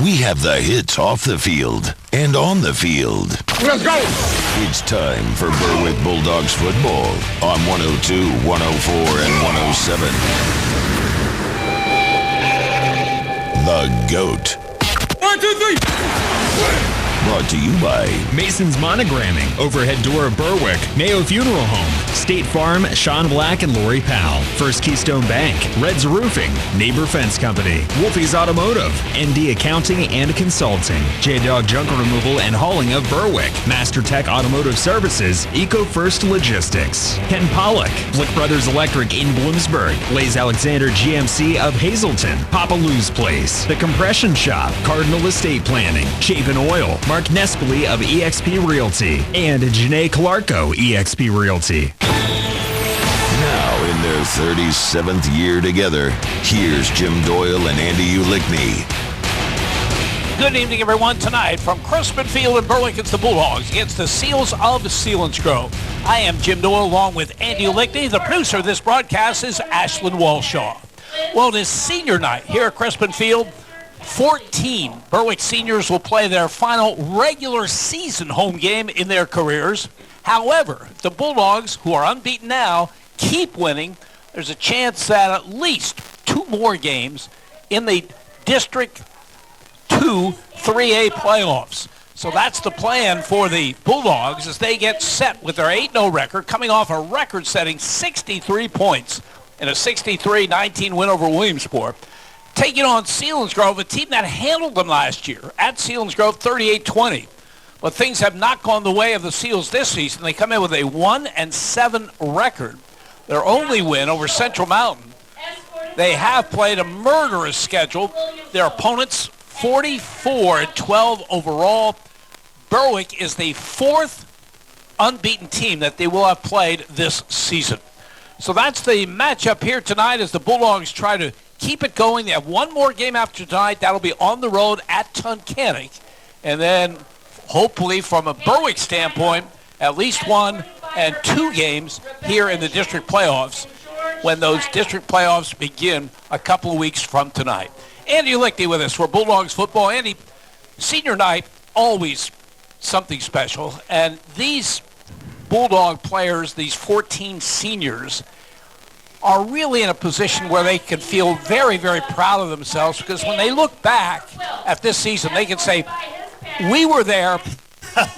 We have the hits off the field and on the field. Let's go! It's time for Berwick Bulldogs football on 102, 104, and 107. The GOAT. 1, 2, 3! Brought to you by Mason's Monogramming, Overhead Door of Berwick, Mayo Funeral Home, State Farm, Sean Black and Lori Powell, First Keystone Bank, Red's Roofing, Neighbor Fence Company, Wolfie's Automotive, ND Accounting and Consulting, J-Dog Junk Removal and Hauling of Berwick, Master Tech Automotive Services, Eco First Logistics, Ken Pollock, Blick Brothers Electric in Bloomsburg, Lays Alexander GMC of Hazleton, Papa Lou's Place, The Compression Shop, Cardinal Estate Planning, Chapin Oil, Mark Nespoli of eXp Realty, and Janae Clarko, eXp Realty. Now in their 37th year together, here's Jim Doyle and Andy Ulickney. Good evening, everyone. Tonight from Crispin Field in Berwick, it's the Bulldogs against the Seals of Selinsgrove. I am Jim Doyle along with Andy Ulickney. The producer of this broadcast is Ashlyn Walshaw. Well, it is senior night here at Crispin Field. 14 Berwick seniors will play their final regular season home game in their careers. However, the Bulldogs, who are unbeaten now, keep winning. There's a chance that at least 2 more games in the District 2 3A playoffs. So that's the plan for the Bulldogs as they get set with their 8-0 record, coming off a record-setting 63 points in a 63-19 win over Williamsport. Taking on Selinsgrove, a team that handled them last year at Selinsgrove 38-20. But things have not gone the way of the Seals this season. They come in with a 1-7 record. Their only win over Central Mountain. They have played a murderous schedule. Their opponents 44-12 overall. Berwick is the 4th unbeaten team that they will have played this season. So that's the matchup here tonight as the Bulldogs try to keep it going. They have one more game after tonight. That'll be on the road at Tunkhannock. And then hopefully from a Berwick standpoint, at least 1 and 2 games here in the district playoffs when those district playoffs begin a couple of weeks from tonight. Andy Ulickney with us for Bulldogs football. Andy, senior night, always something special. And these Bulldog players, these 14 seniors, are really in a position where they can feel very, very proud of themselves because when they look back at this season, they can say, we were there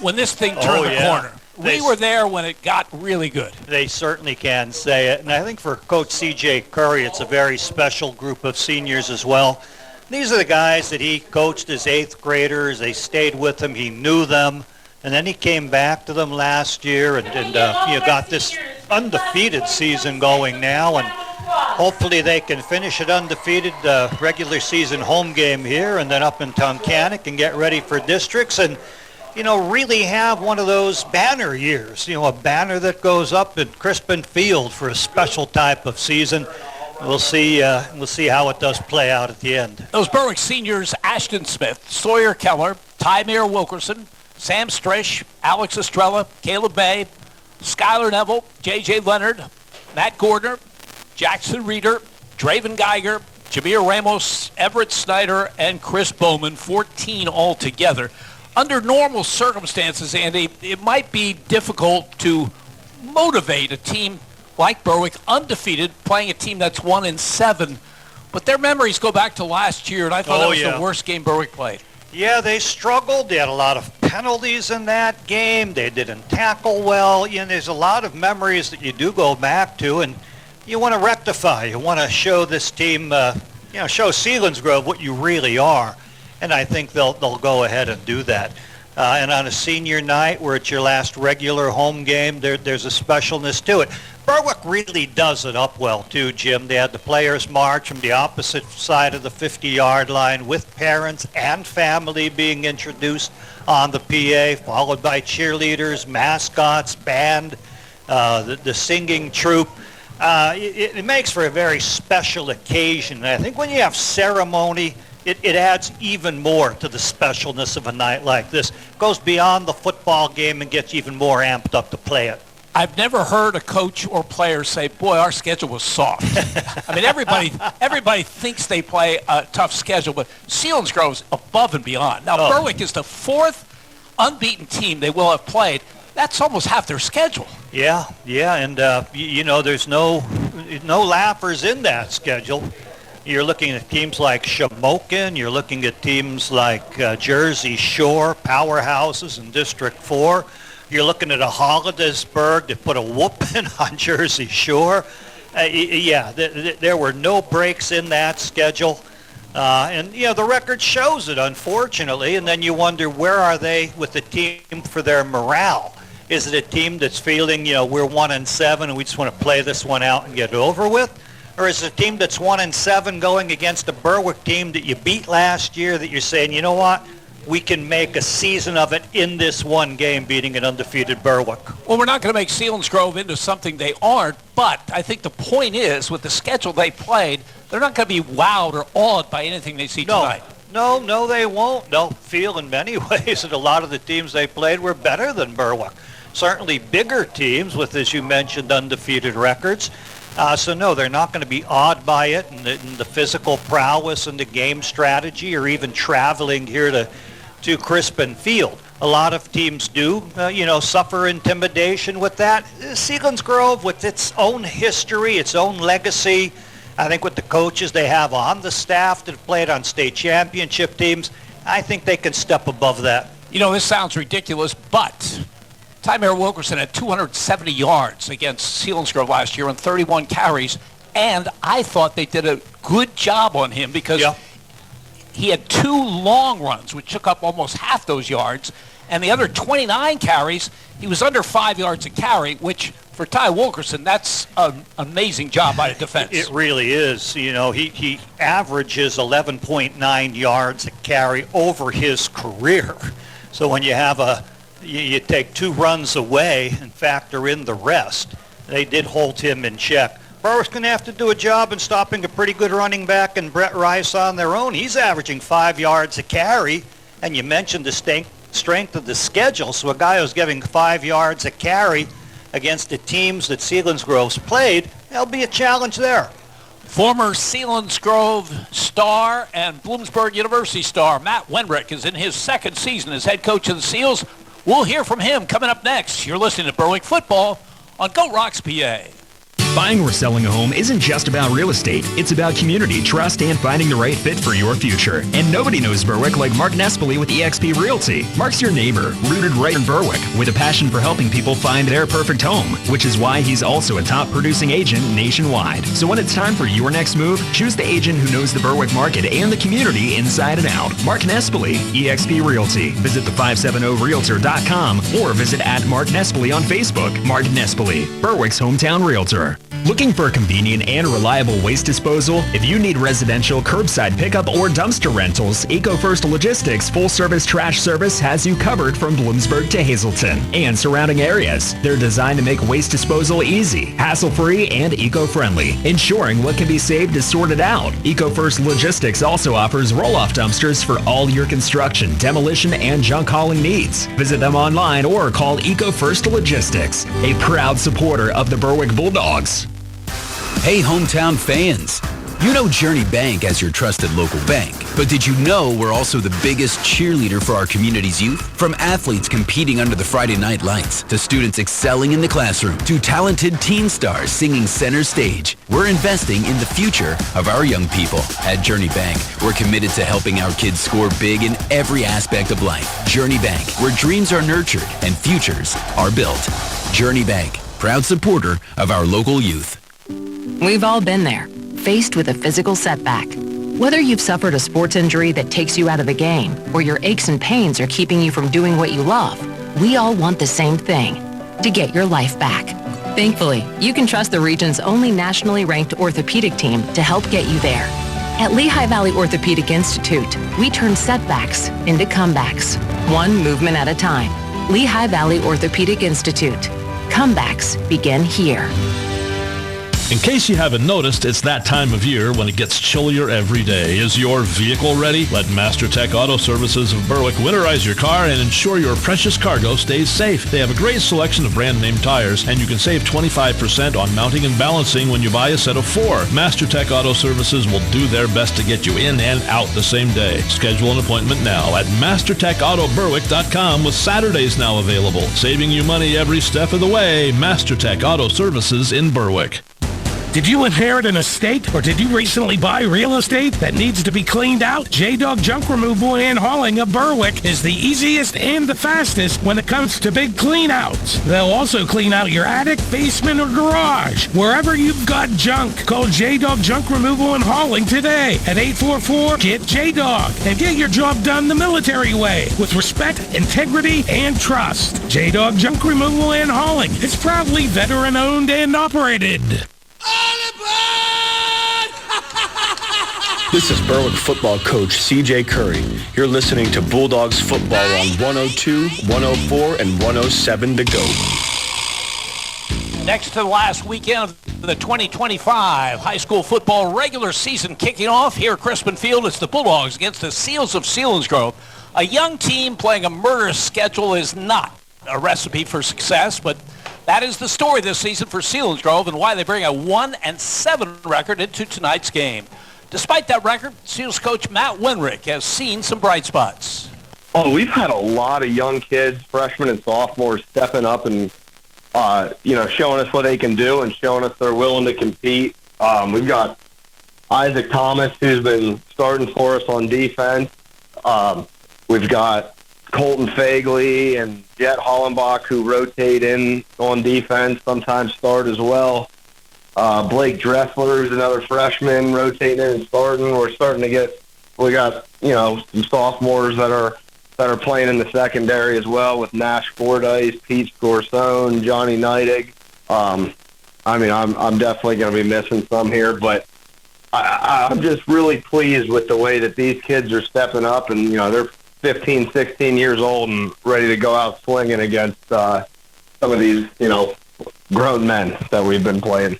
when this thing turned the corner. We were there when it got really good. They certainly can say it. And I think for Coach C.J. Curry, it's a very special group of seniors as well. These are the guys that he coached as 8th graders. They stayed with him. He knew them. And then he came back to them last year and got this undefeated season going now. And hopefully they can finish it undefeated regular season home game here and then up in Tunkhannock and get ready for districts and, really have one of those banner years, a banner that goes up at Crispin Field for a special type of season. We'll see how it does play out at the end. Those Berwick seniors, Ashton Smith, Sawyer Keller, Tymere Wilkerson, Sam Strish, Alex Estrella, Caleb Bay, Skylar Neville, J.J. Leonard, Matt Gordner, Jackson Reeder, Draven Geiger, Jameer Ramos, Everett Snyder, and Chris Bowman, 14 altogether. Under normal circumstances, Andy, it might be difficult to motivate a team like Berwick, undefeated, playing a team that's 1-7. But their memories go back to last year, and I thought that was the worst game Berwick played. Yeah, they struggled. They had a lot of penalties in that game. They didn't tackle well. There's a lot of memories that you do go back to, and you want to rectify. You want to show this team, show Selinsgrove what you really are. And I think they'll go ahead and do that. And on a senior night where it's your last regular home game, there's a specialness to it. Berwick really does it up well, too, Jim. They had the players march from the opposite side of the 50-yard line with parents and family being introduced on the PA, followed by cheerleaders, mascots, band, the singing troupe. It makes for a very special occasion. And I think when you have ceremony, it adds even more to the specialness of a night like this. It goes beyond the football game and gets even more amped up to play it. I've never heard a coach or player say, boy, our schedule was soft. I mean, everybody thinks they play a tough schedule, but Selinsgrove's above and beyond. Now, Berwick is the 4th unbeaten team they will have played. That's almost half their schedule. Yeah, and there's no laughers in that schedule. You're looking at teams like Shamokin. You're looking at teams like Jersey Shore, powerhouses in District 4. You're looking at a Hollidaysburg that put a whooping on Jersey Shore. There were no breaks in that schedule. And the record shows it, unfortunately. And then you wonder, where are they with the team for their morale? Is it a team that's feeling, we're 1-7 and we just want to play this one out and get it over with? Or is it a team that's 1-7 going against a Berwick team that you beat last year that you're saying, you know what? We can make a season of it in this one game, beating an undefeated Berwick. Well, we're not going to make Selinsgrove into something they aren't, but I think the point is, with the schedule they played, they're not going to be wowed or awed by anything they see tonight. No, they won't. They'll feel in many ways that a lot of the teams they played were better than Berwick. Certainly bigger teams with, as you mentioned, undefeated records. So no, they're not going to be awed by it and the physical prowess and the game strategy, or even traveling here to Crispin Field. A lot of teams do, suffer intimidation with that. Selinsgrove, with its own history, its own legacy, I think with the coaches they have on the staff that have played on state championship teams, I think they can step above that. This sounds ridiculous, but Tymere Wilkerson had 270 yards against Selinsgrove last year on 31 carries, and I thought they did a good job on him because he had 2 long runs, which took up almost half those yards, and the other 29 carries, he was under 5 yards a carry, which for Ty Wilkerson, that's an amazing job by the defense. It really is. He averages 11.9 yards a carry over his career. So when you have you take 2 runs away and factor in the rest, they did hold him in check. Berwick's going to have to do a job in stopping a pretty good running back and Brett Rice on their own. He's averaging 5 yards a carry, and you mentioned the strength of the schedule. So a guy who's giving 5 yards a carry against the teams that Selinsgrove's played, there'll be a challenge there. Former Selinsgrove star and Bloomsburg University star Matt Wenrick is in his 2nd season as head coach of the Seals. We'll hear from him coming up next. You're listening to Berwick Football on Go Rocks PA. Buying or selling a home isn't just about real estate. It's about community, trust, and finding the right fit for your future. And nobody knows Berwick like Mark Nespoli with eXp Realty. Mark's your neighbor, rooted right in Berwick, with a passion for helping people find their perfect home, which is why he's also a top producing agent nationwide. So when it's time for your next move, choose the agent who knows the Berwick market and the community inside and out. Mark Nespoli, eXp Realty. Visit the570realtor.com or visit @Mark Nespoli on Facebook. Mark Nespoli, Berwick's hometown realtor. Looking for convenient and reliable waste disposal? If you need residential, curbside pickup, or dumpster rentals, EcoFirst Logistics full-service trash service has you covered from Bloomsburg to Hazleton and surrounding areas. They're designed to make waste disposal easy, hassle-free, and eco-friendly, ensuring what can be saved is sorted out. EcoFirst Logistics also offers roll-off dumpsters for all your construction, demolition, and junk hauling needs. Visit them online or call EcoFirst Logistics, a proud supporter of the Berwick Bulldogs. Hey, hometown fans. You know Journey Bank as your trusted local bank. But did you know we're also the biggest cheerleader for our community's youth? From athletes competing under the Friday night lights, to students excelling in the classroom, to talented teen stars singing center stage, we're investing in the future of our young people. At Journey Bank, we're committed to helping our kids score big in every aspect of life. Journey Bank, where dreams are nurtured and futures are built. Journey Bank, proud supporter of our local youth. We've all been there, faced with a physical setback. Whether you've suffered a sports injury that takes you out of the game, or your aches and pains are keeping you from doing what you love, we all want the same thing, to get your life back. Thankfully, you can trust the region's only nationally ranked orthopedic team to help get you there. At Lehigh Valley Orthopedic Institute, we turn setbacks into comebacks, one movement at a time. Lehigh Valley Orthopedic Institute. Comebacks begin here. In case you haven't noticed, it's that time of year when it gets chillier every day. Is your vehicle ready? Let MasterTech Auto Services of Berwick winterize your car and ensure your precious cargo stays safe. They have a great selection of brand name tires, and you can save 25% on mounting and balancing when you buy a set of 4. MasterTech Auto Services will do their best to get you in and out the same day. Schedule an appointment now at MasterTechAutoBerwick.com with Saturdays now available. Saving you money every step of the way. MasterTech Auto Services in Berwick. Did you inherit an estate, or did you recently buy real estate that needs to be cleaned out? J-Dog Junk Removal and Hauling of Berwick is the easiest and the fastest when it comes to big clean-outs. They'll also clean out your attic, basement, or garage. Wherever you've got junk, call J-Dog Junk Removal and Hauling today at 844-GET-JDOG and get your job done the military way with respect, integrity, and trust. J-Dog Junk Removal and Hauling is proudly veteran-owned and operated. This is Berwick football coach C.J. Curry. You're listening to Bulldogs football on 102, 104, and 107 to go. Next to the last weekend of the 2025 high school football regular season kicking off here at Crispin Field, it's the Bulldogs against the Seals of Selinsgrove. A young team playing a murderous schedule is not a recipe for success, but that is the story this season for Selinsgrove and why they bring a 1-7 record into tonight's game. Despite that record, Seals coach Matt Winrick has seen some bright spots. Oh, we've had a lot of young kids, freshmen and sophomores, stepping up and showing us what they can do and showing us they're willing to compete. We've got Isaac Thomas, who's been starting for us on defense. We've got Colton Fagley and Jet Hollenbach, who rotate in on defense, sometimes start as well. Blake Dressler, who's another freshman, rotating in and starting. We got some sophomores that are playing in the secondary as well, with Nash Fordyce, Pete Scorsone, Johnny Neidig. I'm definitely going to be missing some here, but I'm just really pleased with the way that these kids are stepping up, and they're 15, 16 years old and ready to go out swinging against some of these, grown men that we've been playing.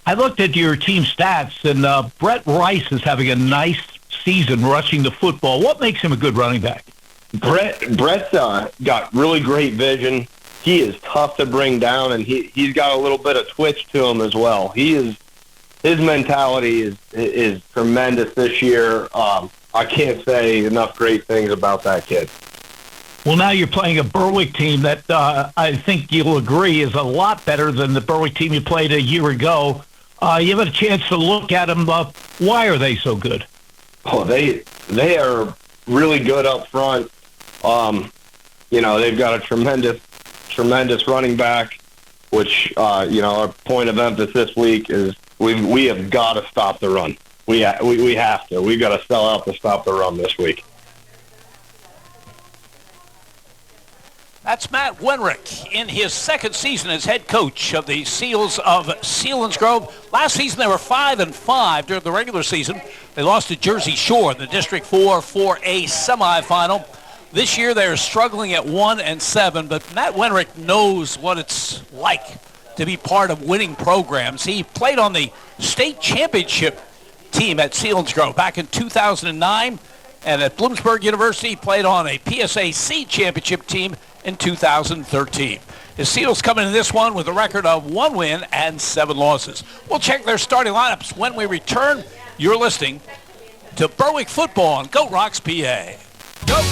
I looked at your team stats, and Brett Rice is having a nice season rushing the football. What makes him a good running back? Brett's got really great vision. He is tough to bring down, and he's got a little bit of twitch to him as well. His mentality is tremendous this year. I can't say enough great things about that kid. Well, now you're playing a Berwick team that I think you'll agree is a lot better than the Berwick team you played a year ago. You have a chance to look at them. Why are they so good? Oh, they are really good up front. They've got a tremendous running back, which our point of emphasis this week is we have got to stop the run. We have to. We've got to sell out to stop the run this week. That's Matt Winrick in his second season as head coach of the Seals of Selinsgrove. Last season they were 5-5 during the regular season. They lost to Jersey Shore in the District 4 4A semifinal. This year they're struggling at 1-7, but Matt Winrick knows what it's like to be part of winning programs. He played on the state championship team at Selinsgrove back in 2009, and at Bloomsburg University he played on a PSAC championship team in 2013. The Seals come into this one with a record of 1 win and 7 losses. We'll check their starting lineups when we return. You're listening to Berwick Football on Goat Rocks, PA. Go!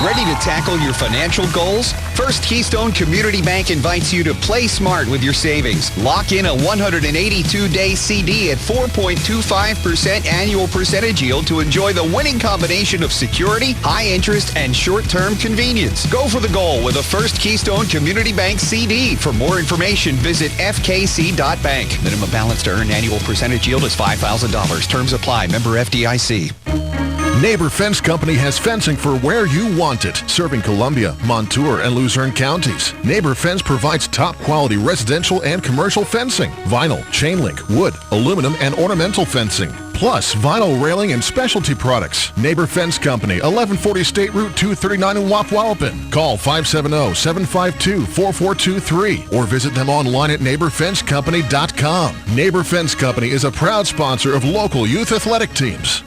Ready to tackle your financial goals? First Keystone Community Bank invites you to play smart with your savings. Lock in a 182-day CD at 4.25% annual percentage yield to enjoy the winning combination of security, high interest, and short-term convenience. Go for the goal with a First Keystone Community Bank CD. For more information, visit fkc.bank. Minimum balance to earn annual percentage yield is $5,000. Terms apply. Member FDIC. Neighbor Fence Company has fencing for where you want it, serving Columbia, Montour, and Luzerne counties. Neighbor Fence provides top-quality residential and commercial fencing, vinyl, chain link, wood, aluminum, and ornamental fencing. plus vinyl railing and specialty products. Neighbor Fence Company, 1140 State Route 239 in Wapwalpin. Call 570-752-4423 or visit them online at neighborfencecompany.com. Neighbor Fence Company is a proud sponsor of local youth athletic teams.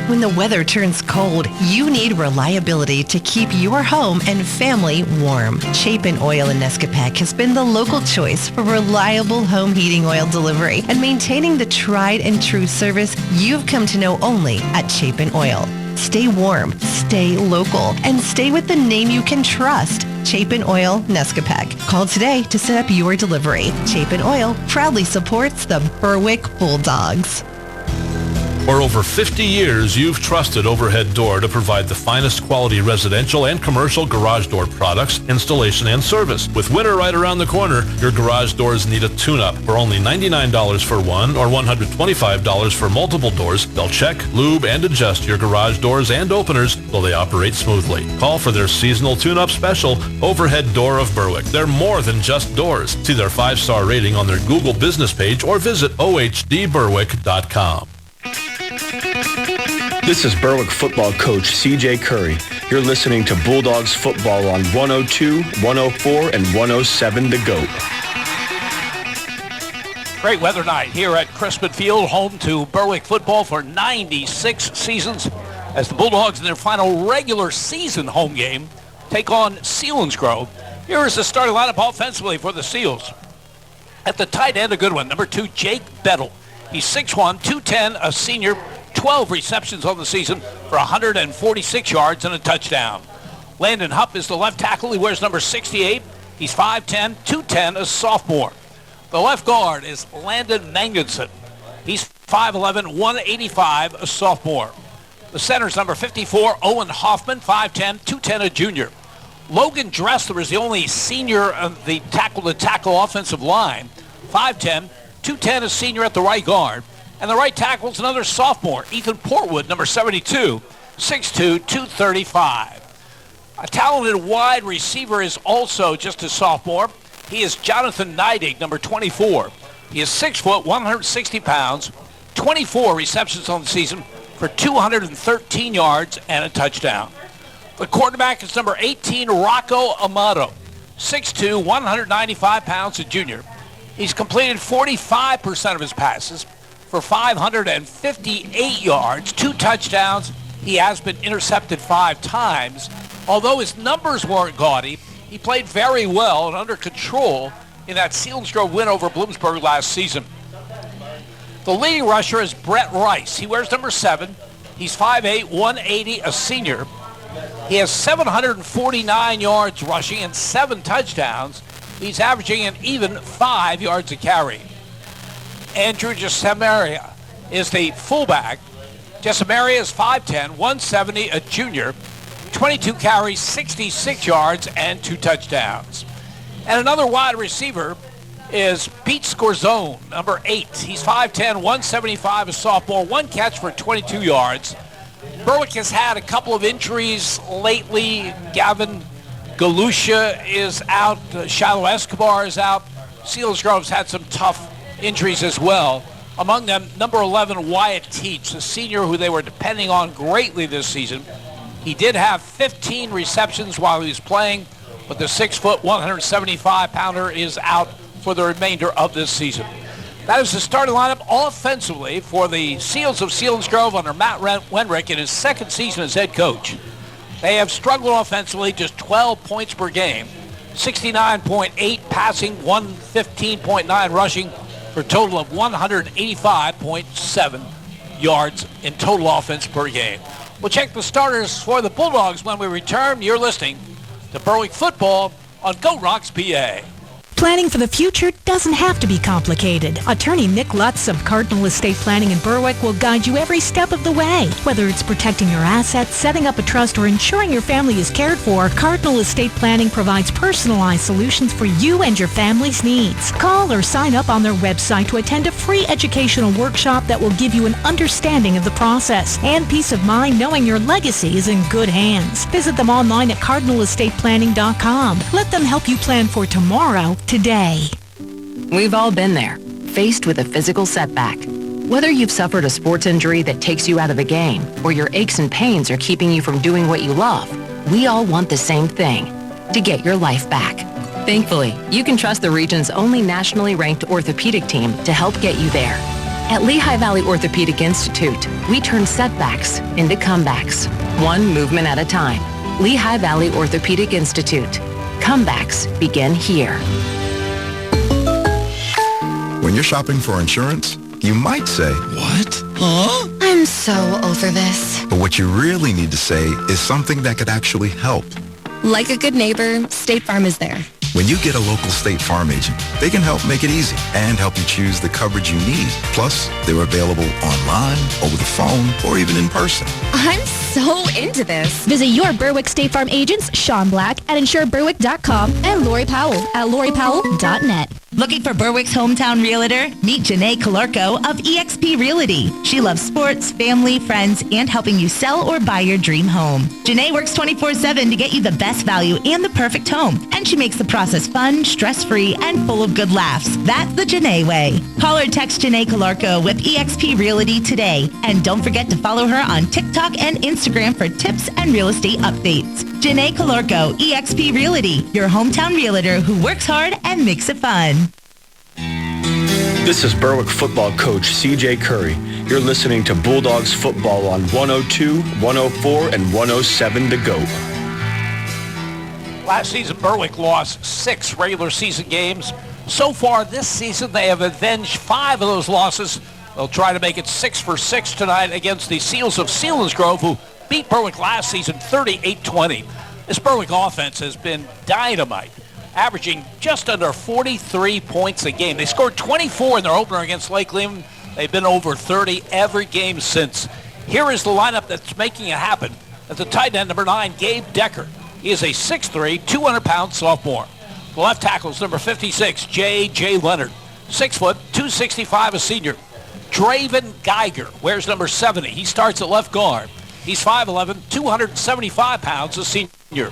When the weather turns cold, you need reliability to keep your home and family warm. Chapin Oil in Nescapec has been the local choice for reliable home heating oil delivery and maintaining the tried and true service you've come to know only at Chapin Oil. Stay warm, stay local, and stay with the name you can trust. Chapin Oil, Nescapec. Call today to set up your delivery. Chapin Oil proudly supports the Berwick Bulldogs. For over 50 years, you've trusted Overhead Door to provide the finest quality residential and commercial garage door products, installation, and service. With winter right around the corner, your garage doors need a tune-up. For only $99 for one or $125 for multiple doors, they'll check, lube, and adjust your garage doors and openers so they operate smoothly. Call for their seasonal tune-up special, Overhead Door of Berwick. They're more than just doors. See their 5-star rating on their Google business page or visit ohdberwick.com. This is Berwick football coach CJ Curry. You're listening to Bulldogs football on 102, 104, and 107 The GOAT. Great weather night here at Crispin Field, home to Berwick football for 96 seasons, as the Bulldogs in their final regular season home game take on Selinsgrove. Here is the starting lineup offensively for the Seals. At the tight end, a good one, number 2, Jake Bettle. He's 6'1", 210, a senior, 12 receptions on the season for 146 yards and a touchdown. Landon Hupp is the left tackle. He wears number 68. He's 5'10", 210, a sophomore. The left guard is Landon Manginson. He's 5'11", 185, a sophomore. The center's number 54, Owen Hoffman, 5'10", 210, a junior. Logan Dressler is the only senior of the tackle-to-tackle offensive line, 5'10", 210, a senior at the right guard. And the right tackle is another sophomore, Ethan Portwood, number 72, 6'2", 235. A talented wide receiver is also just a sophomore. He is Jonathan Neidig, number 24. He is 6 foot, 160 pounds, 24 receptions on the season for 213 yards and a touchdown. The quarterback is number 18, Rocco Amato, 6'2", 195 pounds, a junior. He's completed 45% of his passes for 558 yards, 2 touchdowns. He has been intercepted 5 times. Although his numbers weren't gaudy, he played very well and under control in that Selinsgrove win over Bloomsburg last season. The leading rusher is Brett Rice. He wears number 7. He's 5'8", 180, a senior. He has 749 yards rushing and 7 touchdowns. He's averaging an even 5 yards a carry. Andrew Jesamaria is the fullback. Jesamaria is 5'10", 170, a junior. 22 carries, 66 yards, and 2 touchdowns. And another wide receiver is Pete Scorzone, number 8. He's 5'10", 175, a sophomore. 1 catch for 22 yards. Berwick has had a couple of injuries lately. Gavin Galusha is out. Shiloh Escobar is out. Selinsgrove's had some tough injuries as well. Among them, number 11, Wyatt Teach, the senior who they were depending on greatly this season. He did have 15 receptions while he was playing, but the 6 foot, 175-pounder is out for the remainder of this season. That is the starting lineup offensively for the Seals of Selinsgrove under Matt Wenrick in his second season as head coach. They have struggled offensively, just 12 points per game, 69.8 passing, 115.9 rushing, for a total of 185.7 yards in total offense per game. We'll check the starters for the Bulldogs when we return. You're listening to Berwick Football on Go Rocks PA. Planning for the future doesn't have to be complicated. Attorney Nick Lutz of Cardinal Estate Planning in Berwick will guide you every step of the way. Whether it's protecting your assets, setting up a trust, or ensuring your family is cared for, Cardinal Estate Planning provides personalized solutions for you and your family's needs. Call or sign up on their website to attend a free educational workshop that will give you an understanding of the process and peace of mind knowing your legacy is in good hands. Visit them online at cardinalastate.planning.com. Let them help you plan for tomorrow today. We've all been there, faced with a physical setback. Whether you've suffered a sports injury that takes you out of the game, or your aches and pains are keeping you from doing what you love, we all want the same thing, to get your life back. Thankfully, you can trust the region's only nationally ranked orthopedic team to help get you there. At Lehigh Valley Orthopedic Institute, we turn setbacks into comebacks, one movement at a time. Lehigh Valley Orthopedic Institute. Comebacks begin here. When you're shopping for insurance, you might say, "What? Huh?" I'm so over this. But what you really need to say is something that could actually help. Like a good neighbor, State Farm is there. When you get a local State Farm agent, they can help make it easy and help you choose the coverage you need. Plus, they're available online, over the phone, or even in person. I'm so into this. Visit your Berwick State Farm agents, Sean Black at InsureBerwick.com and Lori Powell at LoriPowell.net. Looking for Berwick's hometown realtor? Meet Janae Calarco of eXp Realty. She loves sports, family, friends, and helping you sell or buy your dream home. Janae works 24/7 to get you the best value and the perfect home. And she makes the process fun, stress-free, and full of good laughs. That's the Janae way. Call or text Janae Calarco with eXp Realty today. And don't forget to follow her on TikTok and Instagram for tips and real estate updates. Janae Calarco, eXp Realty, your hometown realtor who works hard and makes it fun. This is Berwick football coach C.J. Curry. You're listening to Bulldogs football on 102, 104, and 107 to go. Last season, Berwick lost 6 regular season games. So far this season, they have avenged 5 of those losses. They'll try to make it 6 for 6 tonight against the Seals of Selinsgrove, who beat Berwick last season 38-20. This Berwick offense has been dynamite, averaging just under 43 points a game. They scored 24 in their opener against Lake Lehman. They've been over 30 every game since. Here is the lineup that's making it happen. At the tight end, number 9, Gabe Decker. He is a 6'3", 200-pound sophomore. The left tackle is number 56, J.J. Leonard. 6 foot, 265, a senior. Draven Geiger wears number 70. He starts at left guard. He's 5'11", 275 pounds, a senior.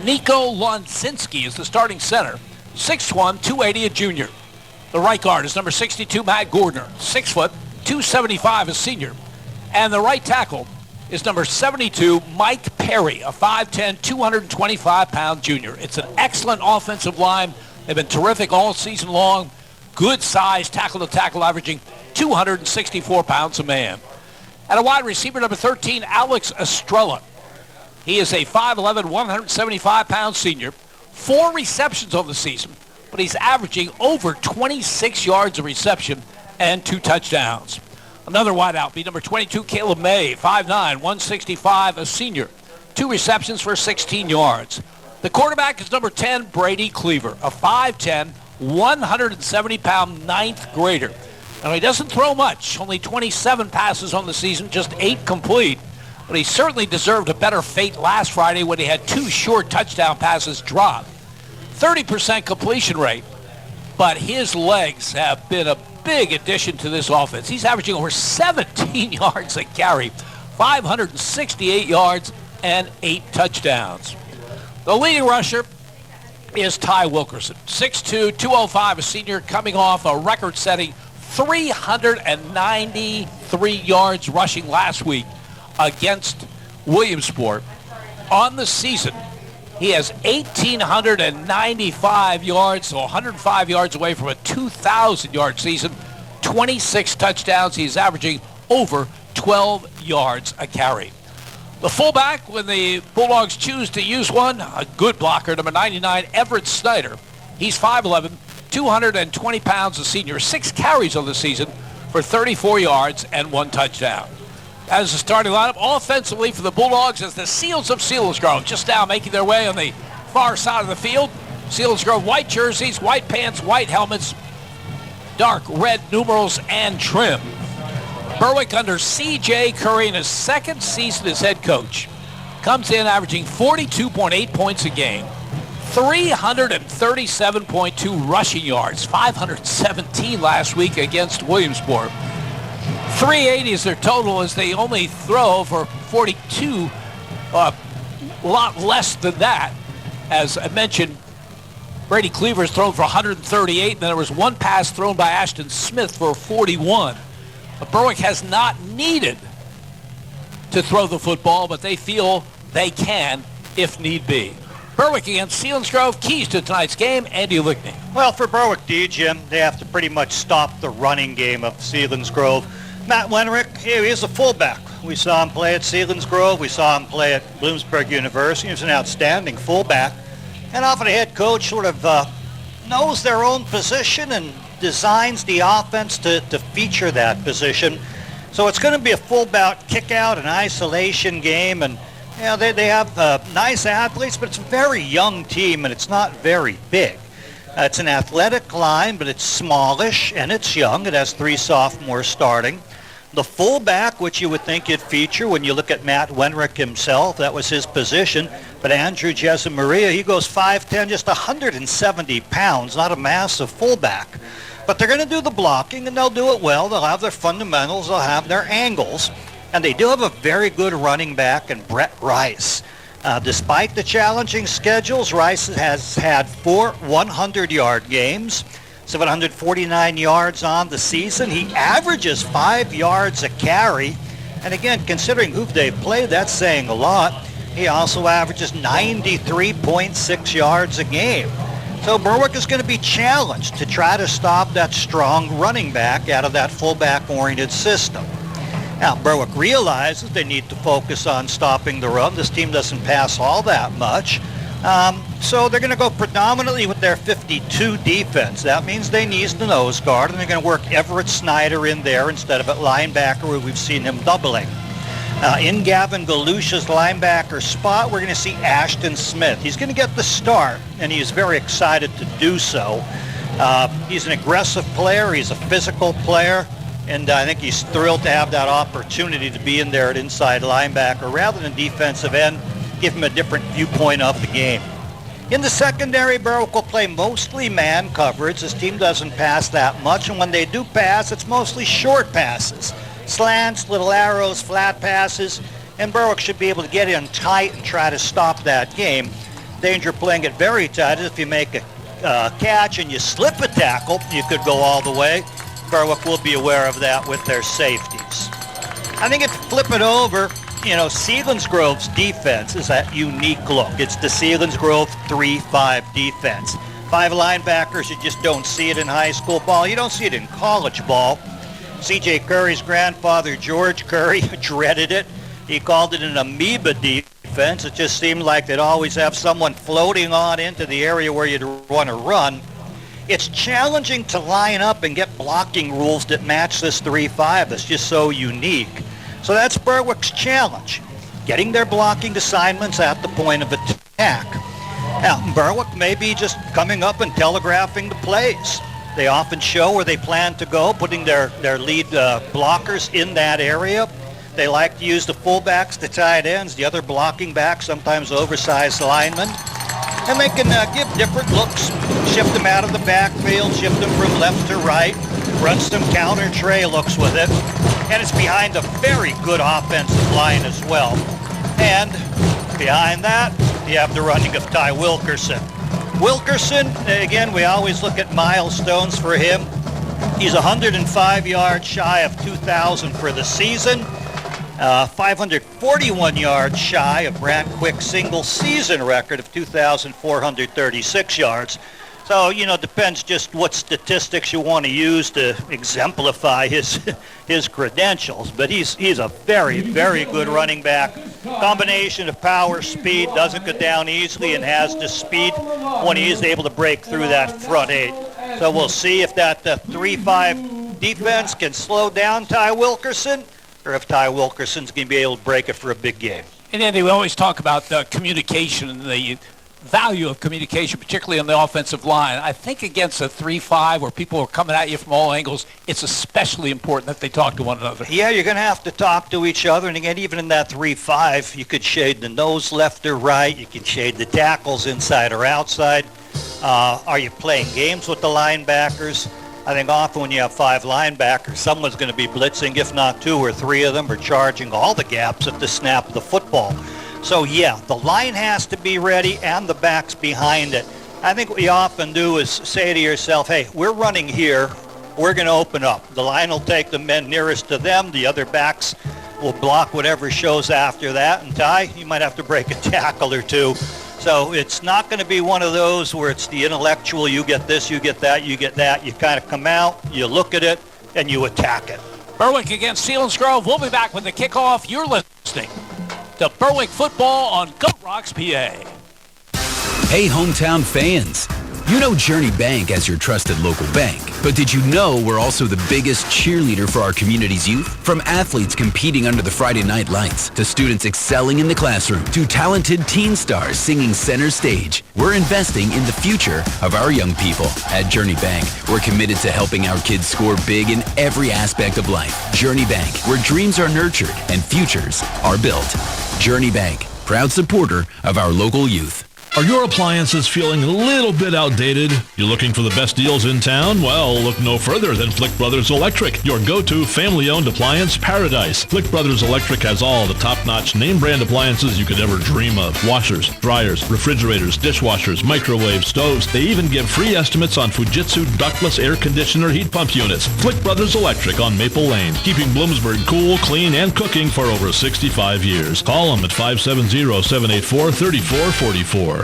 Nico Lonsinski is the starting center. 6'1", 280, a junior. The right guard is number 62, Matt Gordner. 6 foot, 275, a senior. And the right tackle is number 72, Mike Perry, a 5'10", 225-pound junior. It's an excellent offensive line. They've been terrific all season long. Good size, tackle to tackle, averaging 264 pounds a man. And a wide receiver, number 13, Alex Estrella. He is a 5'11", 175-pound senior. 4 receptions on the season, but he's averaging over 26 yards of reception and 2 touchdowns. Another wideout be number 22, Caleb May, 5'9", 165, a senior. 2 receptions for 16 yards. The quarterback is number 10, Brady Cleaver, a 5'10", 170-pound ninth grader. Now, he doesn't throw much, only 27 passes on the season, just 8 complete. But he certainly deserved a better fate last Friday when he had 2 short touchdown passes dropped. 30% completion rate, but his legs have been a big addition to this offense. He's averaging over 17 yards a carry, 568 yards, and 8 touchdowns. The leading rusher is Ty Wilkerson, 6'2", 205, a senior, coming off a record-setting 393 yards rushing last week against Williamsport. On the season, he has 1,895 yards, so 105 yards away from a 2,000-yard season, 26 touchdowns. He's averaging over 12 yards a carry. The fullback, when the Bulldogs choose to use one, a good blocker, number 99, Everett Snyder. He's 5'11", 220 pounds, a senior, 6 carries on the season for 34 yards and 1 touchdown. As the starting lineup, offensively for the Bulldogs is the Seals of Selinsgrove, just now making their way on the far side of the field. Selinsgrove, white jerseys, white pants, white helmets, dark red numerals, and trim. Berwick under C.J. Curry in his second season as head coach. Comes in averaging 42.8 points a game, 337.2 rushing yards, 517 last week against Williamsport. 380 is their total as they only throw for 42, a lot less than that. As I mentioned, Brady Cleaver's thrown for 138, and then there was 1 pass thrown by Ashton Smith for 41. Berwick has not needed to throw the football, but they feel they can if need be. Berwick against Selinsgrove. Keys to tonight's game, Andy Lickney. Well, for Berwick D, Jim, they have to pretty much stop the running game of Selinsgrove. Matt Wenrick, he is a fullback. We saw him play at Selinsgrove. We saw him play at Bloomsburg University. He was an outstanding fullback. And often a head coach sort of knows their own position and designs the offense to feature that position. So it's going to be a full-bout kick-out and isolation game. And they have nice athletes, but it's a very young team, and it's not very big. It's an athletic line, but it's smallish, and it's young. It has 3 sophomores starting. The fullback, which you would think you'd feature when you look at Matt Wenrick himself, that was his position. But Andrew Jesamaria, he goes 5'10", just 170 pounds, not a massive fullback. But they're going to do the blocking, and they'll do it well. They'll have their fundamentals. They'll have their angles. And they do have a very good running back in Brett Rice. Despite the challenging schedules, Rice has had 4 100-yard games, 749 yards on the season. He averages 5 yards a carry. And again, considering who they've played, that's saying a lot. He also averages 93.6 yards a game. So Berwick is going to be challenged to try to stop that strong running back out of that fullback-oriented system. Now, Berwick realizes they need to focus on stopping the run. This team doesn't pass all that much. So they're going to go predominantly with their 52 defense. That means they need the nose guard, and they're going to work Everett Snyder in there instead of at linebacker, where we've seen him doubling. In Gavin Galusha's linebacker spot, we're going to see Ashton Smith. He's going to get the start, and he's very excited to do so. He's an aggressive player. He's a physical player. And I think he's thrilled to have that opportunity to be in there at inside linebacker rather than defensive end, give him a different viewpoint of the game. In the secondary, Berwick will play mostly man coverage. This team doesn't pass that much, and when they do pass, it's mostly short passes. Slants, little arrows, flat passes, and Berwick should be able to get in tight and try to stop that game. Danger of playing it very tight is if you make a catch and you slip a tackle, you could go all the way. Berwick will be aware of that with their safeties. I think if you flip it over, Selinsgrove's defense is that unique look. It's the Selinsgrove 3-5 defense. 5 linebackers, you just don't see it in high school ball. You don't see it in college ball. C.J. Curry's grandfather, George Curry, dreaded it. He called it an amoeba defense. It just seemed like they'd always have someone floating on into the area where you'd want to run. It's challenging to line up and get blocking rules that match this 3-5 that's just so unique. So that's Berwick's challenge, getting their blocking assignments at the point of attack. Now, Berwick may be just coming up and telegraphing the plays. They often show where they plan to go, putting their lead blockers in that area. They like to use the fullbacks, the tight ends, the other blocking backs, sometimes oversized linemen. And they can give different looks, shift them out of the backfield, shift them from left to right, run some counter tray looks with it. And it's behind a very good offensive line as well. And behind that, you have the running of Ty Wilkerson. Wilkerson, again, we always look at milestones for him. He's 105 yards shy of 2,000 for the season. 541 yards shy of Brant Quick's single season record of 2,436 yards. So, depends just what statistics you want to use to exemplify his credentials. But he's a very, very good running back. Combination of power, speed, doesn't go down easily, and has the speed when he is able to break through that front 8. So we'll see if that 3-5 defense can slow down Ty Wilkerson, or if Ty Wilkerson's going to be able to break it for a big game. And Andy, we always talk about communication and the value of communication, particularly on the offensive line. I think against a 3-5 where people are coming at you from all angles, it's especially important that they talk to one another. Yeah, you're going to have to talk to each other. And again, even in that 3-5, you could shade the nose left or right. You can shade the tackles inside or outside. Are you playing games with the linebackers? I think often when you have 5 linebackers, someone's going to be blitzing, if not 2 or 3 of them, or charging all the gaps at the snap of the football. So, yeah, the line has to be ready and the backs behind it. I think what you often do is say to yourself, hey, we're running here. we're going to open up. The line will take the men nearest to them. The other backs will block whatever shows after that. And Ty, you might have to break a tackle or two. So it's not going to be one of those where it's the intellectual, you get this, you get that, you get that. You kind of come out, you look at it, and you attack it. Berwick against Selinsgrove. We'll be back with the kickoff. You're listening to Berwick football on Go Rocks, PA. Hey, hometown fans. You know Journey Bank as your trusted local bank. But did you know we're also the biggest cheerleader for our community's youth? From athletes competing under the Friday night lights, to students excelling in the classroom, to talented teen stars singing center stage, we're investing in the future of our young people. At Journey Bank, we're committed to helping our kids score big in every aspect of life. Journey Bank, where dreams are nurtured and futures are built. Journey Bank, proud supporter of our local youth. Are your appliances feeling a little bit outdated? You looking for the best deals in town? Well, look no further than Flick Brothers Electric, your go-to family-owned appliance paradise. Flick Brothers Electric has all the top-notch name-brand appliances you could ever dream of. Washers, dryers, refrigerators, dishwashers, microwave stoves. They even give free estimates on Fujitsu ductless air conditioner heat pump units. Flick Brothers Electric on Maple Lane, keeping Bloomsburg cool, clean, and cooking for over 65 years. Call them at 570-784-3444.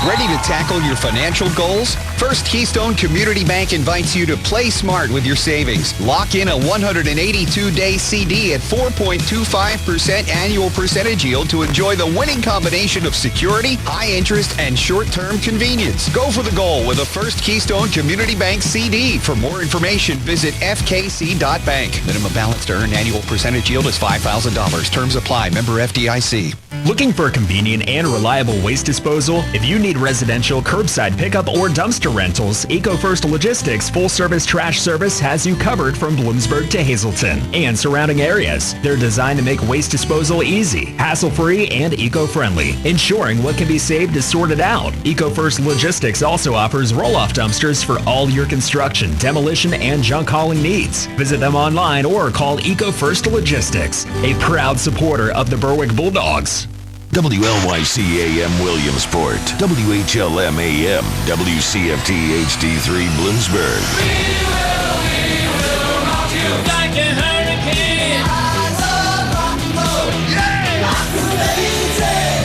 Ready to tackle your financial goals? First Keystone Community Bank invites you to play smart with your savings. Lock in a 182-day CD at 4.25% annual percentage yield to enjoy the winning combination of security, high interest, and short-term convenience. Go for the goal with a First Keystone Community Bank CD. For more information, visit fkc.bank. Minimum balance to earn annual percentage yield is $5,000. Terms apply. Member FDIC. Looking for convenient and reliable waste disposal? If you need residential, curbside pickup, or dumpster rentals, EcoFirst Logistics full-service trash service has you covered from Bloomsburg to Hazleton and surrounding areas. They're designed to make waste disposal easy, hassle-free, and eco-friendly, ensuring what can be saved is sorted out. EcoFirst Logistics also offers roll-off dumpsters for all your construction, demolition, and junk hauling needs. Visit them online or call EcoFirst Logistics, a proud supporter of the Berwick Bulldogs. WLYC AM Williamsport, WHLM AM, WCFT HD3 Bloomsburg.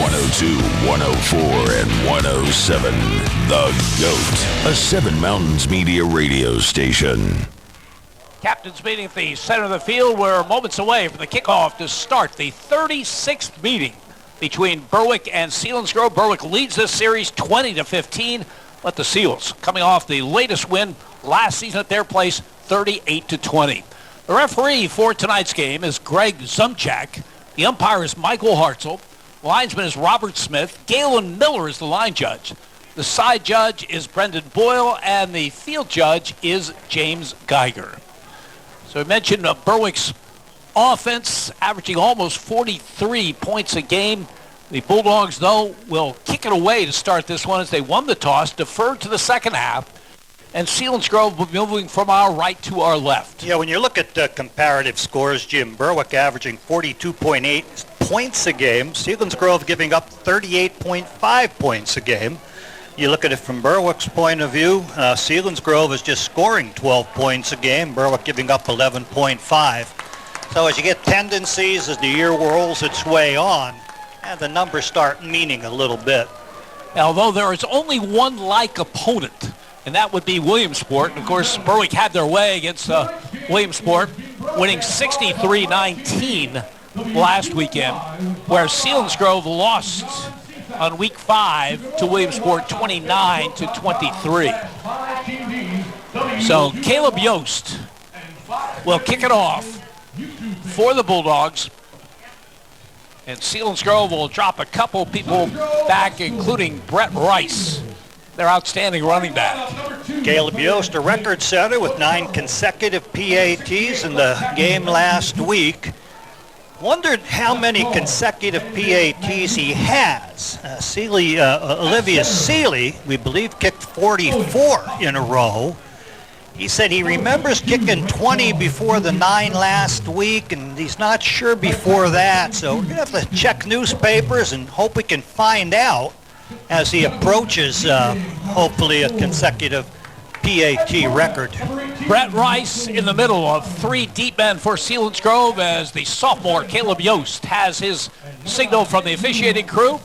102, 104, and 107. The GOAT, a Seven Mountains Media radio station. Captains meeting at the center of the field. We're moments away from the kickoff to start the 36th meeting between Berwick and Selinsgrove. Berwick leads this series 20-15, but the Seals coming off the latest win last season at their place, 38-20. The referee for tonight's game is Greg Zumchak. The umpire is Michael Hartzell. The linesman is Robert Smith. Galen Miller is the line judge. The side judge is Brendan Boyle, and the field judge is James Geiger. So we mentioned Berwick's offense averaging almost 43 points a game. The Bulldogs, though, will kick it away to start this one as they won the toss, deferred to the second half, and Selinsgrove will be moving from our right to our left. Yeah, when you look at comparative scores, Jim, Berwick averaging 42.8 points a game, Selinsgrove giving up 38.5 points a game. You look at it from Berwick's point of view, Selinsgrove is just scoring 12 points a game, Berwick giving up 11.5. So as you get tendencies, as the year rolls its way on, and the numbers start meaning a little bit. Although there is only one like opponent, and that would be Williamsport. And of course, Berwick had their way against Williamsport, winning 63-19 last weekend, where Selinsgrove lost on week 5 to Williamsport 29-23. So Caleb Yost will kick it off for the Bulldogs, and Selinsgrove will drop a couple people back, including Brett Rice, their outstanding running back. Caleb Yost, a record setter with 9 consecutive PATs in the game last week. Wondered how many consecutive PATs he has. Olivia Seeley, we believe, kicked 44 in a row. He said he remembers kicking 20 before the 9 last week, and he's not sure before that. So we're going to have to check newspapers and hope we can find out. as he approaches, hopefully, a consecutive PAT record. Brett Rice in the middle of three deep men for Selinsgrove as the sophomore Caleb Yost has his signal from the officiating crew.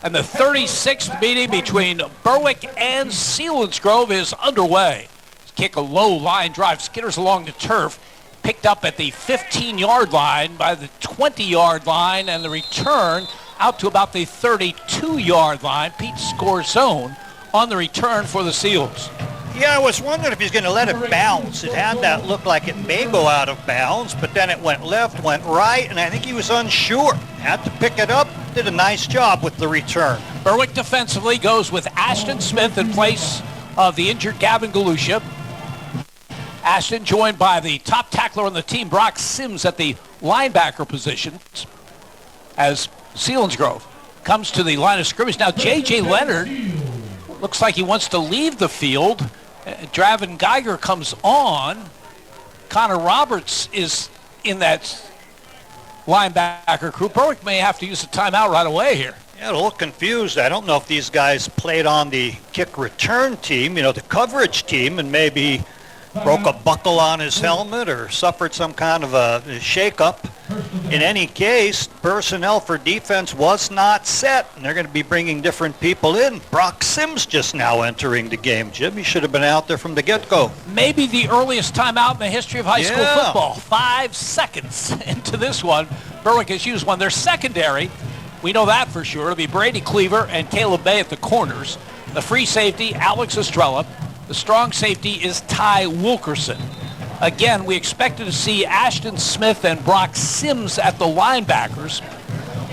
And the 36th meeting between Berwick and Selinsgrove is underway. Kick a low line drive, skitters along the turf, picked up at the 15-yard line by the 20-yard line, and the return out to about the 32-yard line. Pete Scorzone on the return for the Seals. Yeah, I was wondering if he's going to let it bounce. It had that look like it may go out of bounds, but then it went left, went right, and I think he was unsure. Had to pick it up, did a nice job with the return. Berwick defensively goes with Ashton Smith in place of the injured Gavin Galusha. Ashton joined by the top tackler on the team, Brock Sims, at the linebacker position as Selinsgrove comes to the line of scrimmage. Now, J.J. Leonard looks like he wants to leave the field. Draven Geiger comes on. Connor Roberts is in that linebacker crew. Berwick may have to use a timeout right away here. Yeah, a little confused. I don't know if these guys played on the kick return team, the coverage team, and maybe broke a buckle on his helmet or suffered some kind of a shake-up. In any case, personnel for defense was not set, and they're going to be bringing different people in. Brock Sims just now entering the game. Jim, he should have been out there from the get-go. Maybe the earliest timeout in the history of high school football. 5 seconds into this one. Berwick has used one. Their secondary, we know that for sure. It'll be Brady Cleaver and Caleb May at the corners. The free safety, Alex Estrella. The strong safety is Ty Wilkerson. Again, we expected to see Ashton Smith and Brock Sims at the linebackers.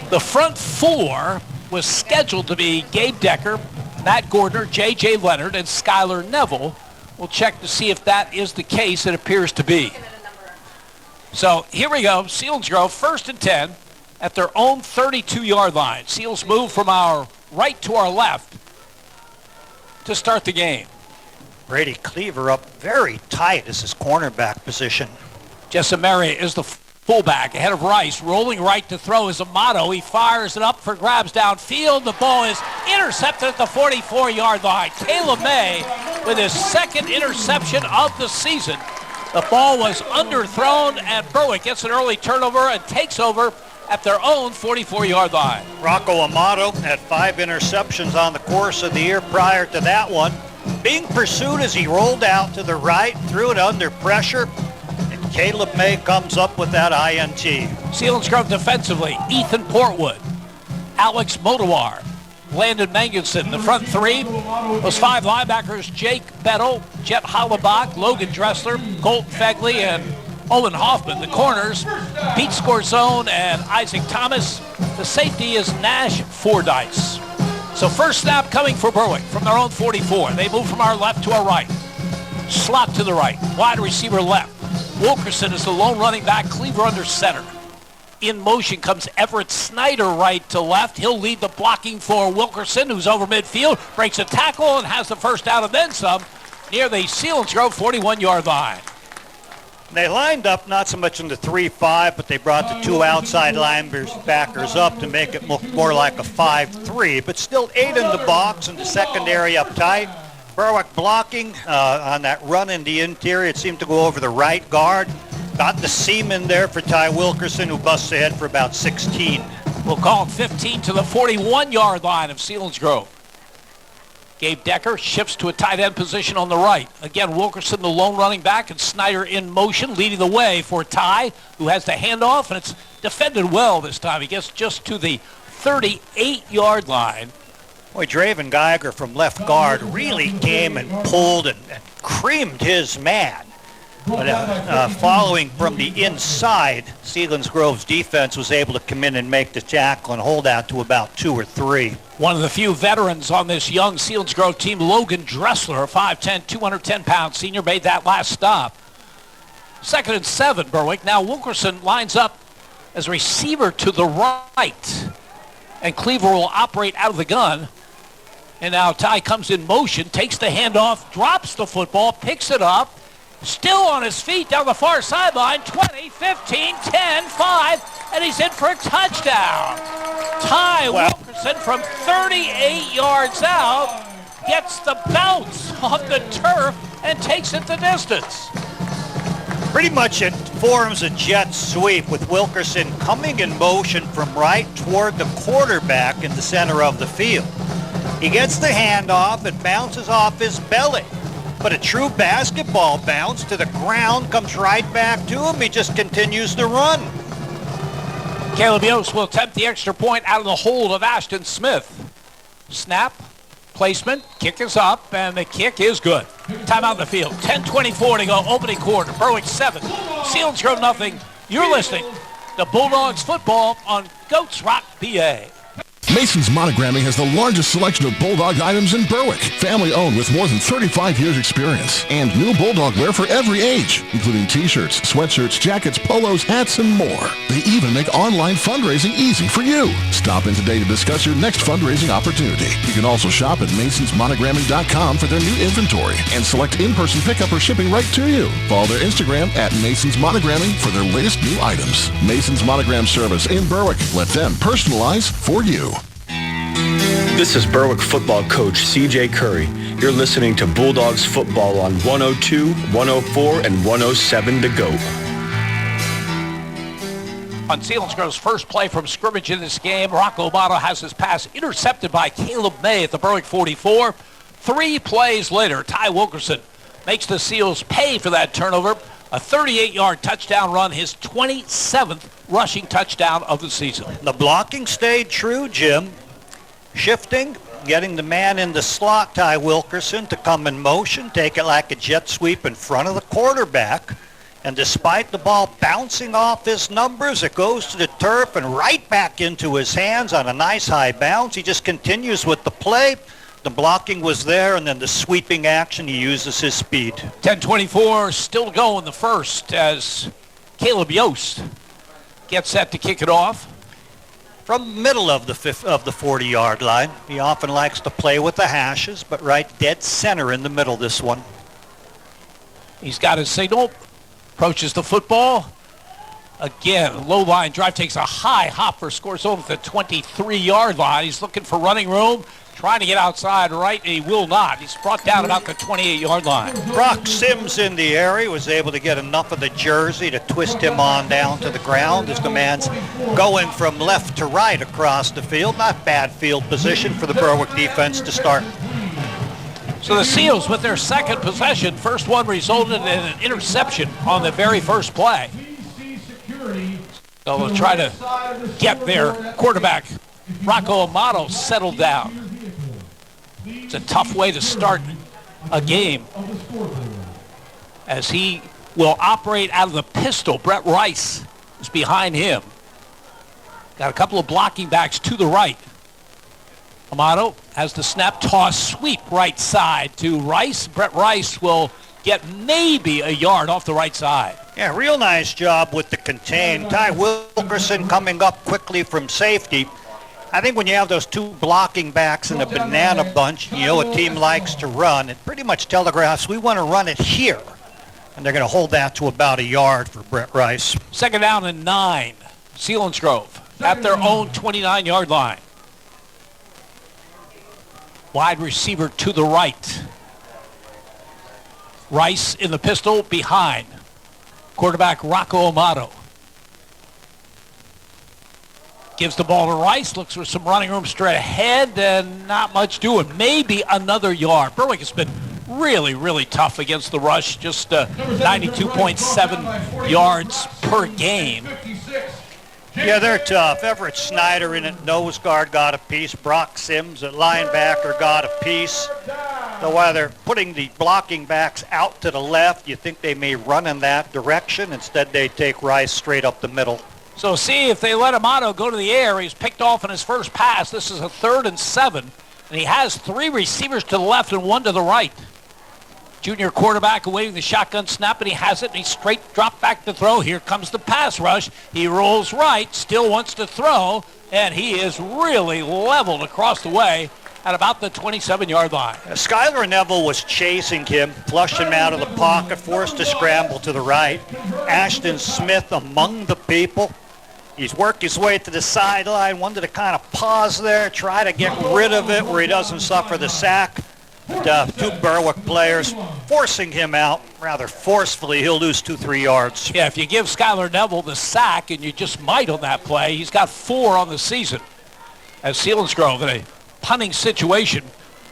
The front four was scheduled to be Gabe Decker, Matt Gordner, J.J. Leonard, and Skylar Neville. We'll check to see if that is the case. It appears to be. So here we go. Selinsgrove, 1st and 10 at their own 32-yard line. Seals move from our right to our left to start the game. Brady Cleaver up very tight as his cornerback position. Jessameri is the fullback ahead of Rice. Rolling right to throw is Amato. He fires it up for grabs downfield. The ball is intercepted at the 44-yard line. Caleb May with his second interception of the season. The ball was underthrown, and Berwick gets an early turnover and takes over at their own 44-yard line. Rocco Amato had 5 interceptions on the course of the year prior to that one. Being pursued as he rolled out to the right, threw it under pressure, and Caleb May comes up with that INT. Selinsgrove defensively, Ethan Portwood, Alex Modawar, Landon Manginson. The front three, those 5 linebackers, Jake Bettle, Jet Hollabach, Logan Dressler, Colton Fegley, and Owen Hoffman. The corners, Pete Scorzone and Isaac Thomas. The safety is Nash Fordyce. So first snap coming for Berwick from their own 44. They move from our left to our right. Slot to the right. Wide receiver left. Wilkerson is the lone running back. Cleaver under center. In motion comes Everett Snyder right to left. He'll lead the blocking for Wilkerson, who's over midfield. Breaks a tackle and has the first down and then some near the Selinsgrove 41-yard line. They lined up not so much in the 3-5, but they brought the 2 outside linebackers up to make it look more like a 5-3, but still 8 in the box and the secondary up tight. Berwick blocking on that run in the interior. It seemed to go over the right guard. Got the seam in there for Ty Wilkerson, who busts ahead for about 16. We'll call it 15 to the 41-yard line of Selinsgrove. Gabe Decker shifts to a tight end position on the right. Again, Wilkerson, the lone running back, and Snyder in motion, leading the way for Ty, who has the handoff, and it's defended well this time. He gets just to the 38-yard line. Boy, Draven Geiger from left guard really came and pulled and creamed his man. But following from the inside, Selinsgrove's defense was able to come in and make the tackle and hold out to about 2 or 3. One of the few veterans on this young Selinsgrove team, Logan Dressler, a 5'10", 210-pound senior, made that last stop. 2nd and 7, Berwick. Now Wilkerson lines up as a receiver to the right, and Cleaver will operate out of the gun. And now Ty comes in motion, takes the handoff, drops the football, picks it up, still on his feet down the far sideline, 20, 15, 10, 5, and he's in for a touchdown. Ty Wilkerson from 38 yards out gets the bounce off the turf and takes it the distance. Pretty much it forms a jet sweep with Wilkerson coming in motion from right toward the quarterback in the center of the field. He gets the handoff, it bounces off his belly. But a true basketball bounce to the ground comes right back to him. He just continues to run. Caleb Yost will attempt the extra point out of the hold of Ashton Smith. Snap, placement, kick is up, and the kick is good. Timeout in the field. 10:24 to go, opening quarter. Berwick 7, Selinsgrove nothing. You're listening to Bulldogs football on Goats Rock, PA. Mason's Monogramming has the largest selection of Bulldog items in Berwick. Family owned with more than 35 years experience. And new Bulldog wear for every age, including t-shirts, sweatshirts, jackets, polos, hats, and more. They even make online fundraising easy for you. Stop in today to discuss your next fundraising opportunity. You can also shop at masonsmonogramming.com for their new inventory and select in-person pickup or shipping right to you. Follow their Instagram at Mason's Monogramming for their latest new items. Mason's Monogram Service in Berwick. Let them personalize for you. This is Berwick football coach C.J. Curry. You're listening to Bulldogs football on 102, 104, and 107 to go. On Selinsgrove's first play from scrimmage in this game, Rocco Amato has his pass intercepted by Caleb May at the Berwick 44. 3 plays later, Ty Wilkerson makes the Seals pay for that turnover. A 38-yard touchdown run, his 27th rushing touchdown of the season. The blocking stayed true, Jim. Shifting, getting the man in the slot, Ty Wilkerson, to come in motion, take it like a jet sweep in front of the quarterback. And despite the ball bouncing off his numbers, it goes to the turf and right back into his hands on a nice high bounce. He just continues with the play. The blocking was there, and then the sweeping action, he uses his speed. 10:24 still to go in the first as Caleb Yost gets set to kick it off. From the middle of the 40-yard line. He often likes to play with the hashes, but right dead center in the middle this one. He's got his signal, approaches the football. Again, low line drive, takes a high hopper, scores over the 23-yard line. He's looking for running room, trying to get outside right, and he will not. He's brought down about the 28-yard line. Brock Sims in the area was able to get enough of the jersey to twist him on down to the ground as the man's going from left to right across the field. Not bad field position for the Berwick defense to start. So the Seals with their second possession, first one resulted in an interception on the very first play. So they'll try to get their quarterback, Rocco Amato, settled down. It's a tough way to start a game as he will operate out of the pistol. Brett Rice is behind him. Got a couple of blocking backs to the right. Amato has the snap, toss, sweep right side to Rice. Brett Rice will get maybe a yard off the right side. Yeah, real nice job with the contain. Ty Wilkerson coming up quickly from safety. I think when you have those 2 blocking backs in a banana bunch, you know a team likes to run. It pretty much telegraphs, we want to run it here. And they're going to hold that to about a yard for Brett Rice. Second down and 9. Selinsgrove at their own 29-yard line. Wide receiver to the right. Rice in the pistol behind. Quarterback Rocco Amato. Gives the ball to Rice, looks for some running room straight ahead, and not much doing. Maybe another yard. Berwick has been really, really tough against the rush, just 92.7 yards per game. Yeah, they're tough. Everett Snyder in at nose guard got a piece. Brock Sims at linebacker got a piece. So while they're putting the blocking backs out to the left, you think they may run in that direction. Instead, they take Rice straight up the middle. So see if they let Amato go to the air. He's picked off in his first pass. This is a 3rd and 7. And he has 3 receivers to the left and 1 to the right. Junior quarterback awaiting the shotgun snap, and he has it, and he straight drop back to throw. Here comes the pass rush. He rolls right, still wants to throw, and he is really leveled across the way at about the 27-yard line. Skylar Neville was chasing him, flushed him out of the pocket, forced to scramble to the right. Ashton Smith among the people. He's worked his way to the sideline, wanted to kind of pause there, try to get rid of it where he doesn't suffer the sack. But, two Berwick players forcing him out rather forcefully. He'll lose 2-3 yards. Yeah, if you give Skylar Neville the sack, and you just might on that play, he's got 4 on the season. As Selinsgrove in a punting situation,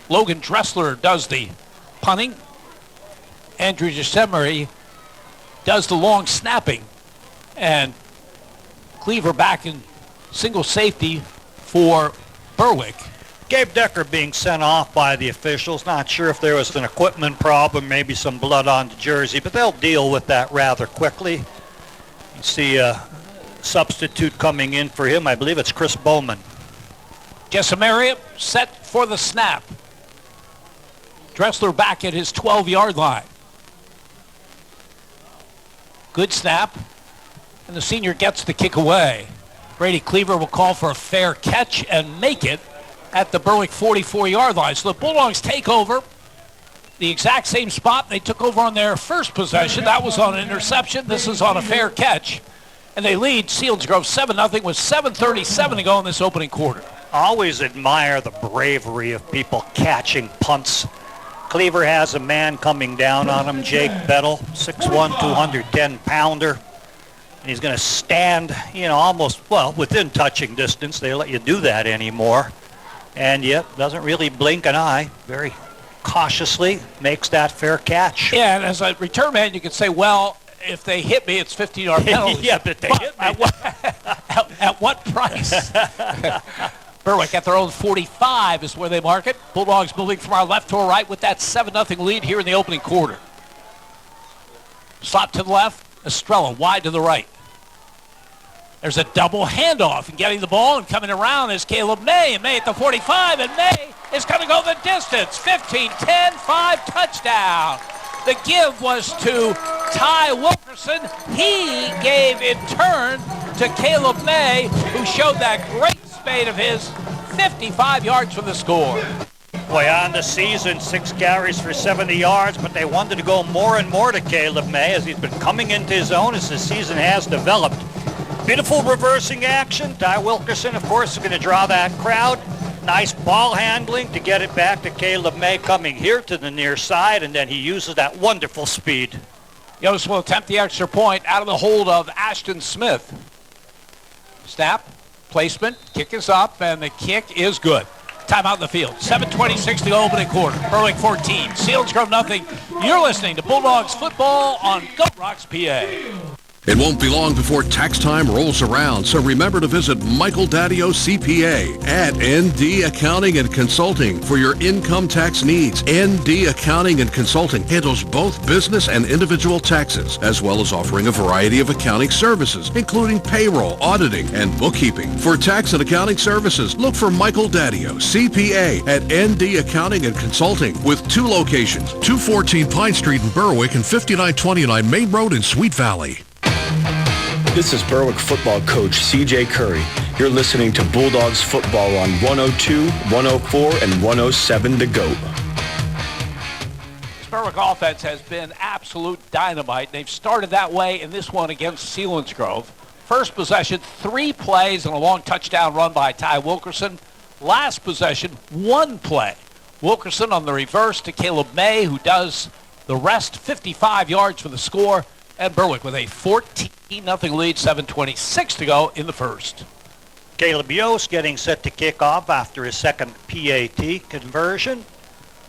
Logan Dressler does the punting. Andrew Giuseppe does the long snapping. And Cleaver back in single safety for Berwick. Gabe Decker being sent off by the officials. Not sure if there was an equipment problem, maybe some blood on the jersey, but they'll deal with that rather quickly. You see a substitute coming in for him. I believe it's Chris Bowman. Giuseppe set for the snap. Dressler back at his 12-yard line. Good snap. And the senior gets the kick away. Brady Cleaver will call for a fair catch and make it at the Berwick 44-yard line. So the Bulldogs take over the exact same spot they took over on their first possession. That was on an interception. This is on a fair catch. And they lead Selinsgrove 7-0 with 7:37 to go in this opening quarter. Always admire the bravery of people catching punts. Cleaver has a man coming down on him, Jake Bettle, 6'1", 210-pounder. And he's going to stand, almost, within touching distance. They let you do that anymore. And yet, doesn't really blink an eye. Very cautiously makes that fair catch. Yeah, and as a return man, you could say, well, if they hit me, it's 15-yard penalty. Yeah, but they hit me. At what price? Berwick at their own 45 is where they mark it. Bulldogs moving from our left to our right with that 7-0 lead here in the opening quarter. Slot to the left. Estrella wide to the right. There's a double handoff, and getting the ball and coming around is Caleb May. May at the 45, and May is going to go the distance. 15-10, 5 touchdown. The give was to Ty Wilkerson. He gave in turn to Caleb May, who showed that great spade of his, 55 yards from the score. Boy, on the season, 6 carries for 70 yards, but they wanted to go more and more to Caleb May as he's been coming into his own as the season has developed. Beautiful reversing action. Ty Wilkerson, of course, is going to draw that crowd. Nice ball handling to get it back to Caleb May coming here to the near side, and then he uses that wonderful speed. Yost will attempt the extra point out of the hold of Ashton Smith. Snap, placement, kick is up, and the kick is good. Timeout in the field. 7:26 to go opening quarter. Berwick 14, Selinsgrove nothing. You're listening to Bulldogs football on Goat Rocks, PA. It won't be long before tax time rolls around, so remember to visit Michael Daddio CPA at ND Accounting and Consulting for your income tax needs. ND Accounting and Consulting handles both business and individual taxes, as well as offering a variety of accounting services, including payroll, auditing, and bookkeeping. For tax and accounting services, look for Michael Daddio CPA at ND Accounting and Consulting with 2 locations, 214 Pine Street in Berwick and 5929 Main Road in Sweet Valley. This is Berwick football coach C.J. Curry. You're listening to Bulldogs football on 102, 104, and 107 The GOAT. This Berwick offense has been absolute dynamite. They've started that way in this one against Selinsgrove. First possession, 3 plays and a long touchdown run by Ty Wilkerson. Last possession, 1 play. Wilkerson on the reverse to Caleb May, who does the rest, 55 yards for the score. And Berwick with a 14-0 lead, 7:26 to go in the first. Caleb Yost getting set to kick off after his second PAT conversion.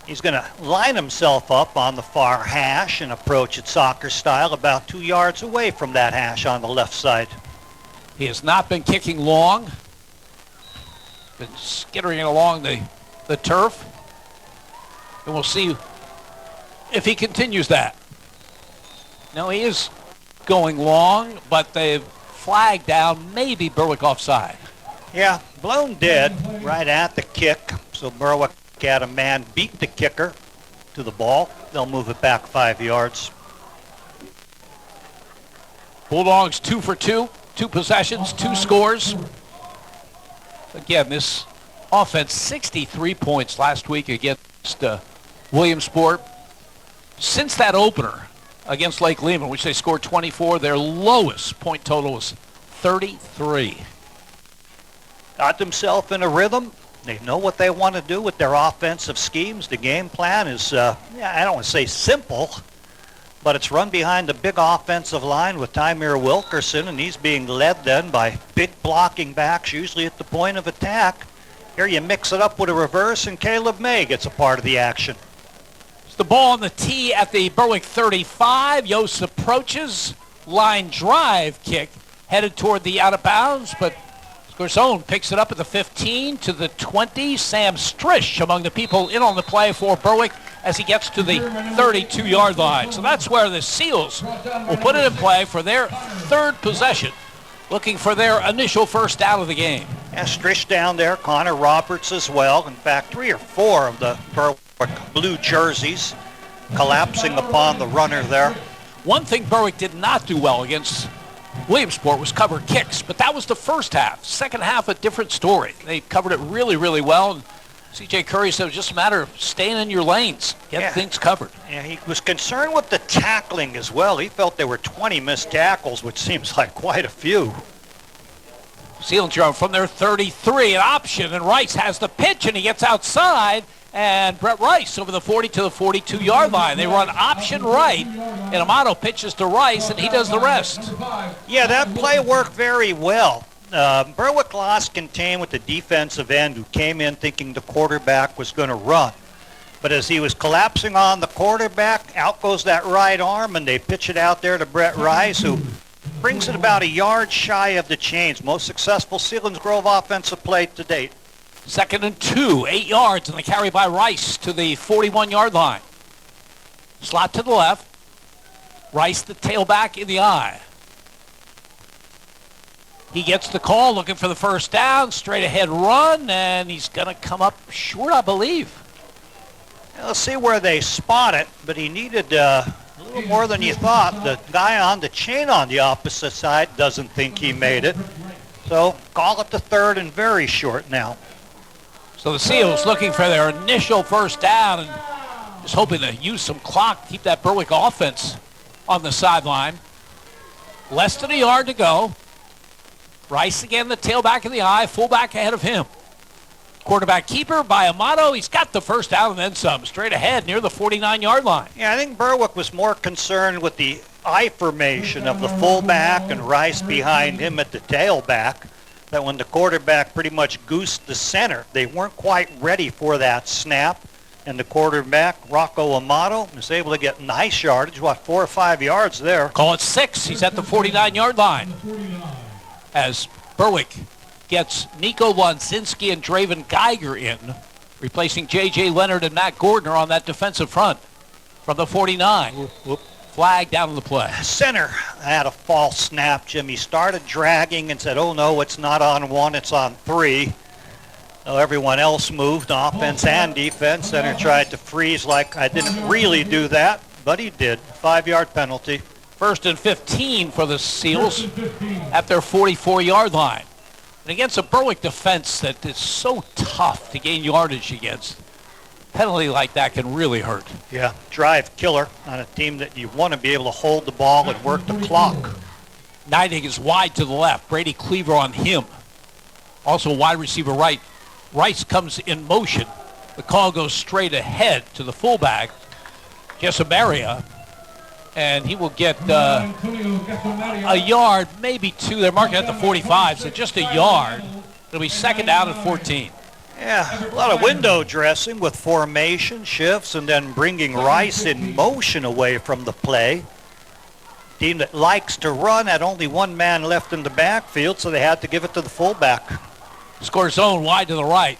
He's going to line himself up on the far hash and approach it soccer style about 2 yards away from that hash on the left side. He has not been kicking long. Been skittering along the turf. And we'll see if he continues that. No, he is going long, but they've flagged down maybe Berwick offside. Yeah, blown dead right at the kick. So Berwick had a man beat the kicker to the ball. They'll move it back 5 yards. Bulldogs 2 for 2, 2 possessions, 2 scores. Again, this offense, 63 points last week against Williamsport. Since that opener against Lake Lehman, which they scored 24, their lowest point total was 33. Got themselves in a rhythm. They know what they want to do with their offensive schemes. The game plan is, I don't want to say simple, but it's run behind the big offensive line with Tymir Wilkerson, and he's being led then by big blocking backs, usually at the point of attack. Here you mix it up with a reverse, and Caleb May gets a part of the action. It's the ball on the tee at the Berwick 35. Yost approaches. Line drive kick headed toward the out of bounds, but Scorzone picks it up at the 15 to the 20. Sam Strish among the people in on the play for Berwick as he gets to the 32-yard line. So that's where the Seals will put it in play for their third possession, looking for their initial first down of the game. Yeah, Strish down there, Connor Roberts as well. In fact, 3 or 4 of the Berwick blue jerseys collapsing upon the runner there. One thing Berwick did not do well against Williamsport was cover kicks, but that was the first half. Second half, a different story. They covered it really, really well, and C.J. Curry said it was just a matter of staying in your lanes, get things covered. Yeah, he was concerned with the tackling as well. He felt there were 20 missed tackles, which seems like quite a few. Selinsgrove from their 33, an option, and Rice has the pitch, and he gets outside, and Brett Rice over the 40 to the 42-yard line. They run option right, and Amato pitches to Rice, and he does the rest. Yeah, that play worked very well. Berwick lost contain with the defensive end who came in thinking the quarterback was going to run. But as he was collapsing on the quarterback, out goes that right arm, and they pitch it out there to Brett Rice, who brings it about a yard shy of the chains. Most successful Selinsgrove offensive play to date. 2nd and 2, 8 yards, and the carry by Rice to the 41-yard line. Slot to the left. Rice, the tailback, in the eye. He gets the call, looking for the first down, straight ahead run, and he's going to come up short, I believe. Let's see where they spot it, but he needed a little more than you thought. The guy on the chain on the opposite side doesn't think he made it. So call it the 3rd and very short now. So the Seals looking for their initial first down and just hoping to use some clock, keep that Berwick offense on the sideline. Less than a yard to go. Rice again, the tailback in the eye, fullback ahead of him. Quarterback keeper by Amato. He's got the first down and then some. Straight ahead near the 49-yard line. Yeah, I think Berwick was more concerned with the I formation of the fullback and Rice behind him at the tailback. That when the quarterback pretty much goosed the center, they weren't quite ready for that snap. And the quarterback, Rocco Amato, was able to get nice yardage, 4 or 5 yards there. Call it 6. He's at the 49-yard line. As Berwick gets Nico Lonsinski and Draven Geiger in, replacing J.J. Leonard and Matt Gordner on that defensive front from the 49. Flag down on the play. Center had a false snap, Jimmy. Started dragging and said, oh, no, it's not on 1, it's on 3. So everyone else moved, offense and defense. Center tried to freeze like I didn't really do that, but he did. 5-yard penalty. 1st and 15 for the Seals at their 44-yard line. And against a Berwick defense that is so tough to gain yardage against, penalty like that can really hurt. Yeah, drive killer on a team that you want to be able to hold the ball and work the clock. Neidig is wide to the left. Brady Cleaver on him. Also wide receiver right. Rice comes in motion. The call goes straight ahead to the fullback, Jesamaria, and he will get a yard, maybe 2. They're marking at the 45, so just a yard. It'll be 2nd down and 14. Yeah, a lot of window dressing with formation shifts and then bringing Rice in motion away from the play. Team that likes to run had only one man left in the backfield, so they had to give it to the fullback. Score zone wide to the right.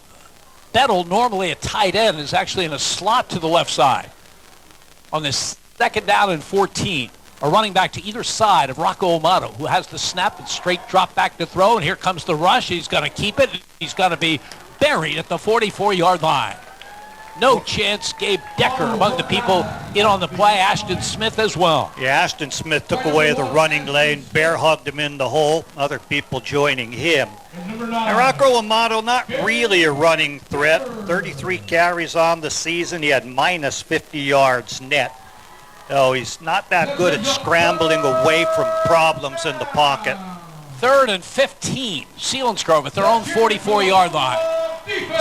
Bettle, normally a tight end, is actually in a slot to the left side. On this 2nd down and 14, a running back to either side of Rocco Amato, who has the snap and straight drop back to throw, and here comes the rush. He's going to keep it. He's going to be buried at the 44-yard line. No chance. Gabe Decker among the people in on the play. Ashton Smith as well. Yeah, Ashton Smith took away the running lane, bear hugged him in the hole. Other people joining him. And Rocco Amato, not really a running threat. 33 carries on the season. He had minus 50 yards net. So he's not that good at scrambling away from problems in the pocket. 3rd and 15. Selinsgrove at their own 44-yard line.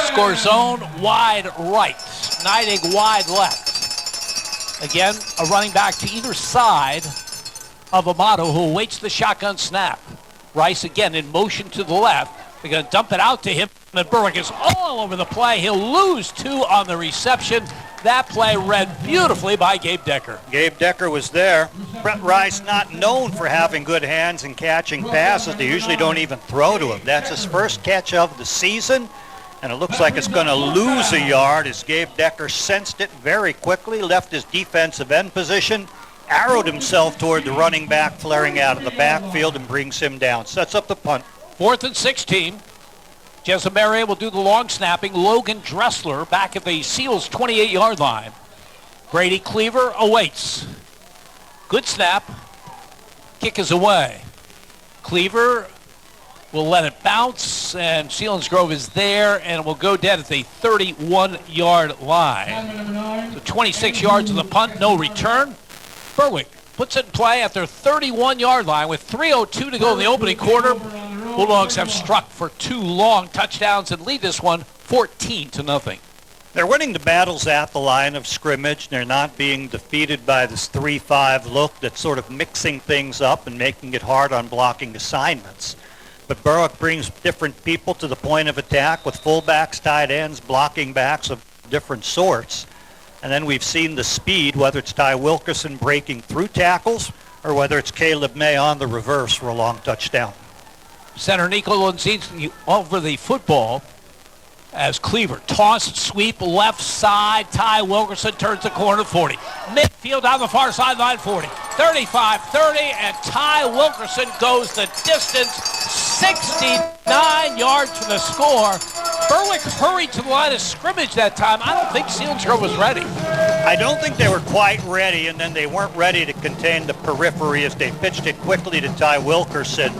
Score zone wide right. Neidig wide left. Again, a running back to either side of Amato, who awaits the shotgun snap. Rice again in motion to the left. They're going to dump it out to him, and Berwick is all over the play. He'll lose 2 on the reception. That play read beautifully by Gabe Decker. Gabe Decker was there. Brett Rice not known for having good hands and catching passes. They usually don't even throw to him. That's his first catch of the season, and it looks like it's going to lose a yard as Gabe Decker sensed it very quickly, left his defensive end position, arrowed himself toward the running back flaring out of the backfield and brings him down. Sets up the punt. 4th and 16. Jessamere will do the long snapping. Logan Dressler back at the Seals 28-yard line. Grady Cleaver awaits. Good snap. Kick is away. Cleaver will let it bounce, and Selinsgrove is there, and it will go dead at the 31-yard line. So 26 yards of the punt, no return. Berwick puts it in play at their 31-yard line with 3:02 to go in the opening quarter. Bulldogs have struck for 2 long touchdowns and lead this one 14-0. They're winning the battles at the line of scrimmage. They're not being defeated by this 3-5 look that's sort of mixing things up and making it hard on blocking assignments. But Berwick brings different people to the point of attack with fullbacks, tight ends, blocking backs of different sorts. And then we've seen the speed, whether it's Ty Wilkerson breaking through tackles or whether it's Caleb May on the reverse for a long touchdown. Center Nico Lonzinski over the football as Cleaver. Toss, sweep, left side. Ty Wilkerson turns the corner, 40. Midfield down the far sideline, 40. 35, 30, and Ty Wilkerson goes the distance, 69 yards for the score. Berwick hurried to the line of scrimmage that time. I don't think Selinsgrove was ready. I don't think they were quite ready, and then they weren't ready to contain the periphery as they pitched it quickly to Ty Wilkerson.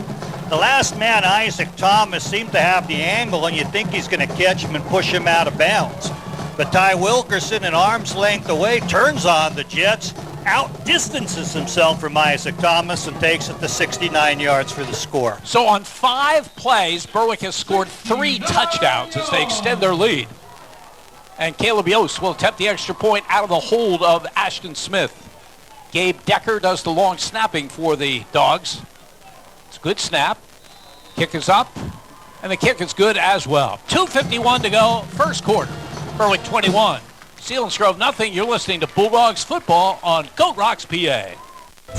The last man, Isaac Thomas, seemed to have the angle, and you think he's going to catch him and push him out of bounds. But Ty Wilkerson, an arm's length away, turns on the Jets, outdistances himself from Isaac Thomas, and takes it to 69 yards for the score. So on 5 plays, Berwick has scored 3 touchdowns as they extend their lead. And Caleb Yost will attempt the extra point out of the hold of Ashton Smith. Gabe Decker does the long snapping for the Dogs. It's a good snap. Kick is up, and the kick is good as well. 2:51 to go, first quarter. Berwick 21. Selinsgrove nothing. You're listening to Bulldogs football on Goat Rocks, PA.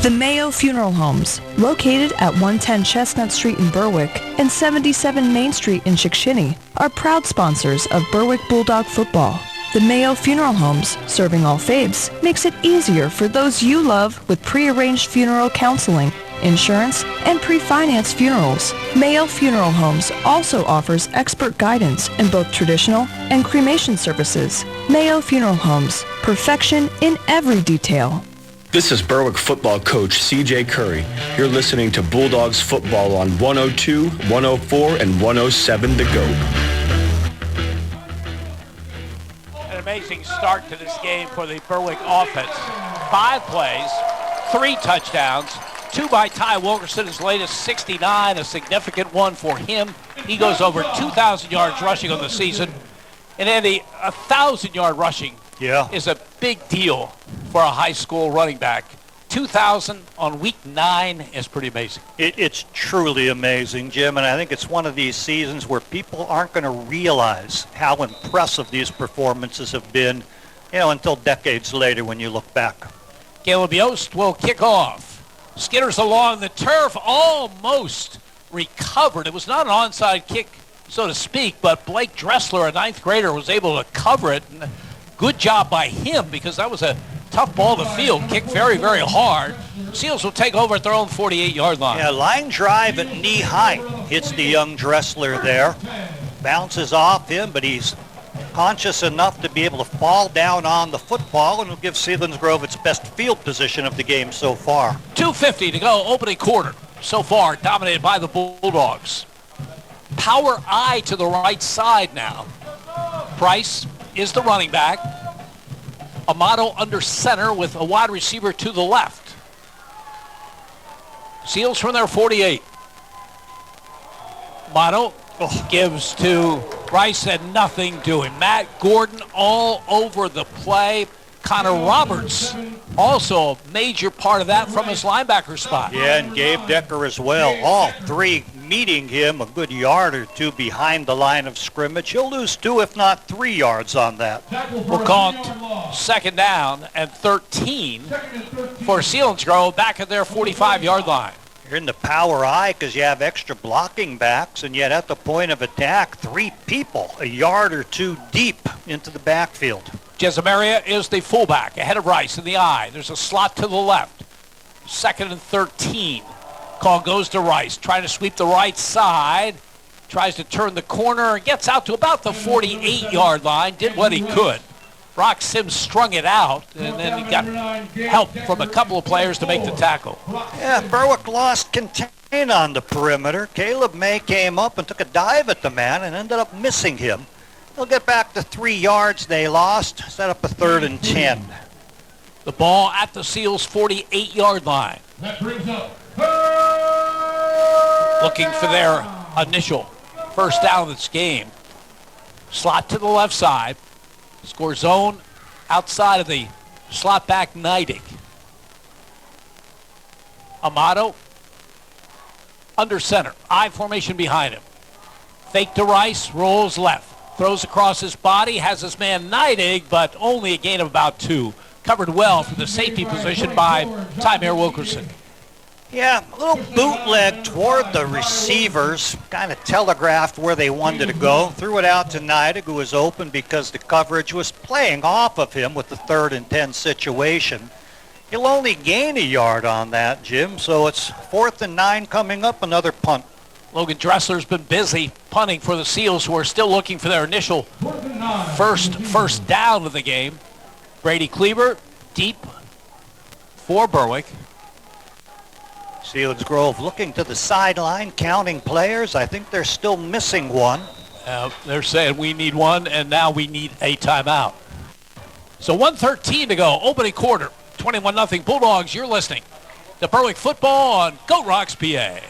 The Mayo Funeral Homes, located at 110 Chestnut Street in Berwick and 77 Main Street in Chickashinny, are proud sponsors of Berwick Bulldog football. The Mayo Funeral Homes, serving all faiths, makes it easier for those you love with pre-arranged funeral counseling, insurance, and pre-financed funerals. Mayo Funeral Homes also offers expert guidance in both traditional and cremation services. Mayo Funeral Homes, perfection in every detail. This is Berwick football coach C.J. Curry. You're listening to Bulldogs football on 102, 104, and 107 The Goat. An amazing start to this game for the Berwick offense. 5 plays, 3 touchdowns, 2 by Ty Wilkerson, his latest 69, a significant one for him. He goes over 2,000 yards rushing on the season. And Andy, 1,000-yard rushing is a big deal for a high school running back. 2,000 on week 9 is pretty amazing. It's truly amazing, Jim, and I think it's one of these seasons where people aren't going to realize how impressive these performances have been, until decades later when you look back. Caleb Yost will kick off. Skitters along the turf, almost recovered. It was not an onside kick, so to speak, but Blake Dressler, a 9th grader, was able to cover it. And good job by him because that was a tough ball to field. Kicked very, very hard. Seals will take over at their own 48-yard line. Yeah, line drive at knee height. Hits the young Dressler there. Bounces off him, but he's conscious enough to be able to fall down on the football, and will give Selinsgrove its best field position of the game so far. 2:50 to go, opening quarter. So far, dominated by the Bulldogs. Power I to the right side now. Price is the running back. Amato under center with a wide receiver to the left. Seals from their 48. Amato gives to Rice and nothing doing. Matt Gordon all over the play. Connor Roberts also a major part of that from his linebacker spot. Yeah, and Gabe Decker as well. All three meeting him a good yard or two behind the line of scrimmage. He'll lose 2, if not 3 yards on that. We'll call it second down and 13 for Selinsgrove back at their 45-yard line. You're in the power I because you have extra blocking backs, and yet at the point of attack, 3 people a yard or 2 deep into the backfield. Jesamaria is the fullback ahead of Rice in the I. There's a slot to the left. Second and 13. Call goes to Rice, trying to sweep the right side. Tries to turn the corner and gets out to about the 48-yard line. Did what he could. Brock Sims strung it out, and then he got help from a couple of players to make the tackle. Yeah, Berwick lost contain on the perimeter. Caleb May came up and took a dive at the man and ended up missing him. They'll get back to 3 yards they lost, set up a 3rd and 10. The ball at the Seals' 48-yard line. That brings up looking for their initial first down of this game. Slot to the left side. Score zone outside of the slot back Neidig. Amato under center. I formation behind him. Fake to Rice, rolls left. Throws across his body, has his man Neidig, but only a gain of about 2. Covered well from the safety position by Tymere Wilkerson. Yeah, a little bootleg toward the receivers, kind of telegraphed where they wanted to go. Threw it out to Neidig, who was open because the coverage was playing off of him with the 3rd and 10 situation. He'll only gain a yard on that, Jim, so it's 4th and 9 coming up, another punt. Logan Dressler's been busy punting for the Seals, who are still looking for their initial first down of the game. Brady Cleaver deep for Berwick. Selinsgrove looking to the sideline, counting players. I think they're still missing one. They're saying we need one, and now we need a timeout. So 1:13 to go, opening quarter, 21-0 Bulldogs. You're listening to Berwick football on Go Rocks, PA.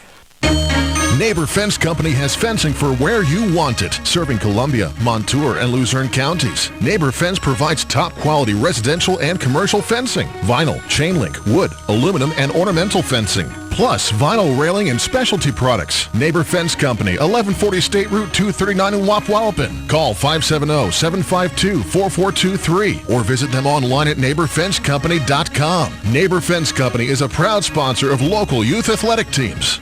Neighbor Fence Company has fencing for where you want it, serving Columbia, Montour, and Luzerne counties. Neighbor Fence provides top-quality residential and commercial fencing, vinyl, chain link, wood, aluminum, and ornamental fencing, plus vinyl railing and specialty products. Neighbor Fence Company, 1140 State Route 239 in Wapwallopen. Call 570-752-4423 or visit them online at neighborfencecompany.com. Neighbor Fence Company is a proud sponsor of local youth athletic teams.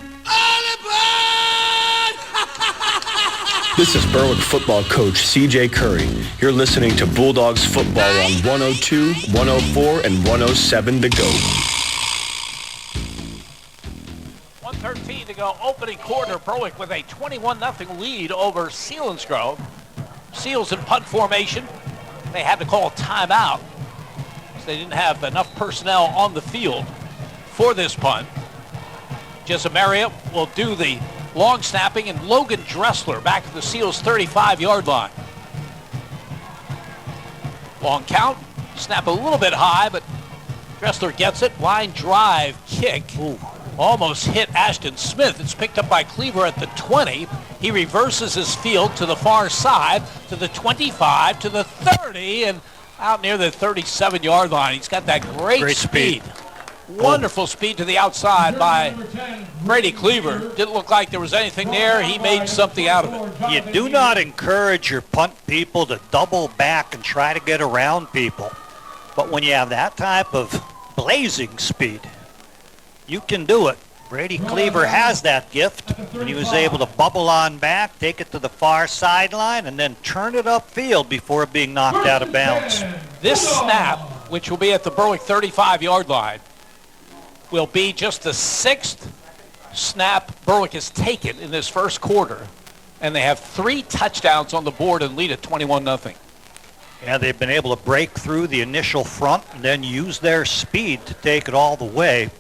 This is Berwick football coach C.J. Curry. You're listening to Bulldogs football on 102, 104, and 107 to go. 1:13 to go, opening quarter. Berwick with a 21-0 lead over Selinsgrove. Seals in punt formation. They had to call a timeout because they didn't have enough personnel on the field for this punt. Jesamaria will do the long snapping, and Logan Dressler back at the Seals' 35-yard line. Long count, snap a little bit high, but Dressler gets it. Line drive kick. Ooh. Almost hit Ashton Smith. It's picked up by Cleaver at the 20. He reverses his field to the far side, to the 25, to the 30, and out near the 37-yard line. He's got that great speed. Wonderful speed to the outside by Brady Cleaver. Didn't look like there was anything there. He made something out of it. You do not encourage your punt people to double back and try to get around people. But when you have that type of blazing speed, you can do it. Brady Cleaver has that gift, and he was able to bubble on back, take it to the far sideline, and then turn it upfield before being knocked out of bounds. This snap, which will be at the Berwick 35-yard line, will be just the 6th snap Berwick has taken in this first quarter, and they have 3 touchdowns on the board and lead at 21-0. Yeah, they've been able to break through the initial front and then use their speed to take it all the way.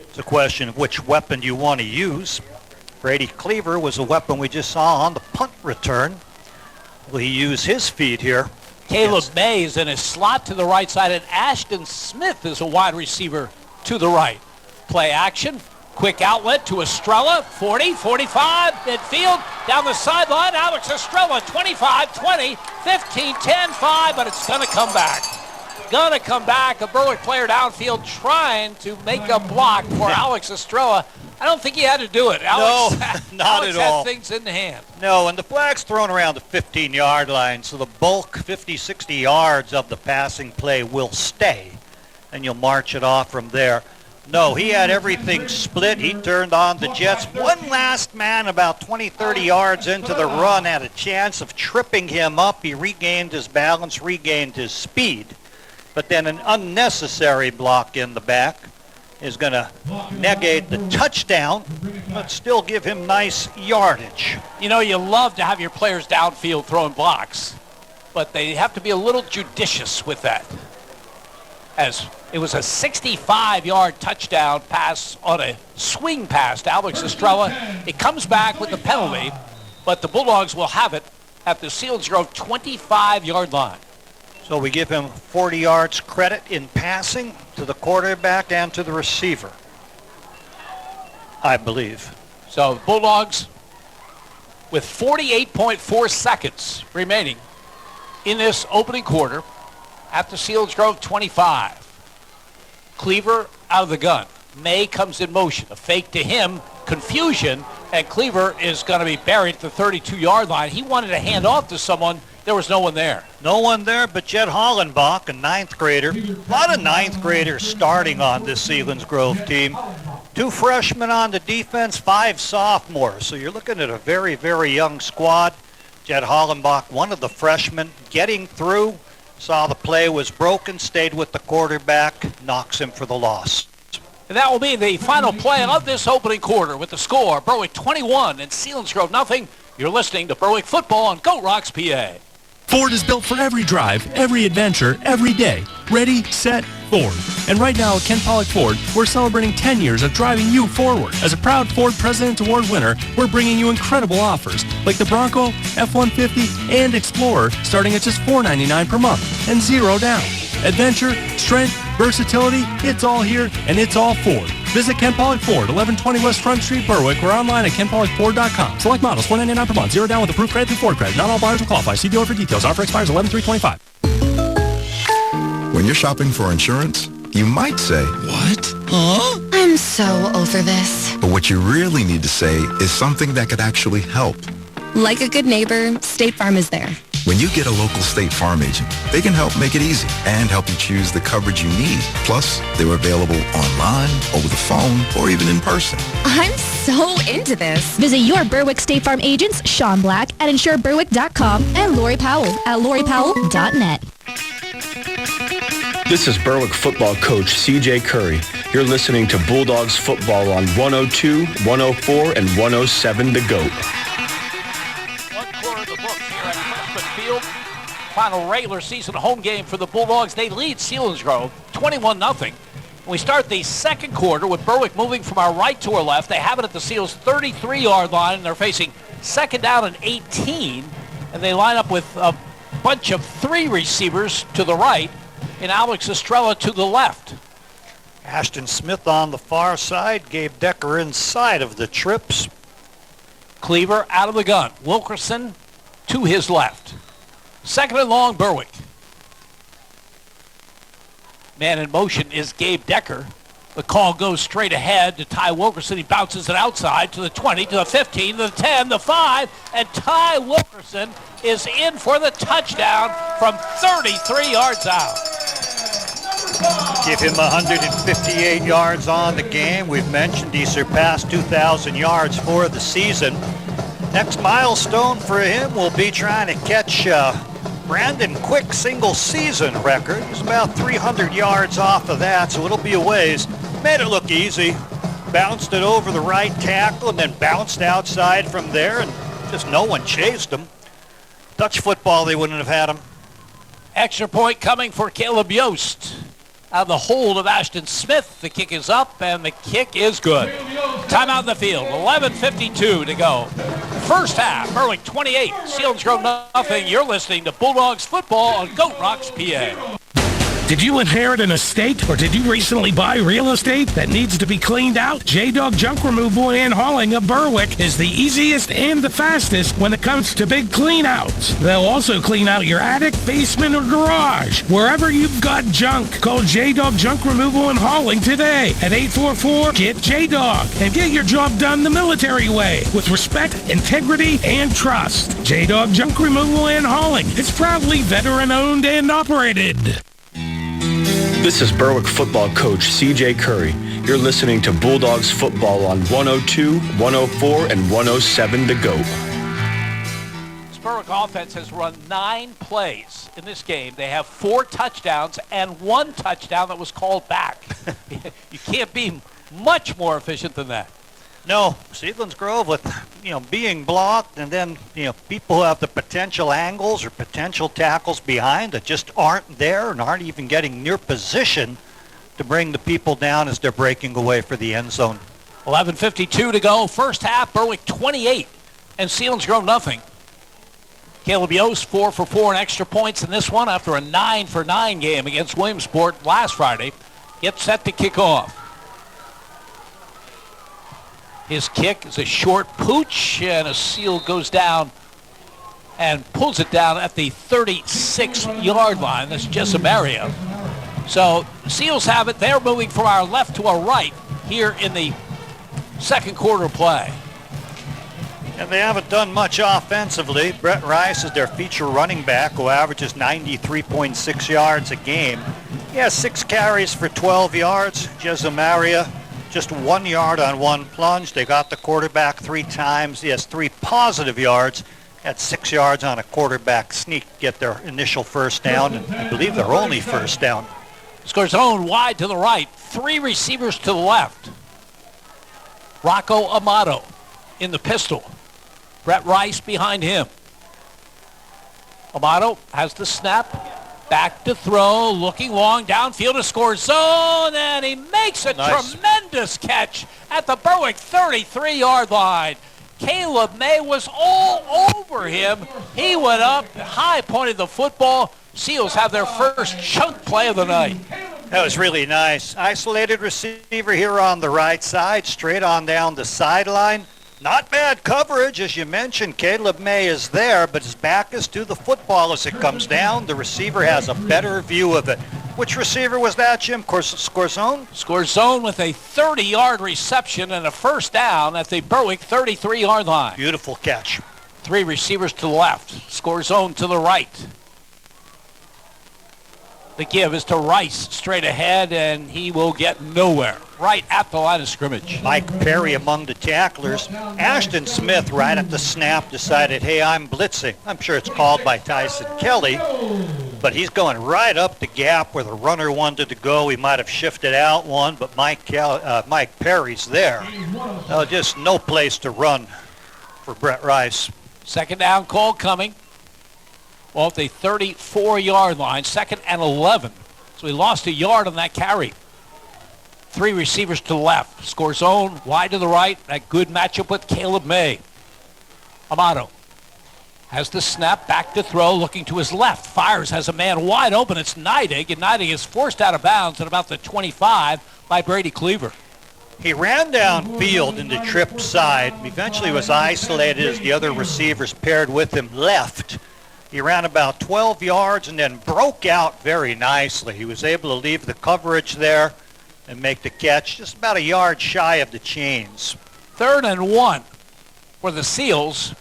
It's a question of which weapon you want to use. Brady Cleaver was a weapon we just saw on the punt return. Will he use his feet here? Caleb May is in a slot to the right side, and Ashton Smith is a wide receiver to the right. Play action, Quick outlet to Estrella, 40, 45, midfield, down the sideline. Alex Estrella, 25, 20, 15, 10, 5, but it's going to come back. Going to come back. A Berwick player downfield trying to make a block for Alex Estrella. I don't think he had to do it. Alex, not Alex at all. had things in the hand. No, and the flag's thrown around the 15-yard line, so the bulk, 50, 60 yards of the passing play will stay, and you'll march it off from there. No, he had everything split. He turned on the Jets. One last man about 20, 30 yards into the run had a chance of tripping him up. He regained his balance, regained his speed, but then an unnecessary block in the back is going to negate the touchdown, but still give him nice yardage. You know, you love to have your players downfield throwing blocks, but they have to be a little judicious with that. As it was a 65-yard touchdown pass on a swing pass to Alex Estrella. It comes back with the penalty, but the Bulldogs will have it at the Selinsgrove 25-yard line. So we give him 40 yards credit in passing to the quarterback and to the receiver, I believe. So the Bulldogs with 48.4 seconds remaining in this opening quarter at the Selinsgrove 25. Cleaver out of the gun. May comes in motion. A fake to him, confusion, and Cleaver is going to be buried at the 32-yard line. He wanted to hand off to someone. There was no one there. No one there but Jed Hollenbach, a ninth grader. A lot of ninth graders starting on this Selinsgrove team. 2 freshmen on the defense, 5 sophomores. So you're looking at a very, very young squad. Jed Hollenbach, one of the freshmen, getting through. Saw the play was broken, stayed with the quarterback, knocks him for the loss. And that will be the final play of this opening quarter with the score, Berwick 21 and Selinsgrove nothing. You're listening to Berwick Football on Goat Rocks, PA. Ford is built for every drive, every adventure, every day. Ready, set, Ford. And right now at Ken Pollock Ford, we're celebrating 10 years of driving you forward. As a proud Ford President's Award winner, we're bringing you incredible offers like the Bronco, F-150, and Explorer starting at just $499 per month and 0 down. Adventure, strength, versatility, it's all here and it's all Ford. Visit Ken Pollock Ford, 1120 West Front Street, Berwick, or online at kenpollockford.com. Select models, $499 per month, 0 down with approved credit through Ford Credit. Not all buyers will qualify. See dealer for details. Offer expires 11/3/25. When you're shopping for insurance, you might say, "What? Huh? I'm so over this. But what you really need to say is something that could actually help. Like a good neighbor, State Farm is there. When you get a local State Farm agent, they can help make it easy and help you choose the coverage you need. Plus, they're available online, over the phone, or even in person. I'm so into this. Visit your Berwick State Farm agents, Sean Black at InsureBerwick.com and Lori Powell at LoriPowell.net. This is Berwick football coach C.J. Curry. You're listening to Bulldogs football on 102, 104, and 107 The GOAT. Final regular season home game for the Bulldogs. They lead Selinsgrove 21-0. We start the second quarter with Berwick moving from our right to our left. They have it at the Seals' 33-yard line, and they're facing second down and 18. And they line up with a bunch of 3 receivers to the right and Alex Estrella to the left. Ashton Smith on the far side, Gabe Decker inside of the trips. Cleaver out of the gun. Wilkerson to his left. Second and long, Berwick. Man in motion is Gabe Decker. The call goes straight ahead to Ty Wilkerson. He bounces it outside to the 20, to the 15, to the 10, the 5, and Ty Wilkerson is in for the touchdown from 33 yards out. Give him 158 yards on the game. We've mentioned he surpassed 2,000 yards for the season. Next milestone for him will be trying to catch Brandon Quick's single-season record. He's about 300 yards off of that, so it'll be a ways. Made it look easy. Bounced it over the right tackle and then bounced outside from there, and just no one chased him. Touch football, they wouldn't have had him. Extra point coming for Caleb Yost. Out of the hold of Ashton Smith. The kick is up, and the kick is good. Timeout in the field. 11:52 to go. First half, Berwick 28, Selinsgrove nothing. You're listening to Bulldogs football on Goat Rocks, PA. Did you inherit an estate or did you recently buy real estate that needs to be cleaned out? J-Dog Junk Removal and Hauling of Berwick is the easiest and the fastest when it comes to big clean-outs. They'll also clean out your attic, basement, or garage. Wherever you've got junk, call J-Dog Junk Removal and Hauling today at 844-GET-JDOG and get your job done the military way with respect, integrity, and trust. J-Dog Junk Removal and Hauling is proudly veteran-owned and operated. This is Berwick football coach C.J. Curry. You're listening to Bulldogs football on 102, 104, and 107 The GOAT. This Berwick offense has run 9 plays in this game. They have 4 touchdowns and 1 touchdown that was called back. You can't be much more efficient than that. No, Selinsgrove with, being blocked, and then, people who have the potential angles or potential tackles behind that just aren't there and aren't even getting near position to bring the people down as they're breaking away for the end zone. 11:52 to go. First half, Berwick 28 and Selinsgrove nothing. Caleb Yost 4 for 4 in extra points in this one after a 9 for 9 game against Williamsport last Friday. Gets set to kick off. His kick is a short pooch, and a Seal goes down and pulls it down at the 36-yard line. That's Jesamaria. So Seals have it. They're moving from our left to our right here in the second quarter play. And they haven't done much offensively. Brett Rice is their feature running back, who averages 93.6 yards a game. He has 6 carries for 12 yards. Jesamaria, just 1 yard on 1 plunge. They got the quarterback 3 times. He has 3 positive yards. Had 6 yards on a quarterback sneak to get their initial first down, and I believe their only first down. Scores zone wide to the right. 3 receivers to the left. Rocco Amato in the pistol. Brett Rice behind him. Amato has the snap. Back to throw, looking long, downfield to score zone, and he makes a tremendous catch at the Berwick 33-yard line. Caleb May was all over him. He went up, high pointed the football. Seals have their first chunk play of the night. That was really nice. Isolated receiver here on the right side, straight on down the sideline. Not bad coverage, as you mentioned. Caleb May is there, but his back is to the football as it comes down. The receiver has a better view of it. Which receiver was that, Jim? Scorzone? Scorzone with a 30-yard reception and a first down at the Berwick 33-yard line. Beautiful catch. 3 receivers to the left. Scorzone to the right. The give is to Rice straight ahead, and he will get nowhere. Right at the line of scrimmage. Mike Perry among the tacklers. Ashton Smith, right at the snap, decided, hey, I'm blitzing. I'm sure it's called by Tyson Kelly, but he's going right up the gap where the runner wanted to go. He might have shifted out one, but Mike Perry's there. Just no place to run for Brett Rice. Second down call coming off the 34-yard line, 2nd and 11. So he lost a yard on that carry. 3 receivers to the left. Score zone wide to the right. A good matchup with Caleb May. Amato has the snap, back to throw, looking to his left. Fires, has a man wide open. It's Neidig, and Neidig is forced out of bounds at about the 25 by Brady Cleaver. He ran downfield in the trip side. Eventually was isolated as the other receivers paired with him left. He ran about 12 yards and then broke out very nicely. He was able to leave the coverage there and make the catch just about a yard shy of the chains. 3rd and 1 for the Seals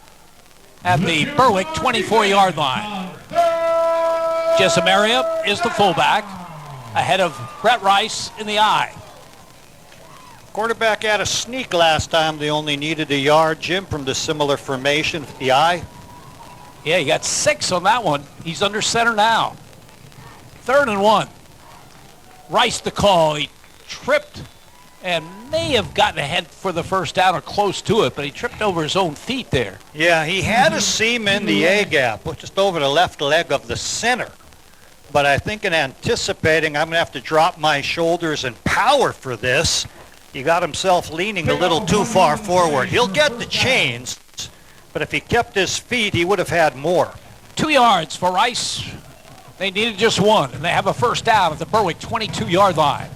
at the Berwick 24-yard line. Jesamaria is the fullback ahead of Brett Rice in the I. Quarterback had a sneak last time. They only needed a yard, Jim, from the similar formation with the I. Yeah, he got 6 on that one. He's under center now. 3rd and 1. Rice the call. He tripped and may have gotten ahead for the first down or close to it, but he tripped over his own feet there. Yeah, he had a seam in the A-gap, just over the left leg of the center. But I think in anticipating I'm going to have to drop my shoulders and power for this, he got himself leaning a little too far forward. He'll get the chains, but if he kept his feet, he would have had more. 2 yards for Rice. They needed just one, and they have a first down at the Berwick 22-yard line.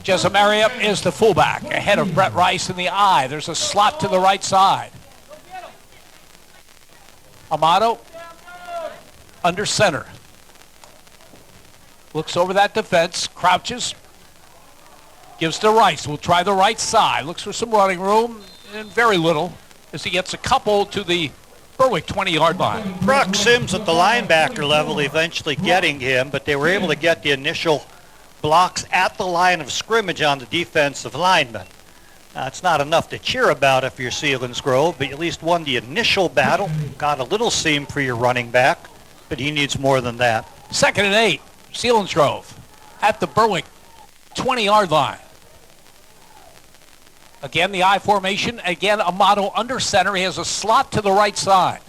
Jesamaria is the fullback, ahead of Brett Rice in the I. There's a slot to the right side. Amato under center. Looks over that defense, crouches, gives to Rice. We'll try the right side. Looks for some running room, and very little, as he gets a couple to the Berwick 20-yard line. Brock Sims at the linebacker level eventually getting him, but they were able to get the initial blocks at the line of scrimmage on the defensive lineman. Now, it's not enough to cheer about if you're Selinsgrove, but you at least won the initial battle, got a little seam for your running back, but he needs more than that. 2nd and 8, Selinsgrove at the Berwick 20-yard line. Again, the I formation. Again, Amato under center. He has a slot to the right side.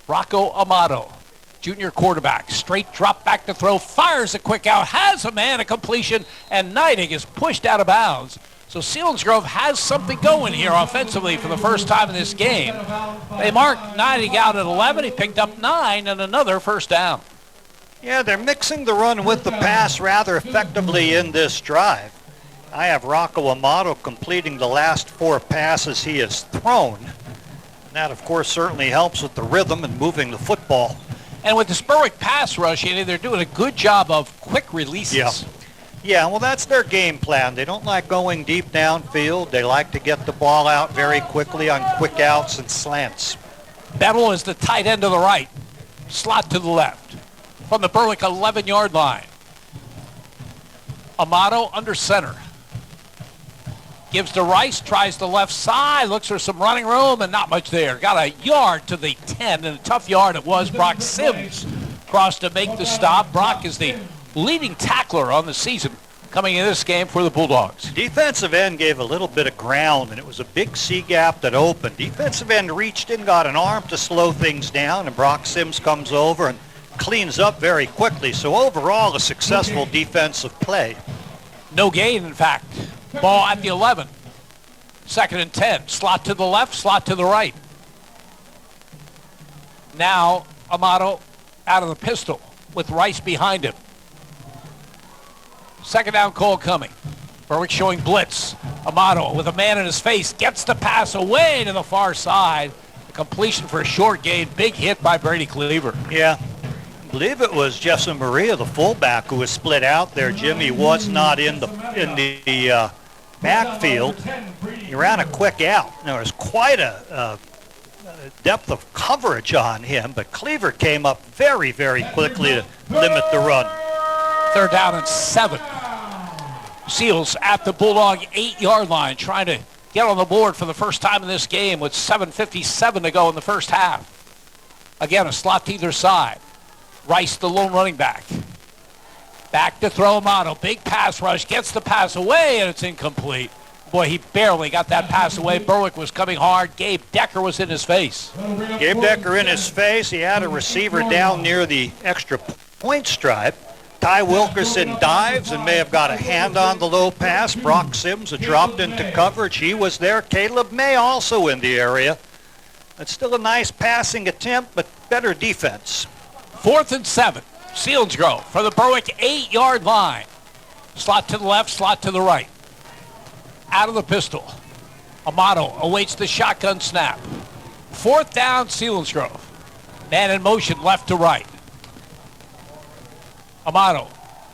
Rocco Amato, junior quarterback. Straight drop back to throw. Fires a quick out. Has a man, a completion. And Neidig is pushed out of bounds. So Selinsgrove has something going here offensively for the first time in this game. They marked Neidig out at 11. He picked up 9 and another first down. Yeah, they're mixing the run with the pass rather effectively in this drive. I have Rocco Amato completing the last 4 passes he has thrown. And that, of course, certainly helps with the rhythm and moving the football. And with this Berwick pass rush, they're doing a good job of quick releases. Yeah, well, that's their game plan. They don't like going deep downfield. They like to get the ball out very quickly on quick outs and slants. Bettle is the tight end to the right. Slot to the left. From the Berwick 11-yard line. Amato under center. Gives to Rice, tries the left side, looks for some running room, and not much there. Got a yard to the 10, and a tough yard it was. Brock Sims crossed to make the stop. Brock is the leading tackler on the season coming in this game for the Bulldogs. Defensive end gave a little bit of ground, and it was a big C gap that opened. Defensive end reached in, got an arm to slow things down, and Brock Sims comes over and cleans up very quickly. So overall, a successful defensive play. No gain, in fact. Ball at the 11. 2nd and 10. Slot to the left, slot to the right. Now, Amato out of the pistol with Rice behind him. 2nd down call coming. Berwick showing blitz. Amato with a man in his face gets the pass away to the far side. A completion for a short gain. Big hit by Brady Cleaver. Yeah. I believe it was Jesamaria, the fullback, who was split out there. Jimmy was not in the backfield. He ran a quick out. There was quite a depth of coverage on him, but Cleaver came up very, very quickly to limit the run. 3rd down and 7. Seals at the Bulldog 8-yard line, trying to get on the board for the first time in this game with 7:57 to go in the first half. Again, a slot to either side. Rice, the lone running back. Back to throw Amato. Big pass rush. Gets the pass away, and it's incomplete. Boy, he barely got that pass away. Berwick was coming hard. Gabe Decker was in his face. Gabe Decker in his face. He had a receiver down near the extra point stripe. Ty Wilkerson dives and may have got a hand on the low pass. Brock Sims had dropped into coverage. He was there. Caleb May also in the area. It's still a nice passing attempt, but better defense. 4th and 7. Selinsgrove for the Berwick 8-yard line. Slot to the left, slot to the right. Out of the pistol. Amato awaits the shotgun snap. 4th down, Selinsgrove. Man in motion, left to right. Amato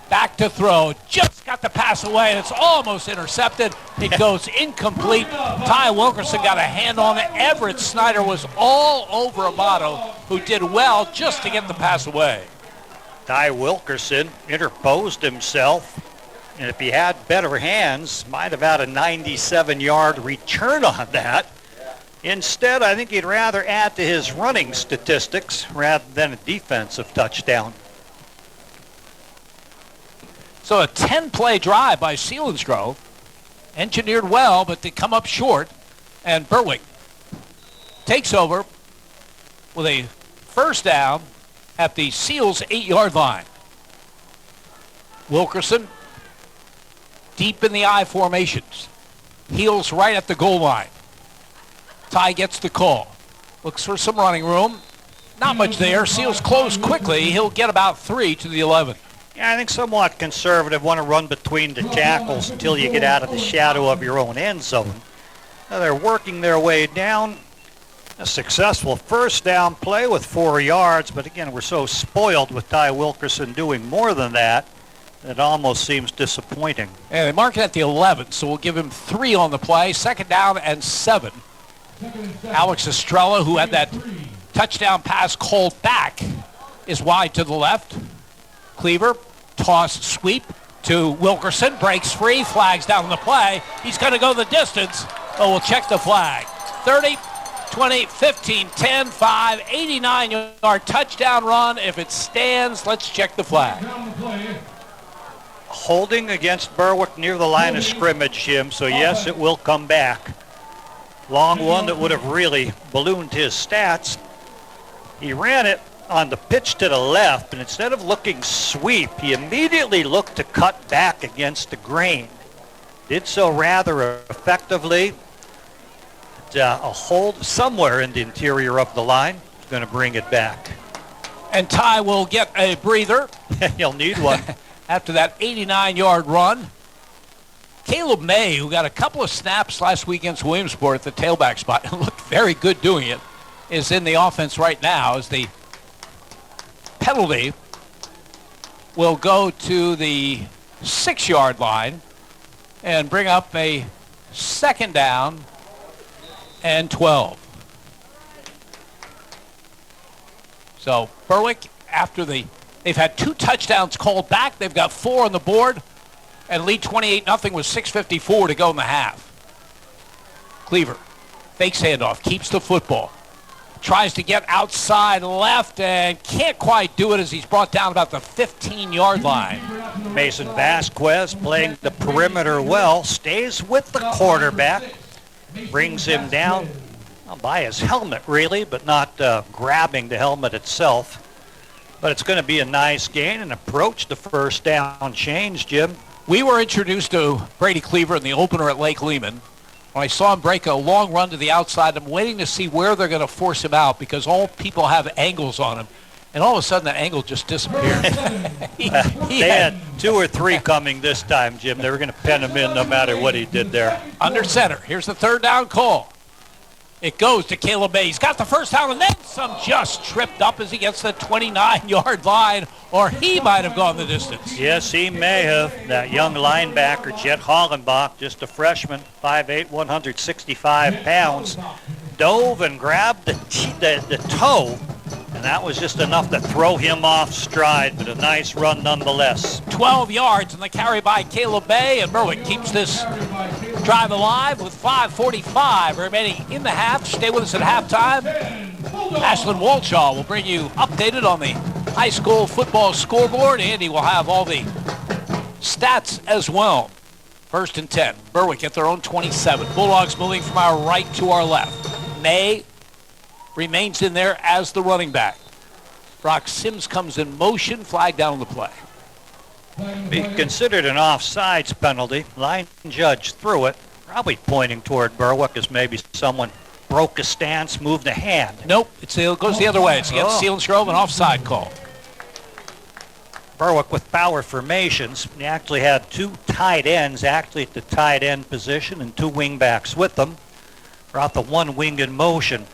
back to throw. Just got the pass away, and it's almost intercepted. It goes incomplete. Ty Wilkerson got a hand on it. Everett Snyder was all over Amato, who did well just to get the pass away. Ty Wilkerson interposed himself, and if he had better hands, might have had a 97-yard return on that. Instead, I think he'd rather add to his running statistics rather than a defensive touchdown. So a 10-play drive by Selinsgrove, engineered well, but they come up short, and Berwick takes over with a first down at the Seals 8-yard line. Wilkerson deep in the I formations. Heels right at the goal line. Ty gets the call. Looks for some running room. not much there. Seals close quickly. He'll get about 3 to the 11. Yeah, I think somewhat conservative. Want to run between the tackles until you get out of the shadow of your own end zone. Now they're working their way down. A successful first down play with 4 yards, but again, we're so spoiled with Ty Wilkerson doing more than that. It almost seems disappointing. And they mark it at the 11, so we'll give him 3 on the play. 2nd down and 7. Alex Estrella, who had that touchdown pass called back, is wide to the left. Cleaver, toss, sweep to Wilkerson, breaks free, flags down on the play. He's going to go the distance. Oh, we'll check the flag. 30, 20, 15, 10, 5, 89-yard touchdown run. If it stands, let's check the flag. Holding against Berwick near the line of scrimmage, Jim, so yes, it will come back. Long one that would have really ballooned his stats. He ran it on the pitch to the left, and instead of looking sweep, he immediately looked to cut back against the grain. Did so rather effectively. A hold somewhere in the interior of the line is going to bring it back. And Ty will get a breather. He'll need one. After that 89-yard run. Caleb May, who got a couple of snaps last week against Williamsport at the tailback spot and looked very good doing it, is in the offense right now as the penalty will go to the 6-yard line and bring up a 2nd down and 12. So Berwick, after they've had 2 touchdowns called back, they've got 4 on the board, and lead 28-0 with 6:54 to go in the half. Cleaver fakes handoff, keeps the football, tries to get outside left and can't quite do it as he's brought down about the 15-yard line. Mason Vasquez playing the perimeter well, stays with the quarterback, brings him down by his helmet really, but not grabbing the helmet itself. But it's going to be a nice gain and approach the first down change, Jim. We were introduced to Brady Cleaver in the opener at Lake Lehman. When I saw him break a long run to the outside, I'm waiting to see where they're going to force him out because all people have angles on him. And all of a sudden, that angle just disappeared. They had 2 or 3 coming this time, Jim. They were going to pen him in no matter what he did there. Under center. Here's the 3rd down call. It goes to Caleb May. He's got the first down and then some, just tripped up as he gets the 29-yard line, or he might have gone the distance. Yes, he may have. That young linebacker, Jet Hollenbach, just a freshman, 5'8", 165 pounds, dove and grabbed the toe, and that was just enough to throw him off stride, but a nice run nonetheless. 12 yards on the carry by Caleb May, and Berwick keeps this drive alive with 5:45 remaining in the half. Stay with us at halftime. Ashlyn Walshaw will bring you updated on the high school football scoreboard. Andy will have all the stats as well. 1st and 10. Berwick at their own 27. Bulldogs moving from our right to our left. May remains in there as the running back. Brock Sims comes in motion. Flag down on the play. Be considered an offsides penalty. Line judge threw it, probably pointing toward Berwick as maybe someone broke a stance, moved a hand. Nope, it goes the other way. It's against Selinsgrove, an offside call. Berwick with power formations. He actually had 2 tight ends actually at the tight end position and 2 wing backs with them. Brought the 1 wing in motion.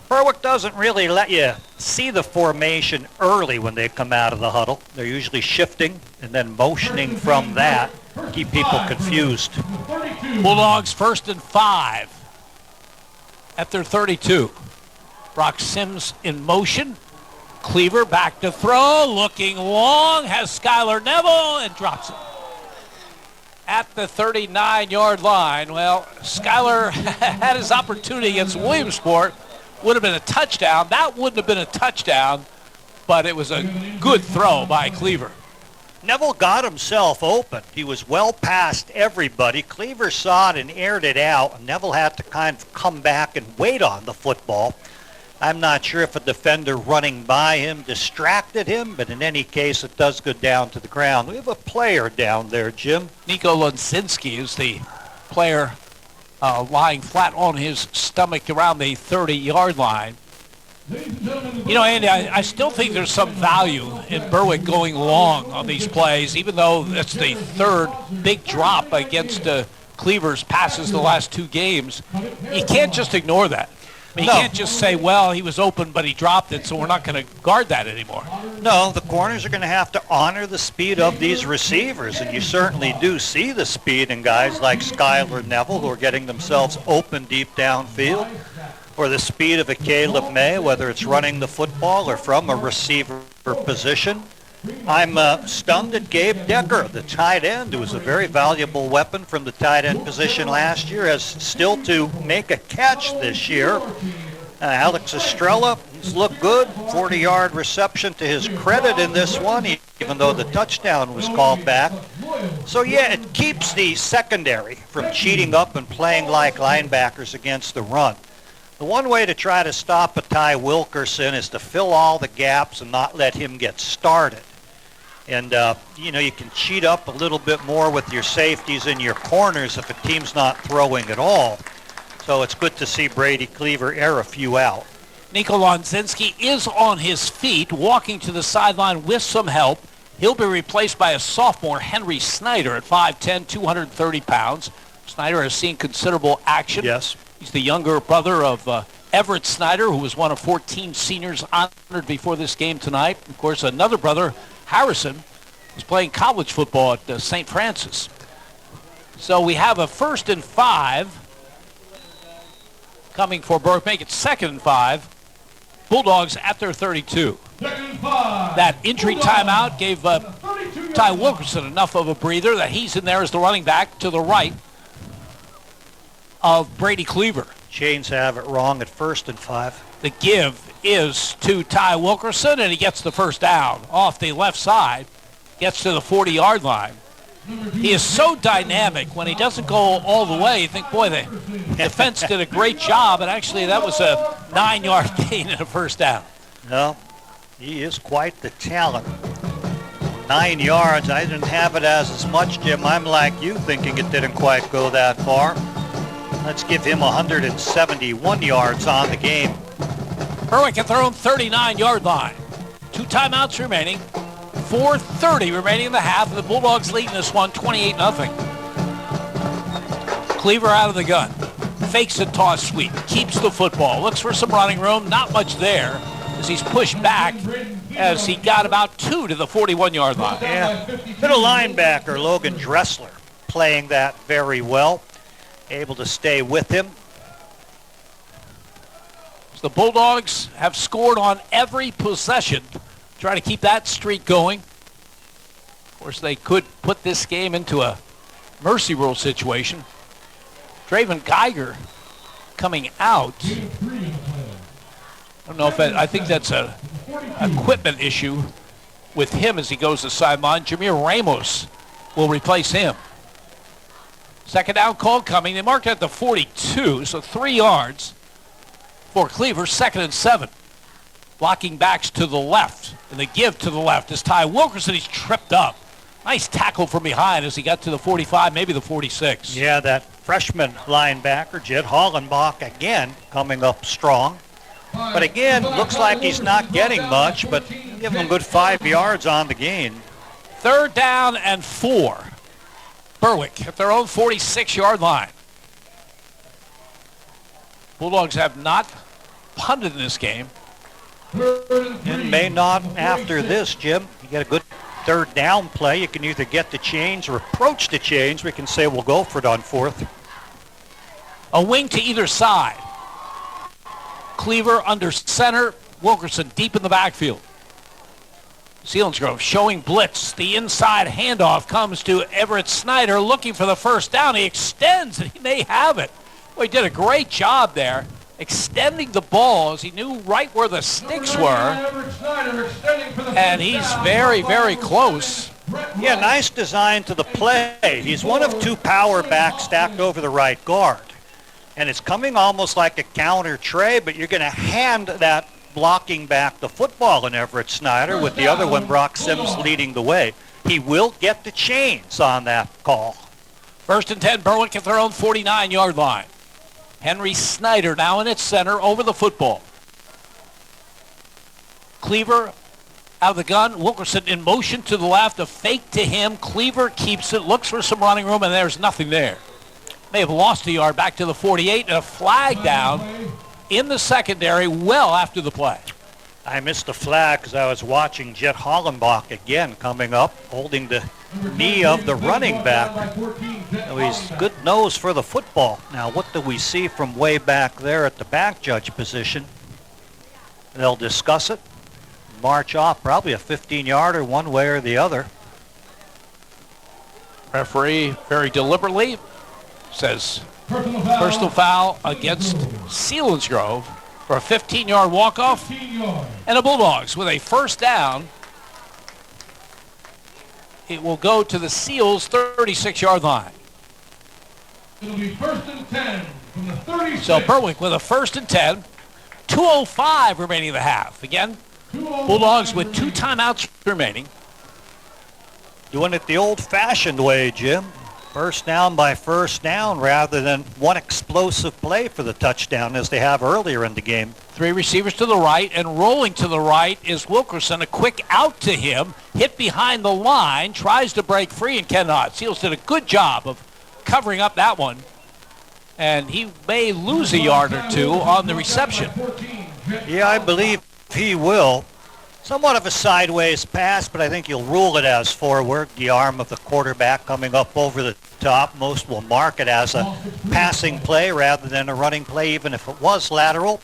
Berwick doesn't really let you see the formation early when they come out of the huddle. They're usually shifting and then motioning from that. Keep people confused. Bulldogs 1st and 5 at their 32. Brock Sims in motion. Cleaver back to throw, looking long, has Skylar Neville and drops it. At the 39-yard line. Well, Skylar had his opportunity against Williamsport. Would have been a touchdown. That wouldn't have been a touchdown, but it was a good throw by Cleaver. Neville got himself open. He was well past everybody. Cleaver saw it and aired it out. Neville had to kind of come back and wait on the football. I'm not sure if a defender running by him distracted him, but in any case, it does go down to the ground. We have a player down there, Jim. Nico Lunsinski is the player lying flat on his stomach around the 30-yard line. You know, Andy, I still think there's some value in Berwick going long on these plays, even though it's the third big drop against Cleaver's passes the last two games. You can't just ignore that. I mean, you can't just say, well, he was open, but he dropped it, so we're not going to guard that anymore. No, the corners are going to have to honor the speed of these receivers, and you certainly do see the speed in guys like Skylar Neville who are getting themselves open deep downfield, or the speed of a Caleb May, whether it's running the football or from a receiver position. I'm stunned at Gabe Decker, the tight end, who was a very valuable weapon from the tight end position last year, has still to make a catch this year. Alex Estrella has looked good, 40-yard reception to his credit in this one, even though the touchdown was called back. So, yeah, it keeps the secondary from cheating up and playing like linebackers against the run. The one way to try to stop a Ty Wilkerson is to fill all the gaps and not let him get started. And, you know, you can cheat up a little bit more with your safeties and your corners if a team's not throwing at all. So it's good to see Brady Cleaver air a few out. Nico Lonzinski is on his feet, walking to the sideline with some help. He'll be replaced by a sophomore, Henry Snyder, at 5'10", 230 pounds. Snyder has seen considerable action. Yes. He's the younger brother of Everett Snyder, who was one of 14 seniors honored before this game tonight. Of course, another brother, Harrison, is playing college football at St. Francis. So we have a 1st and 5 coming for Berwick. Make it 2nd and 5. Bulldogs at their 32. That injury timeout gave Ty Wilkerson enough of a breather that he's in there as the running back to the right of Brady Cleaver. Chains have it wrong at 1st and 5. The give is to Ty Wilkerson, and he gets the first down off the left side, gets to the 40-yard line. He is so dynamic. When he doesn't go all the way, you think, boy, the defense did a great job, and actually that was a 9-yard gain and a first down. No, he is quite the talent. 9 yards, I didn't have it as much, Jim. I'm like you, thinking it didn't quite go that far. Let's give him 171 yards on the game. Berwick at their own 39-yard line. 2 timeouts remaining. 4:30 remaining in the half, and the Bulldogs leading this one 28-0. Cleaver out of the gun. Fakes a toss sweep. Keeps the football. Looks for some running room. Not much there as he's pushed back as he got about 2 to the 41-yard line. Yeah. Middle linebacker Logan Dressler playing that very well. Able to stay with him. The Bulldogs have scored on every possession. Try to keep that streak going. Of course, they could put this game into a mercy rule situation. Draven Geiger coming out. I don't know if I think that's a equipment issue with him as he goes to sideline. Jameer Ramos will replace him. Second down call coming. They marked at the 42, so 3 yards for Cleaver. 2nd and 7. Blocking backs to the left, and the give to the left is Ty Wilkerson. He's tripped up. Nice tackle from behind as he got to the 45, maybe the 46. Yeah, that freshman linebacker, Jed Hollenbach, again coming up strong. But again, looks like he's not getting much, but give him a good 5 yards on the gain. 3rd down and 4. Berwick at their own 46-yard line. Bulldogs have not punted in this game. And may not after this, Jim. You get a good 3rd down play. You can either get the chains or approach the chains. We can say we'll go for it on 4th. A wing to either side. Cleaver under center. Wilkerson deep in the backfield. Selinsgrove showing blitz. The inside handoff comes to Everett Snyder looking for the first down. He extends, and he may have it. Well, he did a great job there, extending the ball as he knew right where the sticks were. And he's very, very close. Yeah, nice design to the play. He's one of 2 power backs stacked over the right guard. And it's coming almost like a counter tray, but you're going to hand that blocking back the football in Everett Snyder with the other one, Brock Sims, leading the way. He will get the chains on that call. 1st and 10, Berwick at their own 49-yard line. Henry Snyder now in its center over the football. Cleaver out of the gun. Wilkerson in motion to the left. A fake to him. Cleaver keeps it, looks for some running room, and there's nothing there. May have lost a yard back to the 48, and a flag down in the secondary well after the play. I missed the flag because I was watching Jet Hollenbach again coming up, holding the knee of the running back. So he's good nose for the football. Now, what do we see from way back there at the back judge position? They'll discuss it, march off, probably a 15-yarder one way or the other. Referee very deliberately says personal foul against Selinsgrove for a 15-yard walk-off. And the Bulldogs with a first down. It will go to the Seals' 36-yard line. It'll be 1st and 10 from the 36. So Berwick with a 1st and 10. 2:05 remaining in the half. Again, Bulldogs with 2 timeouts remaining. Doing it the old-fashioned way, Jim. First down by first down rather than one explosive play for the touchdown as they have earlier in the game. 3 receivers to the right, and rolling to the right is Wilkerson. A quick out to him, hit behind the line, tries to break free and cannot. Seals did a good job of covering up that one, and he may lose a yard or two on the reception. Yeah, I believe he will. Somewhat of a sideways pass, but I think you'll rule it as forward. The arm of the quarterback coming up over the top. Most will mark it as a passing play rather than a running play, even if it was lateral.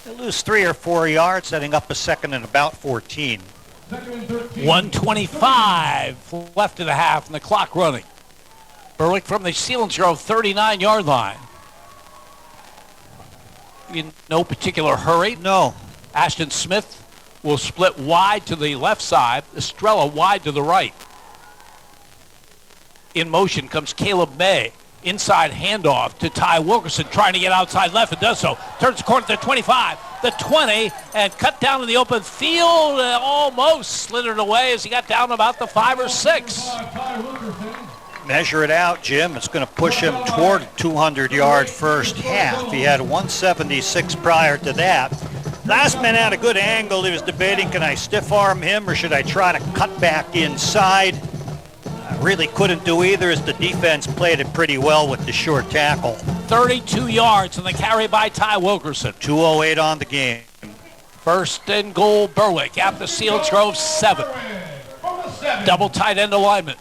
They'll lose 3 or 4 yards, setting up a second and about 14. 1:25 left in the half, and the clock running. Berwick from the Selinsgrove 39-yard line. In no particular hurry. No. Ashton Smith will split wide to the left side. Estrella wide to the right. In motion comes Caleb May. Inside handoff to Ty Wilkerson, trying to get outside left, and does so. Turns the corner to the 25, the 20, and cut down in the open field. Almost slithered away as he got down about the 5 or 6. Measure it out, Jim. It's going to push him toward a 200-yard first half. He had 176 prior to that. Last man had a good angle. He was debating, can I stiff arm him or should I try to cut back inside? I really couldn't do either as the defense played it pretty well with the short tackle. 32 yards on the carry by Ty Wilkerson. 2:08 on the game. 1st and goal, Berwick at the Selinsgrove 7. Double tight end alignment.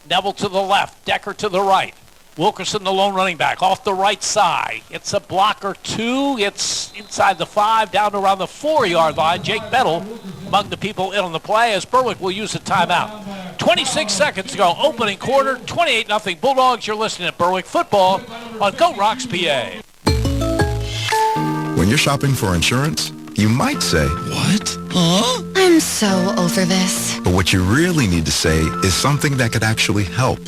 Neville to the left, Decker to the right. Wilkerson, the lone running back, off the right side. It's a block or 2. It's inside the 5, down to around the 4-yard line. Jake Bettle among the people in on the play as Berwick will use a timeout. 26 seconds to go, opening quarter, 28-0 Bulldogs. You're listening to Berwick Football on Go Rocks, PA. When you're shopping for insurance, you might say, "What? Huh?" I'm so over this. But what you really need to say is something that could actually help.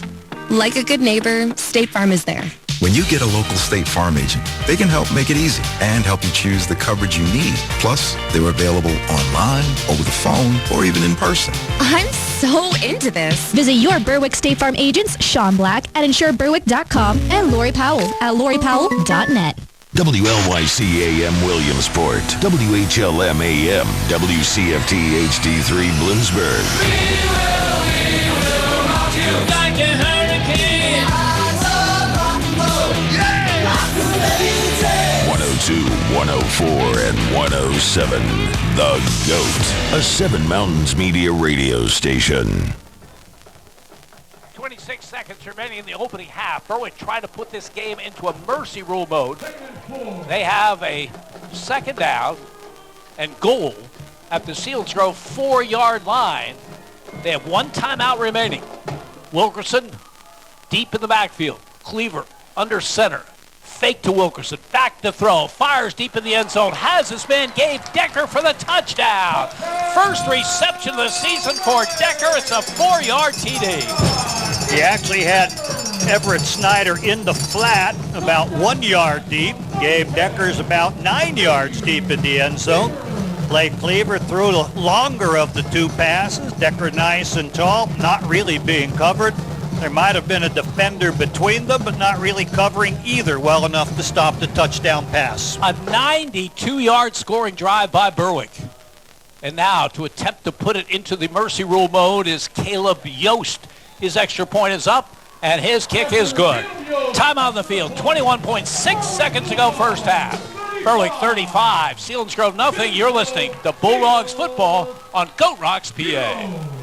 Like a good neighbor, State Farm is there. When you get a local State Farm agent, they can help make it easy and help you choose the coverage you need. Plus, they're available online, over the phone, or even in person. I'm so into this. Visit your Berwick State Farm agents, Sean Black at InsureBerwick.com and Lori Powell at LoriPowell.net. WLYC AM Williamsport, WHLM AM, WCFT HD3 Bloomsburg. 102, 104, and 107. The GOAT, a Seven Mountains Media radio station. 26 seconds remaining in the opening half. Berwick trying to put this game into a mercy rule mode. They have a second down and goal at the Selinsgrove 4-yard line. They have 1 timeout remaining. Wilkerson deep in the backfield. Cleaver under center. Fake to Wilkerson. Back to throw. Fires deep in the end zone. Has his man Gabe Decker for the touchdown. First reception of the season for Decker. It's a 4-yard TD. He actually had Everett Snyder in the flat about 1 yard deep. Gabe Decker's about 9 yards deep in the end zone. Blake Cleaver threw the longer of the 2 passes. Decker nice and tall, not really being covered. There might have been a defender between them, but not really covering either well enough to stop the touchdown pass. A 92-yard scoring drive by Berwick. And now to attempt to put it into the mercy rule mode is Caleb Yost. His extra point is up, and his kick is good. Timeout on the field. 21.6 seconds to go first half. Berwick 35, Selinsgrove nothing. You're listening to Bulldogs football on Goat Rocks, PA.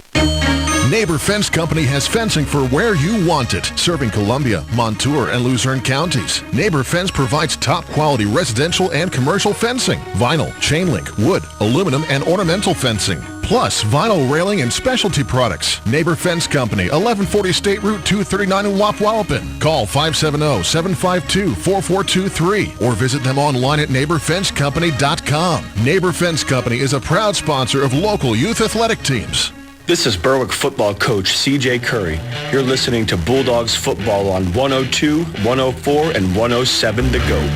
Neighbor Fence Company has fencing for where you want it, serving Columbia, Montour, and Luzerne counties. Neighbor Fence provides top-quality residential and commercial fencing, vinyl, chain link, wood, aluminum, and ornamental fencing, plus vinyl railing and specialty products. Neighbor Fence Company, 1140 State Route 239 in Wapwallopen. Call 570-752-4423 or visit them online at neighborfencecompany.com. Neighbor Fence Company is a proud sponsor of local youth athletic teams. This is Berwick football coach CJ Curry. You're listening to Bulldogs football on 102, 104, and 107 The Goat.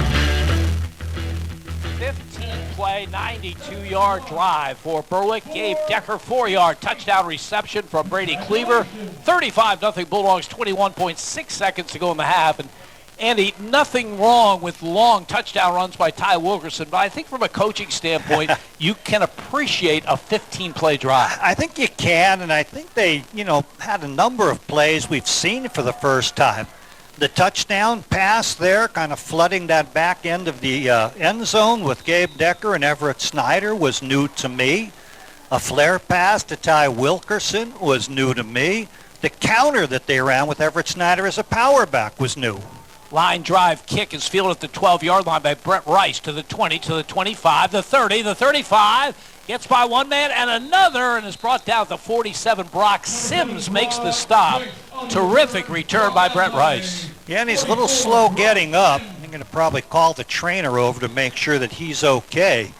15-play, 92-yard drive for Berwick. Gabe Decker, 4-yard touchdown reception from Brady Cleaver. 35-0 Bulldogs, 21.6 seconds to go in the half. And Andy, nothing wrong with long touchdown runs by Ty Wilkerson, but I think from a coaching standpoint, you can appreciate a 15-play drive. I think you can, and I think they, had a number of plays we've seen for the first time. The touchdown pass there, kind of flooding that back end of the end zone with Gabe Decker and Everett Snyder was new to me. A flare pass to Ty Wilkerson was new to me. The counter that they ran with Everett Snyder as a power back was new. Line drive kick is fielded at the 12-yard line by Brett Rice to the 20, to the 25, the 30, the 35. Gets by one man and another and is brought down to 47. Brock Sims makes the stop. Terrific return by Brett Rice. Yeah, and he's a little slow getting up. I'm going to probably call the trainer over to make sure that he's okay.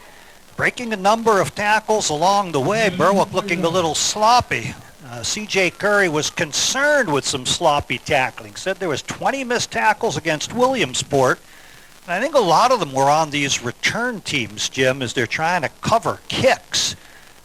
Breaking a number of tackles along the way. Berwick looking a little sloppy. C.J. Curry was concerned with some sloppy tackling. Said there was 20 missed tackles against Williamsport. And I think a lot of them were on these return teams, Jim, as they're trying to cover kicks.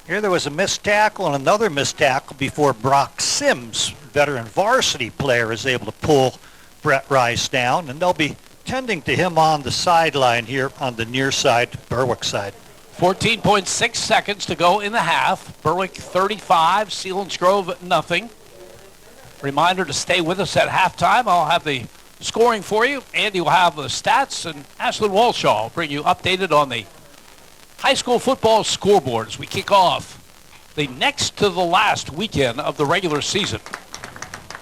Here there was a missed tackle and another missed tackle before Brock Sims, veteran varsity player, is able to pull Brett Rice down. And they'll be tending to him on the sideline here on the near side, Berwick side. 14.6 seconds to go in the half. Berwick 35, Selinsgrove nothing. Reminder to stay with us at halftime. I'll have the scoring for you. Andy will have the stats, and Ashlyn Walshaw will bring you updated on the high school football scoreboard as we kick off the next to the last weekend of the regular season.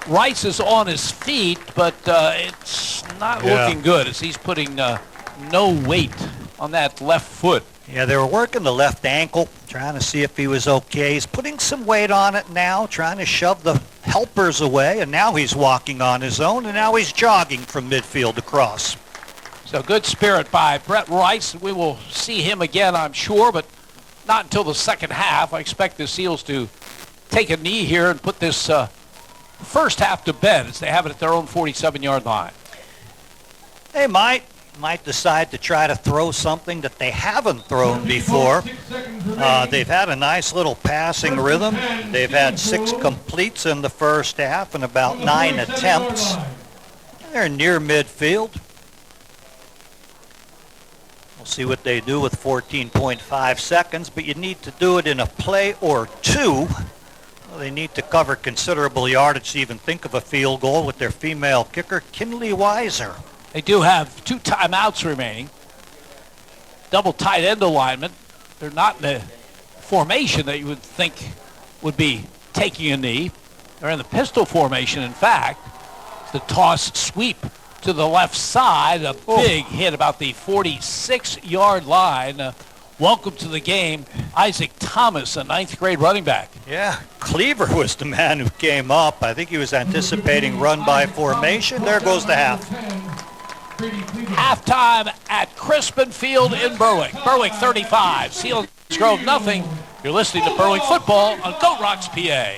Rice is on his feet, but it's not looking good as he's putting no weight on that left foot. Yeah, they were working the left ankle, trying to see if he was okay. He's putting some weight on it now, trying to shove the helpers away, and now he's walking on his own, and now he's jogging from midfield across. So good spirit by Brett Rice. We will see him again, I'm sure, but not until the second half. I expect the Seals to take a knee here and put this first half to bed as they have it at their own 47-yard line. They might decide to try to throw something that they haven't thrown before. They've had a nice little passing rhythm. They've had 6 completes in the first half and about 9 attempts. They're near midfield. We'll see what they do with 14.5 seconds, but you need to do it in a play or two. Well, they need to cover considerable yardage to even think of a field goal with their female kicker, Kinley Weiser. They do have 2 timeouts remaining. Double tight end alignment. They're not in the formation that you would think would be taking a knee. They're in the pistol formation, in fact. The toss sweep to the left side. A big hit about the 46-yard line. Welcome to the game, Isaac Thomas, a 9th grade running back. Yeah, Cleaver was the man who came up. I think he was anticipating run-by formation. There goes the half. Halftime at Crispin Field in Berwick. Berwick 35, Selinsgrove nothing. You're listening to Berwick football on Goat Rocks, PA.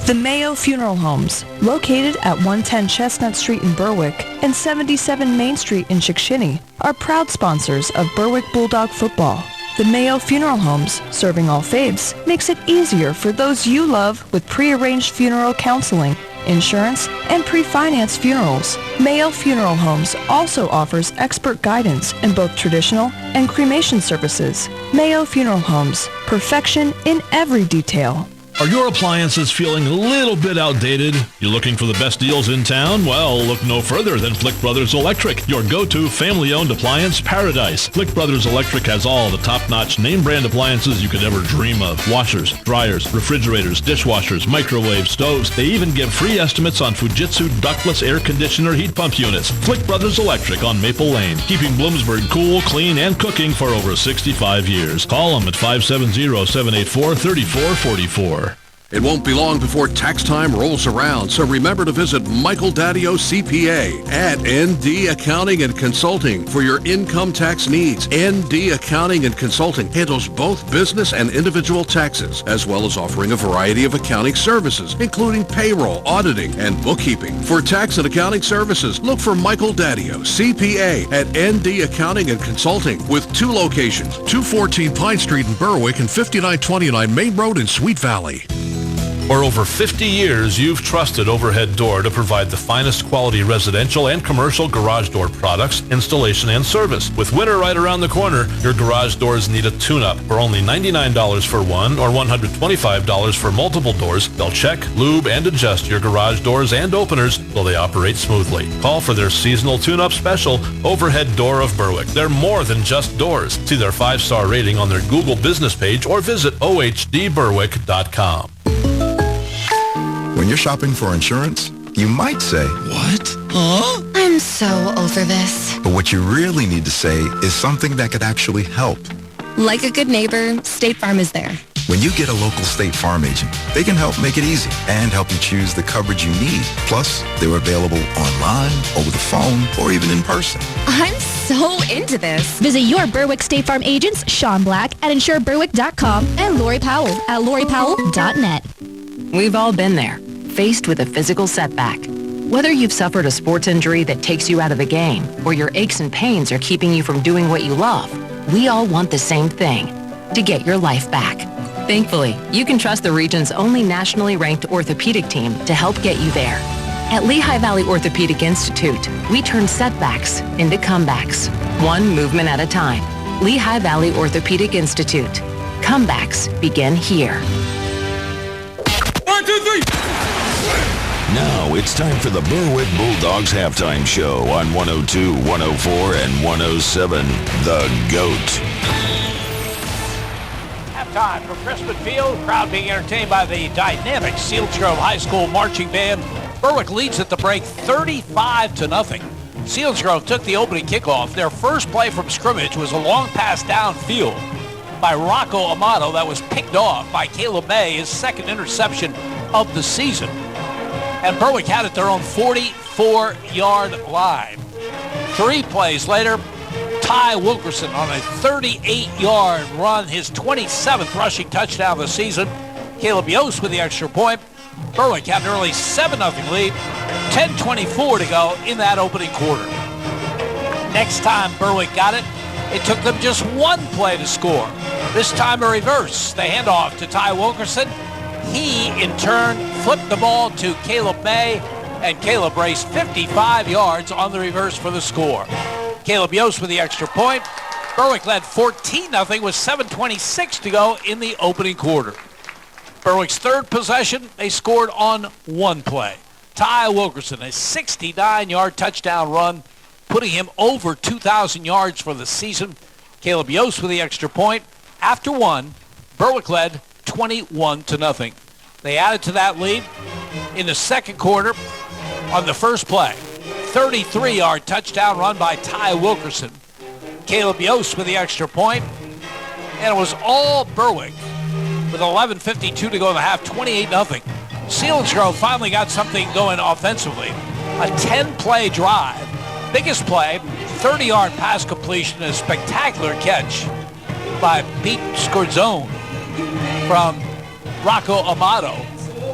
The Mayo Funeral Homes, located at 110 Chestnut Street in Berwick and 77 Main Street in Chickashinny, are proud sponsors of Berwick Bulldog football. The Mayo Funeral Homes, serving all faiths, makes it easier for those you love with prearranged funeral counseling insurance, and pre-finance funerals. Mayo Funeral Homes also offers expert guidance in both traditional and cremation services. Mayo Funeral Homes, perfection in every detail. Are your appliances feeling a little bit outdated? You looking for the best deals in town? Well, look no further than Flick Brothers Electric, your go-to family-owned appliance paradise. Flick Brothers Electric has all the top-notch name-brand appliances you could ever dream of. Washers, dryers, refrigerators, dishwashers, microwave stoves. They even give free estimates on Fujitsu ductless air conditioner heat pump units. Flick Brothers Electric on Maple Lane, keeping Bloomsburg cool, clean, and cooking for over 65 years. Call them at 570-784-3444. It won't be long before tax time rolls around, so remember to visit Michael Daddio CPA at ND Accounting and Consulting for your income tax needs. ND Accounting and Consulting handles both business and individual taxes, as well as offering a variety of accounting services, including payroll, auditing, and bookkeeping. For tax and accounting services, look for Michael Daddio CPA at ND Accounting and Consulting with 2 locations, 214 Pine Street in Berwick and 5929 Main Road in Sweet Valley. For over 50 years, you've trusted Overhead Door to provide the finest quality residential and commercial garage door products, installation, and service. With winter right around the corner, your garage doors need a tune-up. For only $99 for one or $125 for multiple doors, they'll check, lube, and adjust your garage doors and openers so they operate smoothly. Call for their seasonal tune-up special, Overhead Door of Berwick. They're more than just doors. See their 5-star rating on their Google business page or visit ohdberwick.com. When you're shopping for insurance, you might say, "What? Huh?" I'm so over this. But what you really need to say is something that could actually help. Like a good neighbor, State Farm is there. When you get a local State Farm agent, they can help make it easy and help you choose the coverage you need. Plus, they're available online, over the phone, or even in person. I'm so into this. Visit your Berwick State Farm agents, Sean Black at InsureBerwick.com and Lori Powell at LoriPowell.net. We've all been there, faced with a physical setback. Whether you've suffered a sports injury that takes you out of the game, or your aches and pains are keeping you from doing what you love, we all want the same thing, to get your life back. Thankfully, you can trust the region's only nationally ranked orthopedic team to help get you there. At Lehigh Valley Orthopedic Institute, we turn setbacks into comebacks, one movement at a time. Lehigh Valley Orthopedic Institute. Comebacks begin here. 1, 2, 3. Now it's time for the Berwick Bulldogs halftime show on 102, 104, and 107. The GOAT. Halftime from Crispin Field. Crowd being entertained by the dynamic Selinsgrove High School marching band. Berwick leads at the break 35-0. Selinsgrove took the opening kickoff. Their first play from scrimmage was a long pass downfield by Rocco Amato that was picked off by Caleb May, his second interception of the season. And Berwick had it their own 44-yard line. 3 plays later, Ty Wilkerson on a 38-yard run, his 27th rushing touchdown of the season. Caleb Yost with the extra point. Berwick had an early 7-0 lead, 10:24 to go in that opening quarter. Next time Berwick got it, it took them just 1 play to score. This time a reverse. The handoff to Ty Wilkerson. He, in turn, flipped the ball to Caleb May, and Caleb raced 55 yards on the reverse for the score. Caleb Yost with the extra point. Berwick led 14-0 with 7:26 to go in the opening quarter. Berwick's third possession, they scored on 1 play. Ty Wilkerson, a 69-yard touchdown run, putting him over 2,000 yards for the season. Caleb Yost with the extra point. After 1, Berwick led 21-0. They added to that lead in the second quarter on the first play. 33-yard touchdown run by Ty Wilkerson. Caleb Yost with the extra point. And it was all Berwick with 11:52 to go in the half, 28-0. Selinsgrove finally got something going offensively. A 10-play drive. Biggest play, 30-yard pass completion, a spectacular catch by Pete Scorzone from Rocco Amato.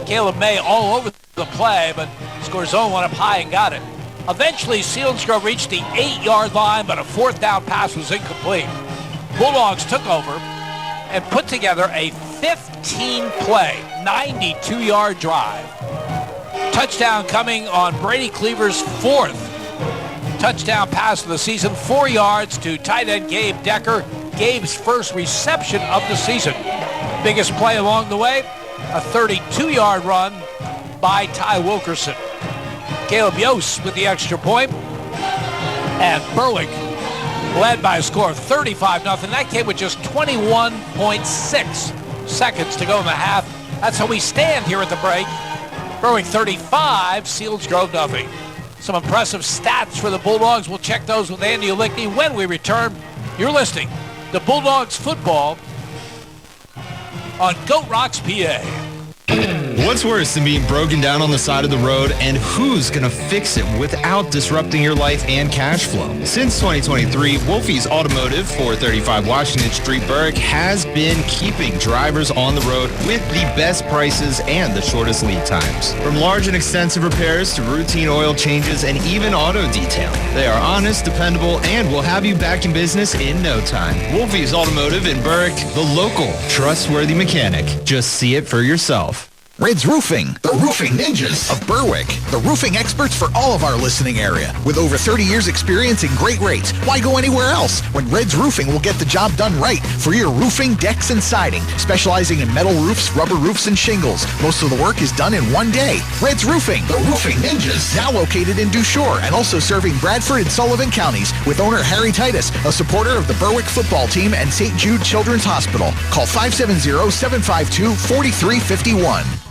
Caleb May all over the play, but Scorzone went up high and got it. Eventually, Selinsgrove reached the 8-yard line, but a 4th down pass was incomplete. Bulldogs took over and put together a 15-play, 92-yard drive Touchdown coming on Brady Cleaver's 4th touchdown pass of the season, 4 yards to tight end Gabe Decker. Gabe's first reception of the season. Biggest play along the way, a 32-yard run by Ty Wilkerson. Caleb Yost with the extra point. And Berwick led by a score of 35-0. That came with just 21.6 seconds to go in the half. That's how we stand here at the break. Berwick 35, Selinsgrove 0. Some impressive stats for the Bulldogs. We'll check those with Andy Lickney when we return. You're listening to Bulldogs football on Goat Rocks, PA. What's worse than being broken down on the side of the road, and who's going to fix it without disrupting your life and cash flow? Since 2023, Wolfie's Automotive, 435 Washington Street, Berwick, has been keeping drivers on the road with the best prices and the shortest lead times. From large and extensive repairs to routine oil changes and even auto detailing, they are honest, dependable, and will have you back in business in no time. Wolfie's Automotive in Berwick, the local, trustworthy mechanic. Just see it for yourself. Red's Roofing, the roofing ninjas of Berwick. The roofing experts for all of our listening area. With over 30 years experience and great rates, why go anywhere else when Red's Roofing will get the job done right for your roofing, decks, and siding. Specializing in metal roofs, rubber roofs, and shingles. Most of the work is done in one day. Red's Roofing, the roofing ninjas. Now located in Dushore and also serving Bradford and Sullivan counties with owner Harry Titus, a supporter of the Berwick football team and St. Jude Children's Hospital. Call 570-752-4351.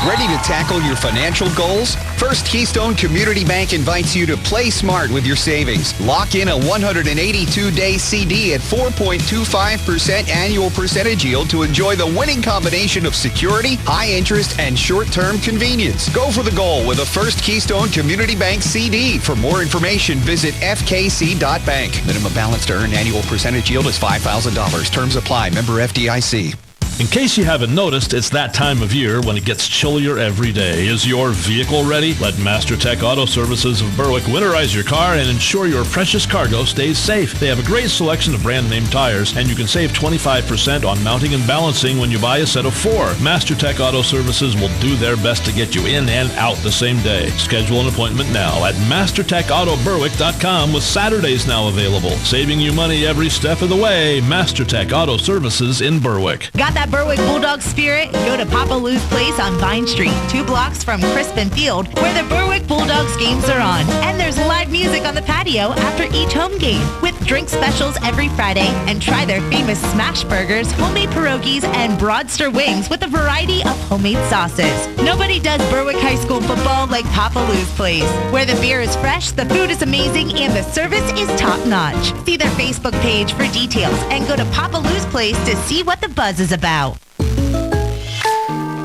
Ready to tackle your financial goals? First Keystone Community Bank invites you to play smart with your savings. Lock in a 182-day CD at 4.25% annual percentage yield to enjoy the winning combination of security, high interest, and short-term convenience. Go for the goal with a First Keystone Community Bank CD. For more information, visit fkc.bank. Minimum balance to earn annual percentage yield is $5,000. Terms apply. Member FDIC. In case you haven't noticed, it's that time of year when it gets chillier every day. Is your vehicle ready? Let MasterTech Auto Services of Berwick winterize your car and ensure your precious cargo stays safe. They have a great selection of brand name tires, and you can save 25% on mounting and balancing when you buy a set of 4. MasterTech Auto Services will do their best to get you in and out the same day. Schedule an appointment now at MasterTechAutoBerwick.com with Saturdays now available. Saving you money every step of the way. MasterTech Auto Services in Berwick. Got that Berwick Bulldog spirit? Go to Papa Lou's Place on Vine Street, 2 blocks from Crispin Field, where the Berwick Bulldogs games are on. And there's live music on the patio after each home game, with drink specials every Friday, and try their famous smash burgers, homemade pierogies, and broadster wings with a variety of homemade sauces. Nobody does Berwick High School football like Papa Lou's Place, where the beer is fresh, the food is amazing, and the service is top-notch. See their Facebook page for details and go to Papa Lou's Place to see what the buzz is about.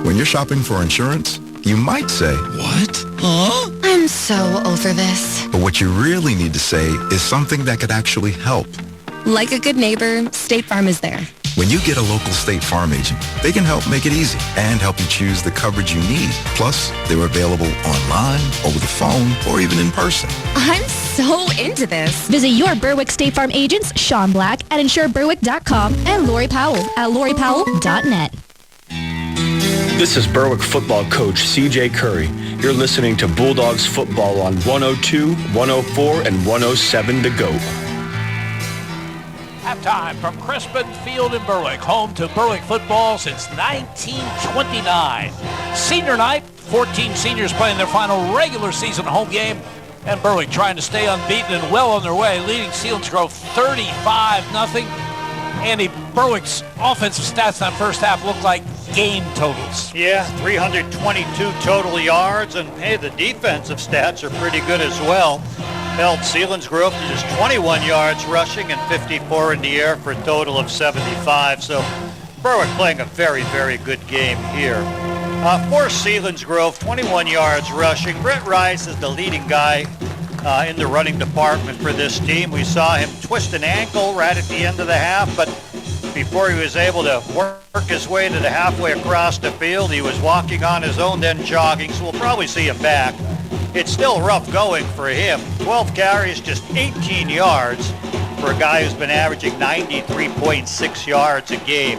When you're shopping for insurance, you might say, "What? Huh? I'm so over this." But what you really need to say is something that could actually help. Like a good neighbor, State Farm is there. When you get a local State Farm agent, they can help make it easy and help you choose the coverage you need. Plus, they're available online, over the phone, or even in person. I'm so into this. Visit your Berwick State Farm agents, Sean Black at InsureBerwick.com and Lori Powell at LoriPowell.net. This is Berwick football coach CJ Curry. You're listening to Bulldogs football on 102, 104, and 107 The GOAT. Halftime from Crispin Field in Berwick, home to Berwick football since 1929. Senior night, 14 seniors playing their final regular season home game, and Berwick trying to stay unbeaten and well on their way, leading Selinsgrove 35-0. Andy, Berwick's offensive stats in that first half look like game totals. Yeah, 322 total yards, and hey, the defensive stats are pretty good as well. Held Selinsgrove to just 21 yards rushing and 54 in the air for a total of 75. So Berwick playing a very, very good game here. For Selinsgrove, 21 yards rushing. Brett Rice is the leading guy in the running department for this team. We saw him twist an ankle right at the end of the half, but before he was able to work his way to the halfway across the field, he was walking on his own, then jogging, so we'll probably see him back. It's still rough going for him. 12 carries, just 18 yards for a guy who's been averaging 93.6 yards a game.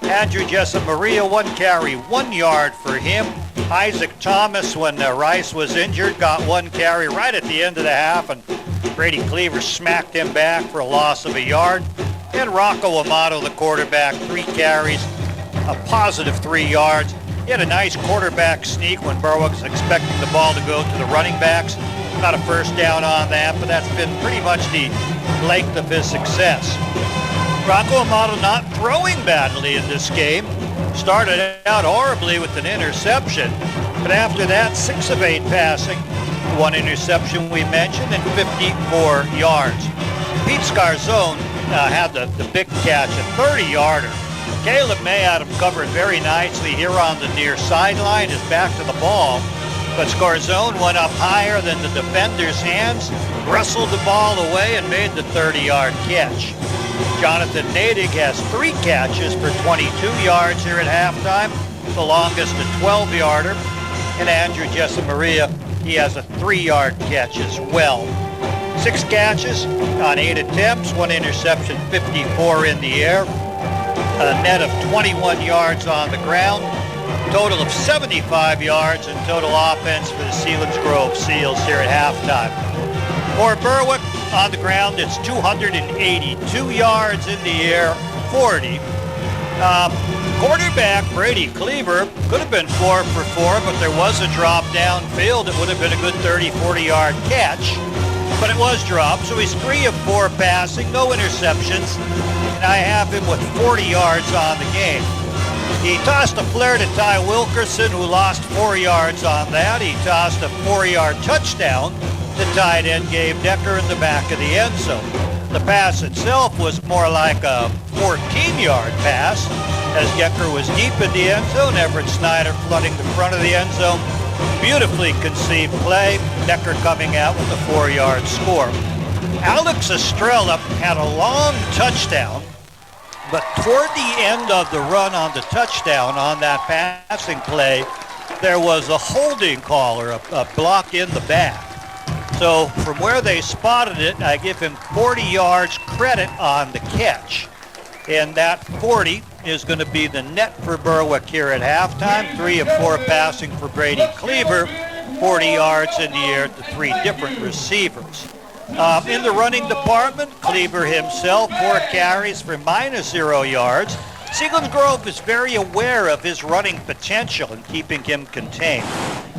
Andrew Jessup Maria, 1 carry, 1 yard for him. Isaac Thomas, when Rice was injured, got 1 carry right at the end of the half, and Brady Cleaver smacked him back for a loss of a yard. And Rocco Amato, the quarterback, 3 carries, a positive 3 yards. He had a nice quarterback sneak when Berwick was expecting the ball to go to the running backs. Got a first down on that, but that's been pretty much the length of his success. Rocco Amato not throwing badly in this game. Started out horribly with an interception, but after that, 6 of 8 passing. 1 interception we mentioned, and 54 yards. Pete Scarzone had the big catch, a 30-yarder. Caleb May had him covered very nicely here on the near sideline, his back to the ball, but Scarzone went up higher than the defender's hands, wrestled the ball away, and made the 30-yard catch. Jonathan Nadig has 3 catches for 22 yards here at halftime, the longest a 12-yarder. And Andrew Jessup Maria, he has a 3-yard catch as well. 6 catches on 8 attempts, 1 interception, 54 in the air. A net of 21 yards on the ground. Total of 75 yards in total offense for the Selinsgrove Seals here at halftime. For Berwick, on the ground, it's 282 yards in the air, 40. Quarterback Brady Cleaver could have been 4 for 4, but there was a drop downfield. It would have been a good 30, 40-yard catch, but it was dropped, so he's 3 of 4 passing, no interceptions, and I have him with 40 yards on the game. He tossed a flare to Ty Wilkerson, who lost 4 yards on that. He tossed a 4-yard touchdown to tight end Gabe Decker in the back of the end zone. The pass itself was more like a 14-yard pass, as Decker was deep in the end zone. Everett Snyder flooding the front of the end zone. Beautifully conceived play. Decker coming out with a 4-yard score. Alex Estrella had a long touchdown, but toward the end of the run on the touchdown on that passing play, there was a holding call, or a block in the back. So from where they spotted it, I give him 40 yards credit on the catch. And that 40 is going to be the net for Berwick here at halftime. 3 of 4 passing for Brady Cleaver, 40 yards in the air to 3 different receivers. In the running department, Cleaver himself, 4 carries for -0 yards. Selinsgrove is very aware of his running potential and keeping him contained.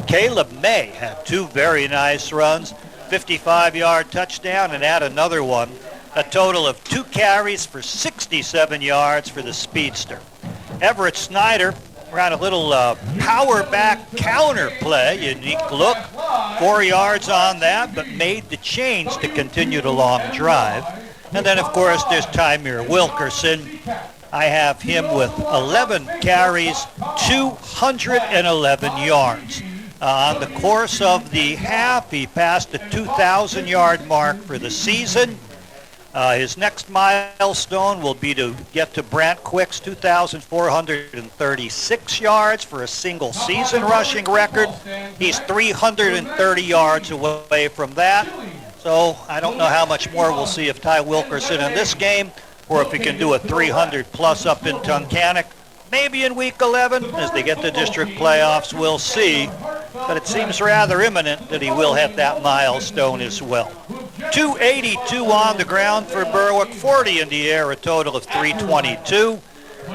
Caleb May had 2 very nice runs, 55-yard touchdown, and add another one. A total of 2 carries for 67 yards for the speedster. Everett Snyder ran a little power back counter play, unique look, 4 yards on that, but made the change to continue the long drive. And then, of course, there's Tymir Wilkerson. I have him with 11 carries, 211 yards. On the course of the half, he passed the 2,000-yard mark for the season. His next milestone will be to get to Brant Quick's 2,436 yards for a single season rushing record. He's 330 yards away from that. So I don't know how much more we'll see of Ty Wilkerson in this game, or if he can do a 300-plus up in Tunkhannock. Maybe in Week 11, as they get to district playoffs, we'll see. But it seems rather imminent that he will hit that milestone as well. 282 on the ground for Berwick, 40 in the air, a total of 322.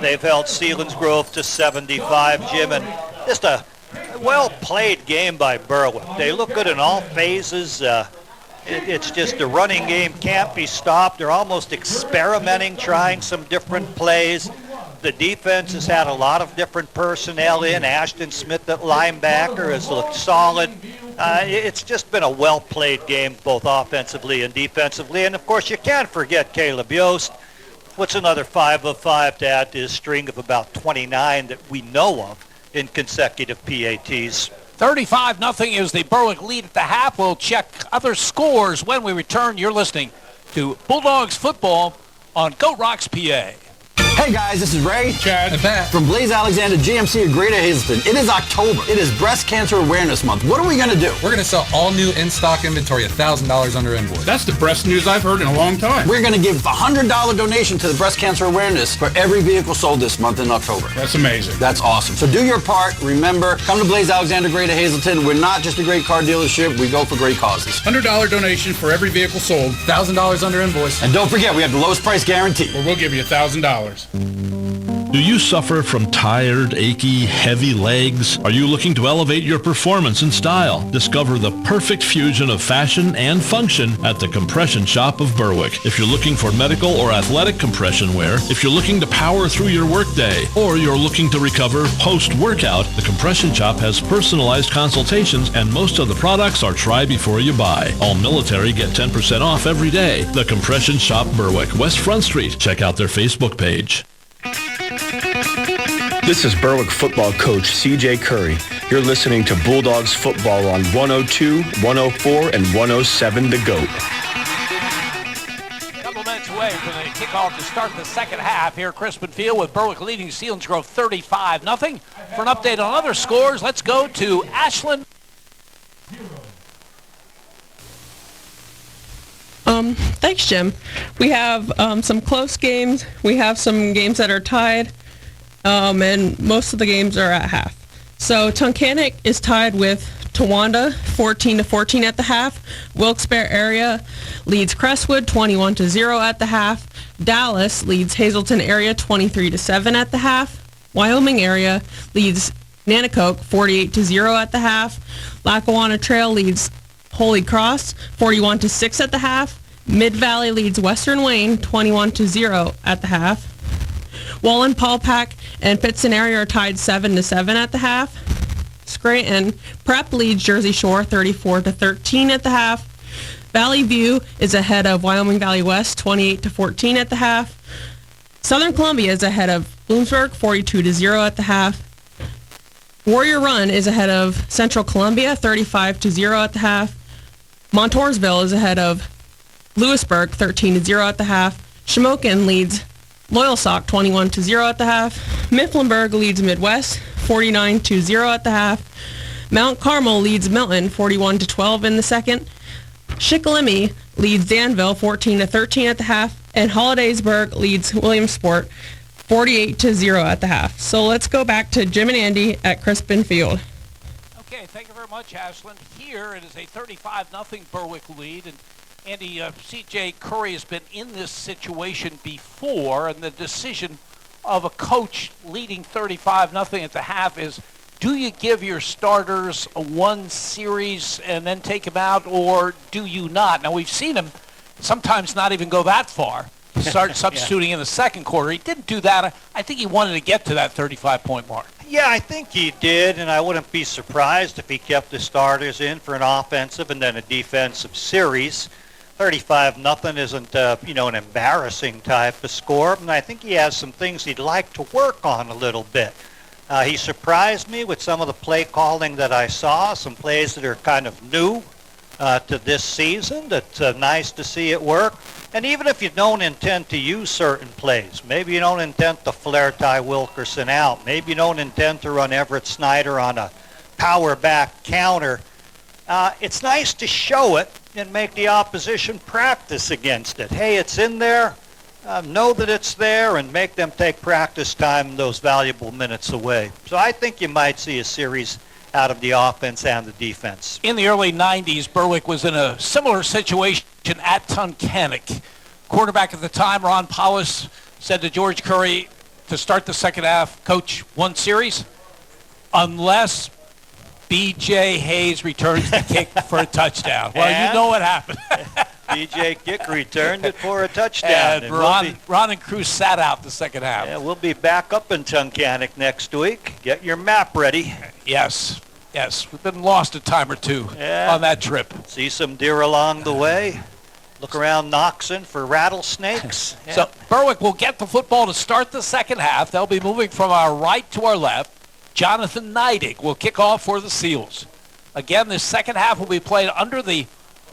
They've held Selinsgrove to 75, Jim, and just a well-played game by Berwick. They look good in all phases. It's just the running game can't be stopped. They're almost experimenting, trying some different plays. The defense has had a lot of different personnel in. Ashton Smith at linebacker has looked solid. It's just been a well-played game, both offensively and defensively. And, of course, you can't forget Caleb Yost. What's another 5 of 5 to add to his string of about 29 that we know of in consecutive PATs. 35-0 is the Berwick lead at the half. We'll check other scores when we return. You're listening to Bulldogs football on Go Rocks PA. Hey guys, this is Ray, Chad, and Pat from Blaze Alexander GMC of Greater Hazelton. It is October. It is Breast Cancer Awareness Month. What are we going to do? We're going to sell all new in-stock inventory $1,000 under invoice. That's the best news I've heard in a long time. We're going to give a $100 donation to the breast cancer awareness for every vehicle sold this month in October. That's amazing. That's awesome. So do your part. Remember, come to Blaze Alexander Greater Hazelton. We're not just a great car dealership. We go for great causes. $100 donation for every vehicle sold. $1,000 under invoice. And don't forget, we have the lowest price guarantee. Or we'll give you $1,000. Do you suffer from tired, achy, heavy legs? Are you looking to elevate your performance and style? Discover the perfect fusion of fashion and function at the Compression Shop of Berwick. If you're looking for medical or athletic compression wear, if you're looking to power through your workday, or you're looking to recover post-workout, the Compression Shop has personalized consultations, and most of the products are try before you buy. All military get 10% off every day. The Compression Shop Berwick, West Front Street. Check out their Facebook page. This is Berwick football coach C.J. Curry. You're listening to Bulldogs football on 102, 104, and 107 The GOAT. A couple minutes away from the kickoff to start the second half here at Crispin Field with Berwick leading Selinsgrove 35-0. For an update on other scores, let's go to Ashland. Thanks, Jim. We have some close games. We have some games that are tied, and most of the games are at half. So Tunkhannock is tied with Towanda, 14-14 at the half. Wilkes-Barre area leads Crestwood, 21-0 at the half. Dallas leads Hazleton area, 23-7 at the half. Wyoming area leads Nanacoke, 48-0 at the half. Lackawanna Trail leads Holy Cross, 41-6 at the half. Mid-Valley leads Western Wayne, 21-0 at the half. Wallen, Paulpack, and Pittston area are tied 7-7 at the half. Scranton Prep leads Jersey Shore, 34-13 at the half. Valley View is ahead of Wyoming Valley West, 28-14 at the half. Southern Columbia is ahead of Bloomsburg, 42-0 at the half. Warrior Run is ahead of Central Columbia, 35-0 at the half. Montoursville is ahead of Lewisburg, 13-0 at the half. Shamokin leads Loyalsock, 21-0 at the half. Mifflinburg leads Midwest, 49-0 at the half. Mount Carmel leads Milton, 41-12 in the second. Shikellamy leads Danville, 14-13 at the half. And Hollidaysburg leads Williamsport, 48-0 at the half. So let's go back to Jim and Andy at Crispin Field. Okay, thank you very much, Ashland. Here it is a 35-0 Berwick lead, and Andy, C.J. Curry has been in this situation before, and the decision of a coach leading 35-0 at the half is, do you give your starters one series and then take them out, or do you not? Now, we've seen him sometimes not even go that far, start substituting in the second quarter. He didn't do that. I think he wanted to get to that 35-point mark. Yeah, I think he did, and I wouldn't be surprised if he kept the starters in for an offensive and then a defensive series. 35-0 isn't, an embarrassing type of score, and I think he has some things he'd like to work on a little bit. He surprised me with some of the play calling that I saw, some plays that are kind of new to this season. That's nice to see it work. And even if you don't intend to use certain plays, maybe you don't intend to flare Ty Wilkerson out, maybe you don't intend to run Everett Snyder on a power back counter, it's nice to show it and make the opposition practice against it. Hey, it's in there. Know that it's there and make them take practice time, those valuable minutes away. So I think you might see a series out of the offense and the defense. In the early 90s, Berwick was in a similar situation at Tunkhannock. Quarterback at the time, Ron Powis, said to George Curry to start the second half, Coach, one series, unless B.J. Hayes returns the kick for a touchdown. Well, you know what happened. B.J. Kick returned it for a touchdown. And Ron and crew sat out the second half. Yeah, we'll be back up in Tunkhannock next week. Get your map ready. Yes. We've been lost a time or two on that trip. See some deer along the way. Look around Noxon for rattlesnakes. Yeah. So Berwick will get the football to start the second half. They'll be moving from our right to our left. Jonathan Neidig will kick off for the Seals. Again, this second half will be played under the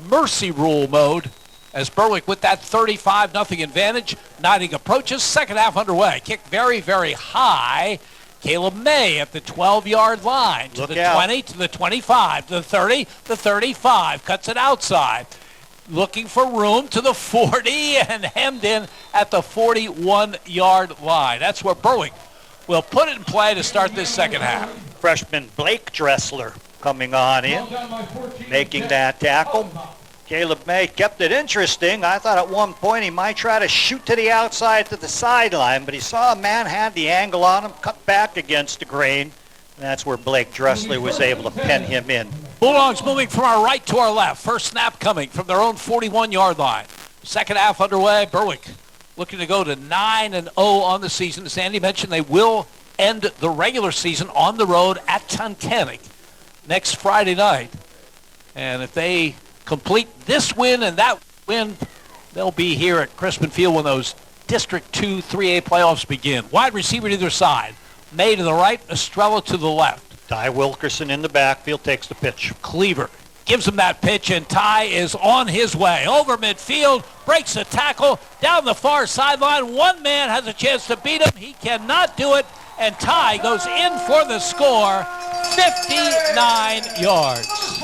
mercy rule mode as Berwick with that 35-0 advantage. Niding approaches, second half underway. Kick very, very high. Caleb May at the 12-yard line. To the 20, to the 25, to the 30, the 35. Cuts it outside. Looking for room to the 40 and hemmed in at the 41-yard line. That's where Berwick will put it in play to start this second half. Freshman Blake Dressler coming on in, making that tackle. Caleb May kept it interesting. I thought at one point he might try to shoot to the outside to the sideline, but he saw a man had the angle on him, cut back against the grain, and that's where Blake Dressler was able to pen him in. Bulldogs moving from our right to our left. First snap coming from their own 41-yard line. Second half underway. Berwick looking to go to 9-0 on the season. As Andy mentioned, they will end the regular season on the road at Tunkhannock next Friday night. And if they complete this win and that win, they'll be here at Crispin Field when those District 2 3A playoffs begin. Wide receiver to either side. May to the right, Estrella to the left. Ty Wilkerson in the backfield takes the pitch. Cleaver gives him that pitch, and Ty is on his way. Over midfield, breaks the tackle, down the far sideline. One man has a chance to beat him. He cannot do it, and Ty goes in for the score, 59 yards.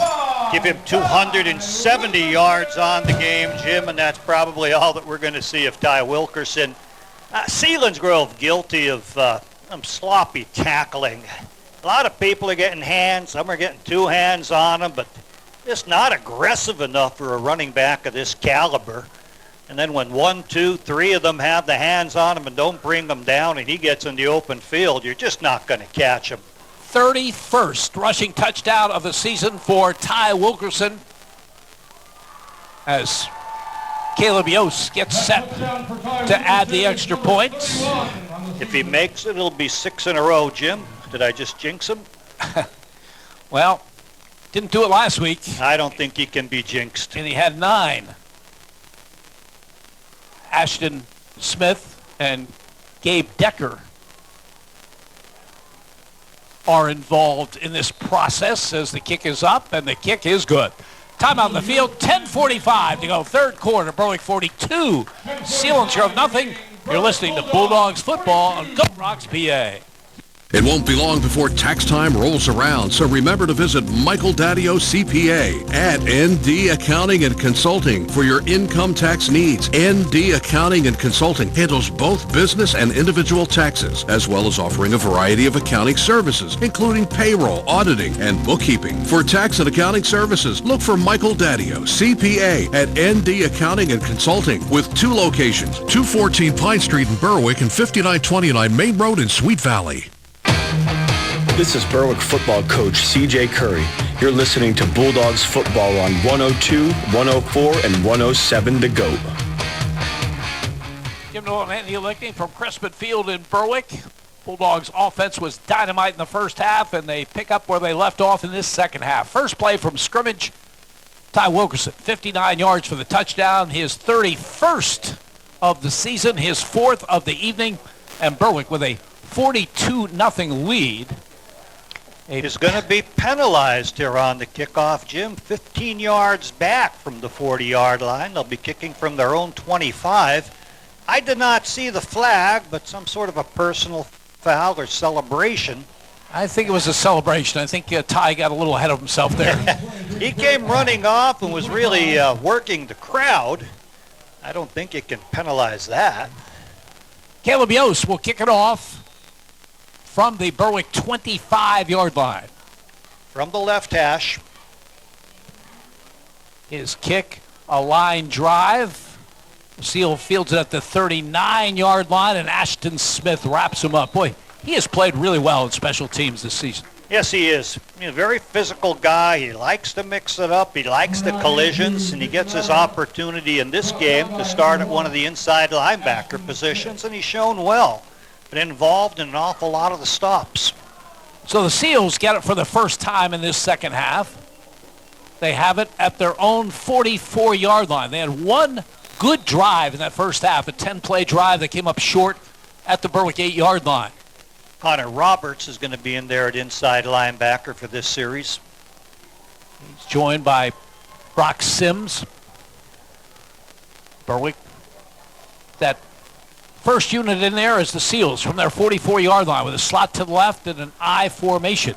Give him 270 yards on the game, Jim, and that's probably all that we're going to see of Ty Wilkerson. Selinsgrove guilty of some sloppy tackling. A lot of people are getting hands. Some are getting two hands on them, but just not aggressive enough for a running back of this caliber. And then when 1, 2, 3 of them have the hands on him and don't bring them down and he gets in the open field, you're just not going to catch him. 31st rushing touchdown of the season for Ty Wilkerson as Caleb Yost gets set to add the extra points. If he makes it, it'll be 6 in a row, Jim. Did I just jinx him? Well, didn't do it last week. I don't think he can be jinxed. And he had 9. Ashton Smith and Gabe Decker are involved in this process as the kick is up, and the kick is good. Time out on the field, 10:45 to go, third quarter. Berwick 42, Selinsgrove nothing. You're listening to Bulldogs football on Go Rocks, PA. It won't be long before tax time rolls around, so remember to visit Michael Daddio CPA at ND Accounting and Consulting for your income tax needs. ND Accounting and Consulting handles both business and individual taxes, as well as offering a variety of accounting services, including payroll, auditing, and bookkeeping. For tax and accounting services, look for Michael Daddio CPA at ND Accounting and Consulting with 2 locations, 214 Pine Street in Berwick and 5929 Main Road in Sweet Valley. This is Berwick football coach CJ Curry. You're listening to Bulldogs football on 102, 104, and 107 The GOAT. Jim Noel and Andy Lickney from Crispin Field in Berwick. Bulldogs offense was dynamite in the first half, and they pick up where they left off in this second half. First play from scrimmage, Ty Wilkerson, 59 yards for the touchdown, his 31st of the season, his 4th of the evening, and Berwick with a 42-0 lead. Is going to be penalized here on the kickoff, Jim. 15 yards back from the 40-yard line. They'll be kicking from their own 25. I did not see the flag, but some sort of a personal foul or celebration. I think it was a celebration. I think Ty got a little ahead of himself there. He came running off and was really working the crowd. I don't think you can penalize that. Caleb Yost will kick it off from the Berwick 25-yard line. From the left hash. His kick, a line drive. Seal fields it at the 39-yard line, and Ashton Smith wraps him up. Boy, he has played really well in special teams this season. Yes, he is. He's a very physical guy. He likes to mix it up. He likes the collisions, and he gets his opportunity in this game to start at one of the inside linebacker positions, and he's shown well. But involved in an awful lot of the stops. So the Seals get it for the first time in this second half. They have it at their own 44-yard line. They had one good drive in that first half, a 10-play drive that came up short at the Berwick 8-yard line. Connor Roberts is going to be in there at inside linebacker for this series. He's joined by Brock Sims. Berwick, that first unit in there is the Seals from their 44-yard line with a slot to the left and an I formation.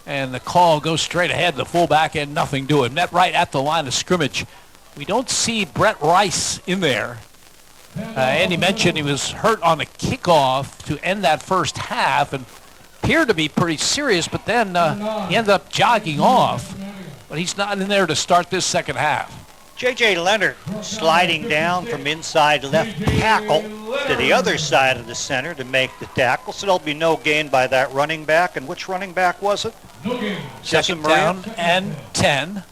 And the call goes straight ahead. The fullback and nothing doing. Met right at the line of scrimmage. We don't see Brett Rice in there. Andy mentioned he was hurt on the kickoff to end that first half and appeared to be pretty serious, but then he ended up jogging off. But he's not in there to start this second half. J.J. Leonard sliding down from inside left tackle to the other side of the center to make the tackle. So there'll be no gain by that running back. And which running back was it? No gain. Second down and 10.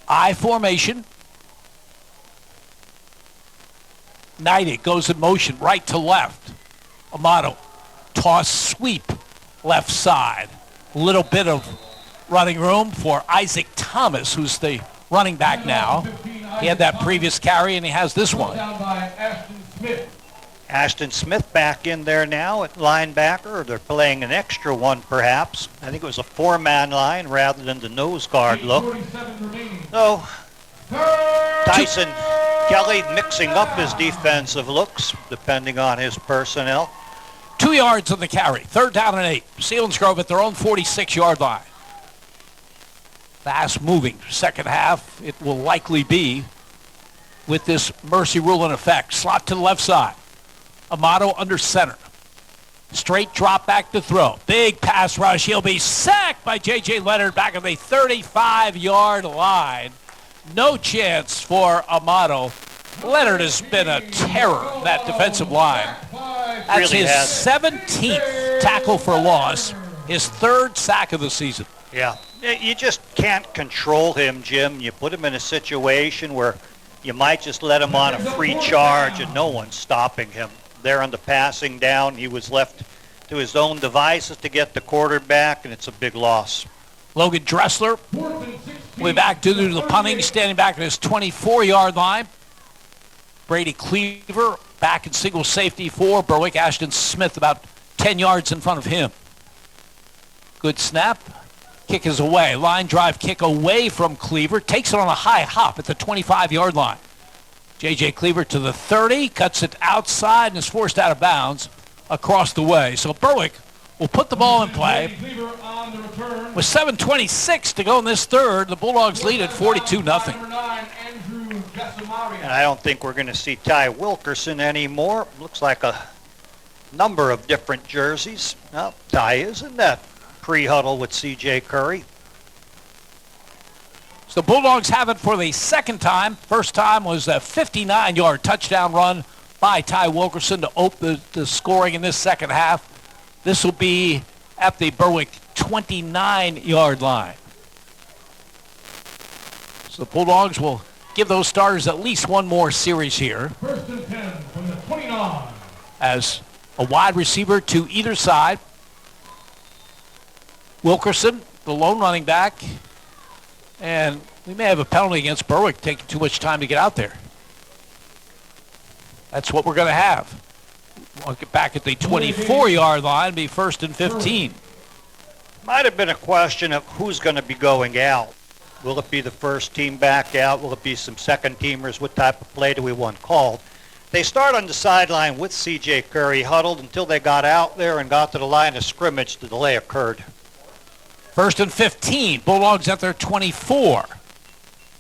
I formation. Knighting goes in motion right to left. Amato. Toss sweep left side. Little bit of running room for Isaac Thomas, who's the running back now. He had that previous carry, and he has this one. Ashton Smith back in there now at linebacker. They're playing an extra one, perhaps. I think it was a four-man line rather than the nose guard look. So, Tyson Kelly mixing up his defensive looks, depending on his personnel. 2 yards on the carry. 3rd down and 8. Selinsgrove at their own 46-yard line. Fast moving second half. It will likely be with this mercy rule in effect. Slot to the left side. Amato under center. Straight drop back to throw. Big pass rush. He'll be sacked by J.J. Leonard back at the 35-yard line. No chance for Amato. Leonard has been a terror, that defensive line. That's Really his has. 17th tackle for loss. His 3rd sack of the season. Yeah, you just can't control him, Jim. You put him in a situation where you might just let him on a free charge and no one's stopping him. There on the passing down, he was left to his own devices to get the quarterback, and it's a big loss. Logan Dressler, way back due to the punting, standing back at his 24-yard line. Brady Cleaver back in single safety for Berwick. Ashton Smith about 10 yards in front of him. Good snap. Kick is away. Line drive kick away from Cleaver. Takes it on a high hop at the 25-yard line. J.J. Cleaver to the 30. Cuts it outside and is forced out of bounds across the way. So Berwick will put the ball in play. With 7:26 to go in this third, the Bulldogs lead at 42-0. And I don't think we're going to see Ty Wilkerson anymore. Looks like a number of different jerseys. Well, Ty is in that pre-huddle with C.J. Curry. So the Bulldogs have it for the second time. First time was a 59-yard touchdown run by Ty Wilkerson to open the scoring in this second half. This will be at the Berwick 29-yard line. So the Bulldogs will give those starters at least one more series here. 1st and 10 from the 29. As a wide receiver to either side. Wilkerson, the lone running back. And we may have a penalty against Berwick taking too much time to get out there. That's what we're going to have. We'll get back at the 24-yard line, be 1st and 15. Might have been a question of who's going to be going out. Will it be the first team back out? Will it be some second teamers? What type of play do we want called? They start on the sideline with C.J. Curry huddled until they got out there and got to the line of scrimmage. The delay occurred. 1st and 15. Bulldogs at their 24.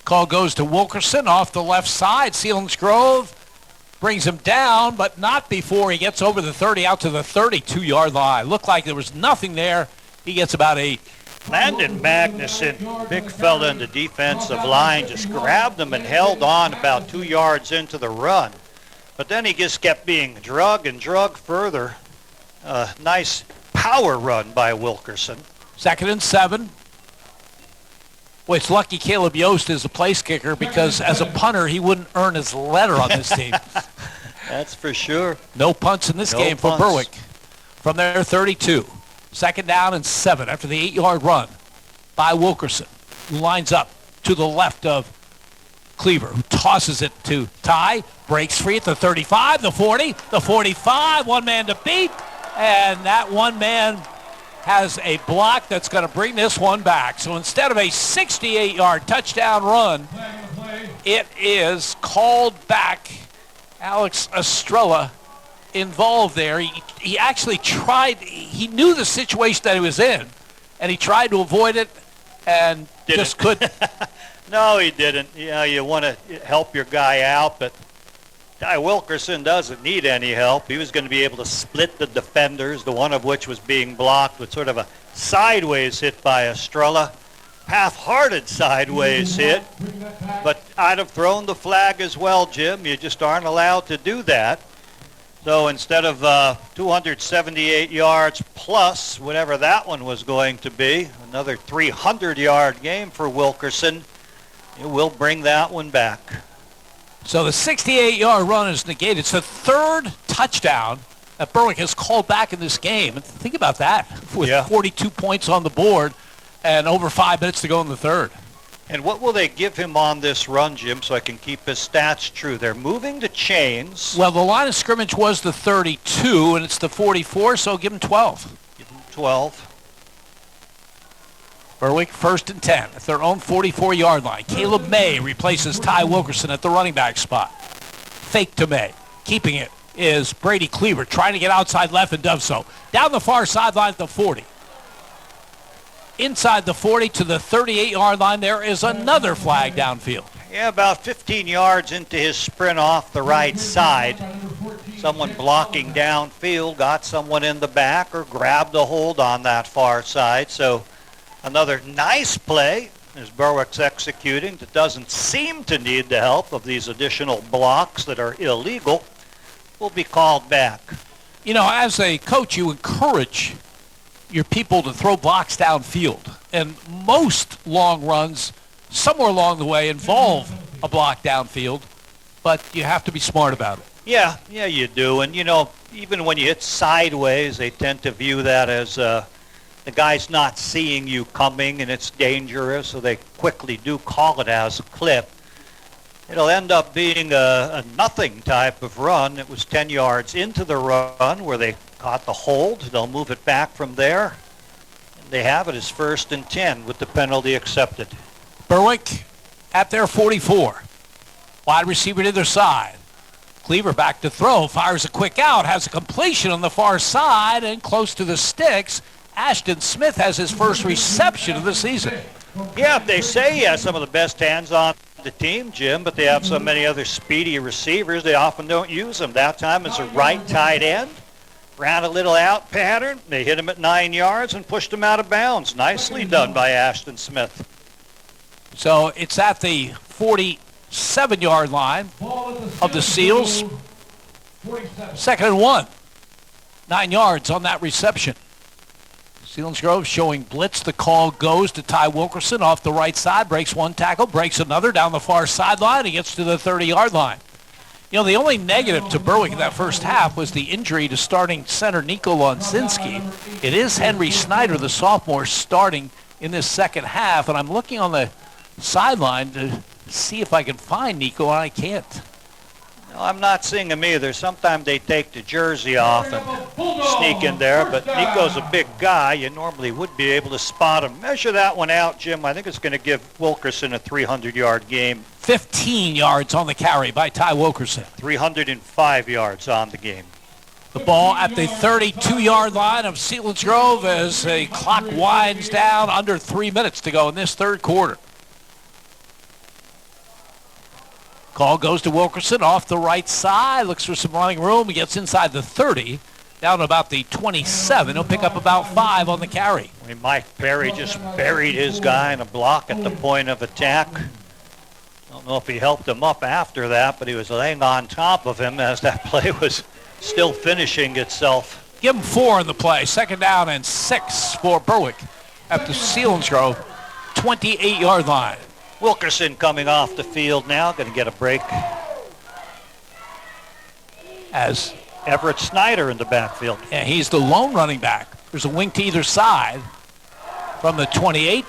Call goes to Wilkerson off the left side. Selinsgrove brings him down, but not before he gets over the 30 out to the 32-yard line. Looked like there was nothing there. He gets about 8. Landon Magnuson, big fella in the defensive line, just grabbed him and held on about 2 yards into the run. But then he just kept being drug further. Nice power run by Wilkerson. 2nd and 7. Well, it's lucky Caleb Yost is a place kicker because as a punter, he wouldn't earn his letter on this team. That's for sure. No punts in this game for Berwick from their 32. 2nd down and 7 after the 8-yard run by Wilkerson, who lines up to the left of Cleaver, who tosses it to Ty, breaks free at the 35, the 40, the 45, one man to beat, and that one man has a block that's going to bring this one back. So instead of a 68-yard touchdown run It is called back. Alex Estrella involved there. He actually tried. He knew the situation that he was in, and he tried to avoid it and just couldn't. No, he didn't. You want to help your guy out, but Ty Wilkerson doesn't need any help. He was going to be able to split the defenders, the one of which was being blocked with sort of a sideways hit by Estrella. Half-hearted sideways hit, but I'd have thrown the flag as well, Jim. You just aren't allowed to do that. So instead of 278 yards plus whatever that one was going to be, another 300-yard game for Wilkerson, it will bring that one back. So the 68-yard run is negated. It's the third touchdown that Berwick has called back in this game. And think about that, with 42 points on the board and over 5 minutes to go in the third. And what will they give him on this run, Jim, so I can keep his stats true? They're moving the chains. Well, the line of scrimmage was the 32, and it's the 44, so give him 12. Give him 12. Berwick 1st and 10 at their own 44-yard line. Caleb May replaces Ty Wilkerson at the running back spot. Fake to May. Keeping it is Brady Cleaver, trying to get outside left and does so. Down the far sideline at the 40. Inside the 40 to the 38-yard line, there is another flag downfield. Yeah, about 15 yards into his sprint off the right side. Someone blocking downfield got someone in the back or grabbed a hold on that far side. So another nice play as Berwick's executing that doesn't seem to need the help of these additional blocks that are illegal will be called back. You know, as a coach, you encourage your people to throw blocks downfield. And most long runs, somewhere along the way, involve a block downfield, but you have to be smart about it. Yeah, you do. And, you know, even when you hit sideways, they tend to view that as the guy's not seeing you coming and it's dangerous, so they quickly do call it as a clip. It'll end up being a nothing type of run. It was 10 yards into the run where they caught the hold. They'll move it back from there. And they have it as 1st and 10 with the penalty accepted. Berwick at their 44. Wide receiver to their side. Cleaver back to throw. Fires a quick out. Has a completion on the far side and close to the sticks. Ashton Smith has his first reception of the season. Yeah, they say he has some of the best hands on the team, Jim, but they have so many other speedy receivers, they often don't use them. That time it's a right tight end. Ran a little out pattern. They hit him at 9 yards and pushed him out of bounds. Nicely done by Ashton Smith. So it's at the 47-yard line of the Seals. 2nd and 1. 9 yards on that reception. Selinsgrove showing blitz. The call goes to Ty Wilkerson off the right side. Breaks one tackle, breaks another down the far sideline. He gets to the 30-yard line. You know, the only negative to Berwick in that first half was the injury to starting center Nico Lonsinski. It is Henry Snyder, the sophomore, starting in this second half, and I'm looking on the sideline to see if I can find Nico, and I can't. No, I'm not seeing him either. Sometimes they take the jersey off and sneak in there, but Nico's a big guy. You normally would be able to spot him. Measure that one out, Jim. I think it's going to give Wilkerson a 300-yard game. 15 yards on the carry by Ty Wilkerson. 305 yards on the game. The ball at the 32-yard line of Selinsgrove as the clock winds down. Under 3 minutes to go in this third quarter. Call goes to Wilkerson off the right side. Looks for some running room. He gets inside the 30, down to about the 27. He'll pick up about 5 on the carry. I mean, Mike Perry just buried his guy in a block at the point of attack. I don't know if he helped him up after that, but he was laying on top of him as that play was still finishing itself. Give him 4 in the play. 2nd down and 6 for Berwick at the Selinsgrove 28-yard line. Wilkerson coming off the field now, going to get a break. As Everett Snyder in the backfield. Yeah, he's the lone running back. There's a wing to either side. From the 28,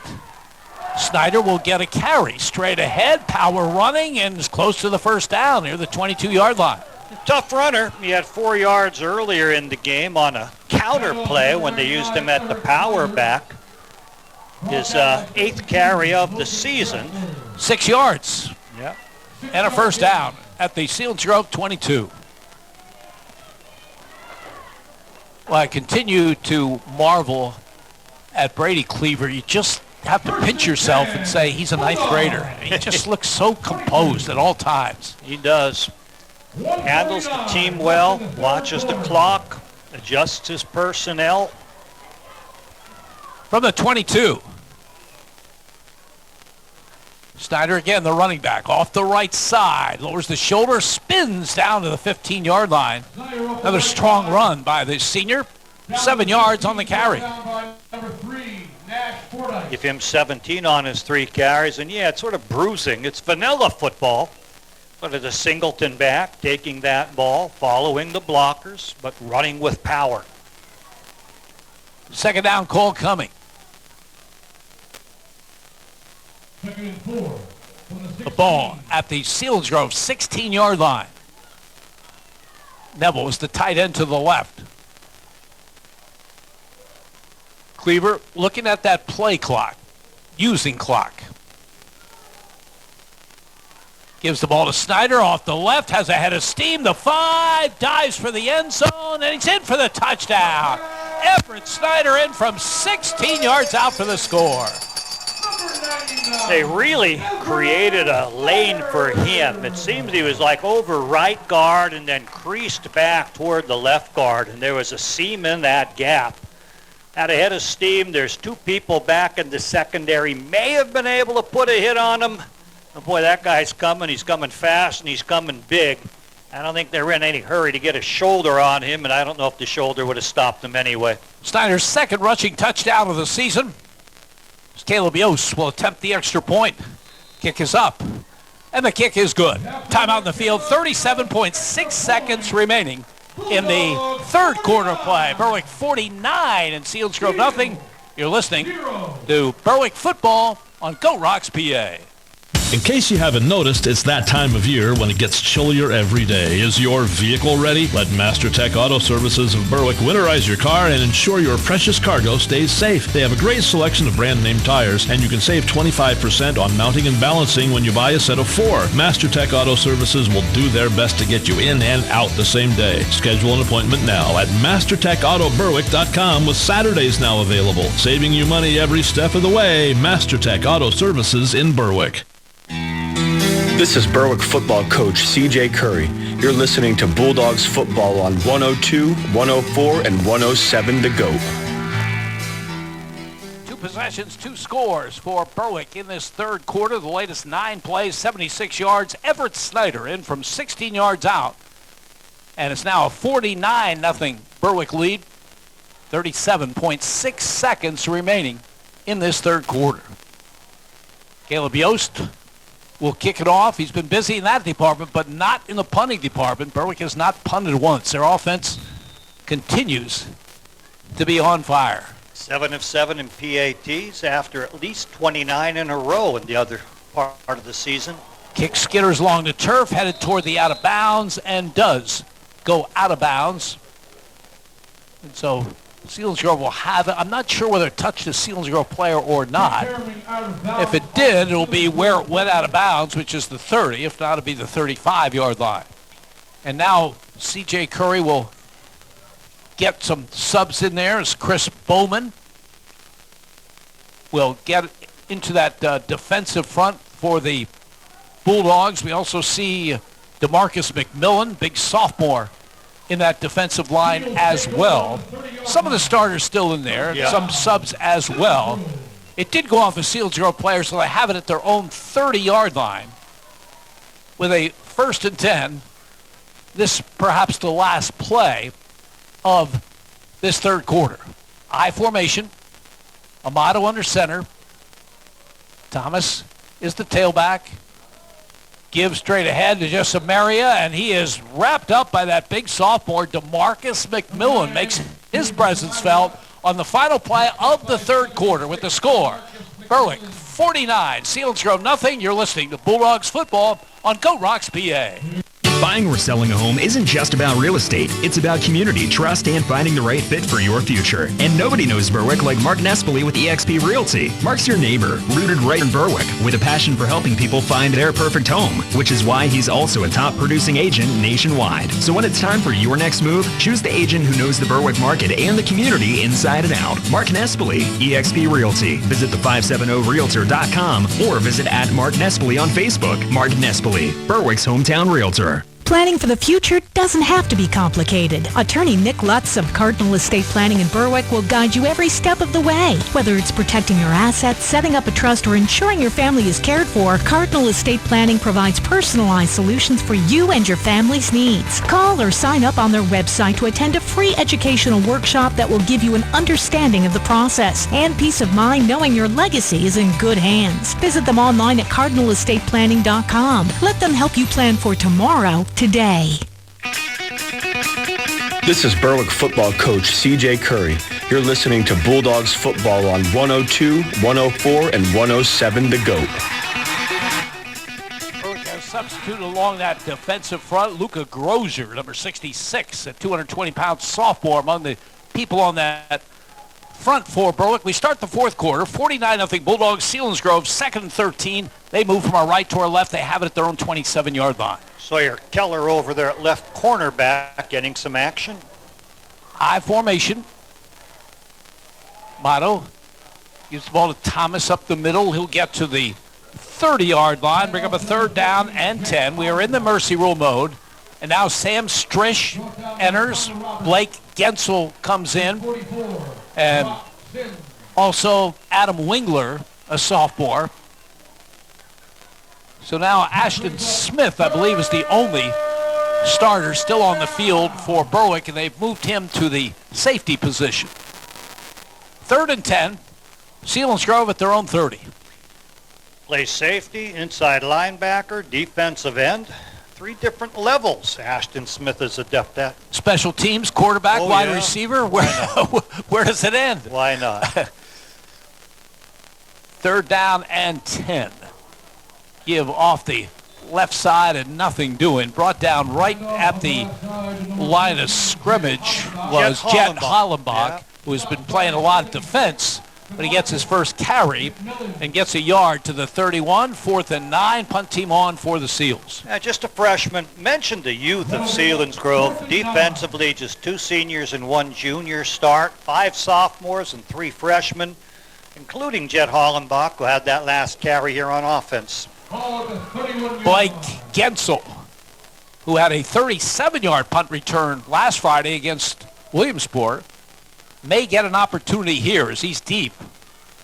Snyder will get a carry. Straight ahead, power running, and is close to the first down near the 22-yard line. Tough runner. He had 4 yards earlier in the game on a counter play when they used him at the power back. His 8th carry of the season. 6 yards. Yeah. And a first down at the Selinsgrove 22. Well, I continue to marvel at Brady Cleaver. You just have to pinch yourself and say he's a ninth grader. He just looks so composed at all times. He does. Handles the team well, watches the clock, adjusts his personnel. From the 22. Snyder again, the running back, off the right side, lowers the shoulder, spins down to the 15-yard line. Another strong run by the senior. 7 yards on the carry. Give him 17 on his 3 carries, and yeah, it's sort of bruising. It's vanilla football, but it's a singleton back, taking that ball, following the blockers, but running with power. Second down call coming. The ball at the Selinsgrove 16-yard line. Neville is the tight end to the left. Cleaver looking at that play clock, using clock. Gives the ball to Snyder off the left, has a head of steam. The 5, dives for the end zone, and he's in for the touchdown. Everett Snyder in from 16 yards out for the score. They really created a lane for him. It seems he was like over right guard and then creased back toward the left guard, and there was a seam in that gap. Had a head of steam. There's 2 people back in the secondary. May have been able to put a hit on him. Oh boy, that guy's coming. He's coming fast, and he's coming big. I don't think they're in any hurry to get a shoulder on him, and I don't know if the shoulder would have stopped him anyway. Snyder's second rushing touchdown of the season. Caleb Yost will attempt the extra point. Kick is up, and the kick is good. Timeout in the field, 37.6 seconds remaining in the third quarter of play. Berwick 49 and Selinsgrove nothing. You're listening to Berwick football on Go Rocks PA. In case you haven't noticed, it's that time of year when it gets chillier every day. Is your vehicle ready? Let MasterTech Auto Services of Berwick winterize your car and ensure your precious cargo stays safe. They have a great selection of brand name tires, and you can save 25% on mounting and balancing when you buy a set of 4. MasterTech Auto Services will do their best to get you in and out the same day. Schedule an appointment now at MasterTechAutoBerwick.com with Saturdays now available. Saving you money every step of the way. MasterTech Auto Services in Berwick. This is Berwick football coach CJ Curry. You're listening to Bulldogs football on 102, 104, and 107 The GOAT. 2 possessions, 2 scores for Berwick in this third quarter. The latest 9 plays, 76 yards. Everett Snyder in from 16 yards out. And it's now a 49-0 Berwick lead. 37.6 seconds remaining in this third quarter. Caleb Yost will kick it off. He's been busy in that department, but not in the punting department. Berwick has not punted once. Their offense continues to be on fire. 7 of 7 in PATs after at least 29 in a row in the other part of the season. Kick skitters along the turf, headed toward the out of bounds, and does go out of bounds. And so Selinsgrove will have it. I'm not sure whether it touched a Selinsgrove player or not. If it did, it'll be where it went out of bounds, which is the 30. If not, it'll be the 35-yard line. And now C.J. Curry will get some subs in there as Chris Bowman will get into that defensive front for the Bulldogs. We also see DeMarcus McMillan, big sophomore, in that defensive line as well. Some of the starters still in there, some subs as well. It did go off a Selinsgrove player, so they have it at their own 30-yard line with a 1st and 10. This perhaps the last play of this third quarter. I formation. Amato under center. Thomas is the tailback. Gives straight ahead to Joseph Maria, and he is wrapped up by that big sophomore. DeMarcus McMillan makes his presence felt on the final play of the third quarter with the score. Berwick 49, Selinsgrove nothing. You're listening to Bulldogs football on Go Rocks PA. Buying or selling a home isn't just about real estate. It's about community, trust, and finding the right fit for your future. And nobody knows Berwick like Mark Nespoli with eXp Realty. Mark's your neighbor, rooted right in Berwick, with a passion for helping people find their perfect home, which is why he's also a top producing agent nationwide. So when it's time for your next move, choose the agent who knows the Berwick market and the community inside and out. Mark Nespoli, eXp Realty. Visit the570realtor.com or visit at Mark Nespoli on Facebook. Mark Nespoli, Berwick's hometown realtor. Planning for the future doesn't have to be complicated. Attorney Nick Lutz of Cardinal Estate Planning in Berwick will guide you every step of the way. Whether it's protecting your assets, setting up a trust, or ensuring your family is cared for, Cardinal Estate Planning provides personalized solutions for you and your family's needs. Call or sign up on their website to attend a free educational workshop that will give you an understanding of the process and peace of mind knowing your legacy is in good hands. Visit them online at cardinalastate.planning.com. Let them help you plan for tomorrow today. This is Berwick football coach CJ Curry. You're listening to Bulldogs football on 102, 104, and 107 The GOAT. Berwick has substituted along that defensive front. Luca Grozier, number 66, a 220-pound sophomore among the people on that front for Berwick. We start the fourth quarter, 49-0 Bulldogs. Selinsgrove, second and 13. They move from our right to our left. They have it at their own 27-yard line. Sawyer Keller over there at left cornerback getting some action. High formation. Motto gives the ball to Thomas up the middle. He'll get to the 30-yard line, bring up a third down and 10. We are in the mercy rule mode. And now Sam Strish enters. Blake Gensel comes in. And also Adam Wingler, a sophomore. So now Ashton Smith, I believe, is the only starter still on the field for Berwick, and they've moved him to the safety position. 3rd and 10, Selinsgrove at their own 30. Play safety, inside linebacker, defensive end. 3 different levels Ashton Smith is adept at. Special teams, quarterback, wide receiver. Where does it end? Why not? 3rd down and 10. Give off the left side and nothing doing. Brought down right at the line of scrimmage was Jet Hollenbach, who has been playing a lot of defense, but he gets his first carry and gets a yard to the 31. 4th and 9. Punt team on for the Seals. Just a freshman. Mentioned the youth of Selinsgrove. Defensively, just 2 seniors and 1 junior start. 5 sophomores and 3 freshmen, including Jet Hollenbach, who had that last carry here on offense. Blake Gensel, who had a 37-yard punt return last Friday against Williamsport, may get an opportunity here as he's deep.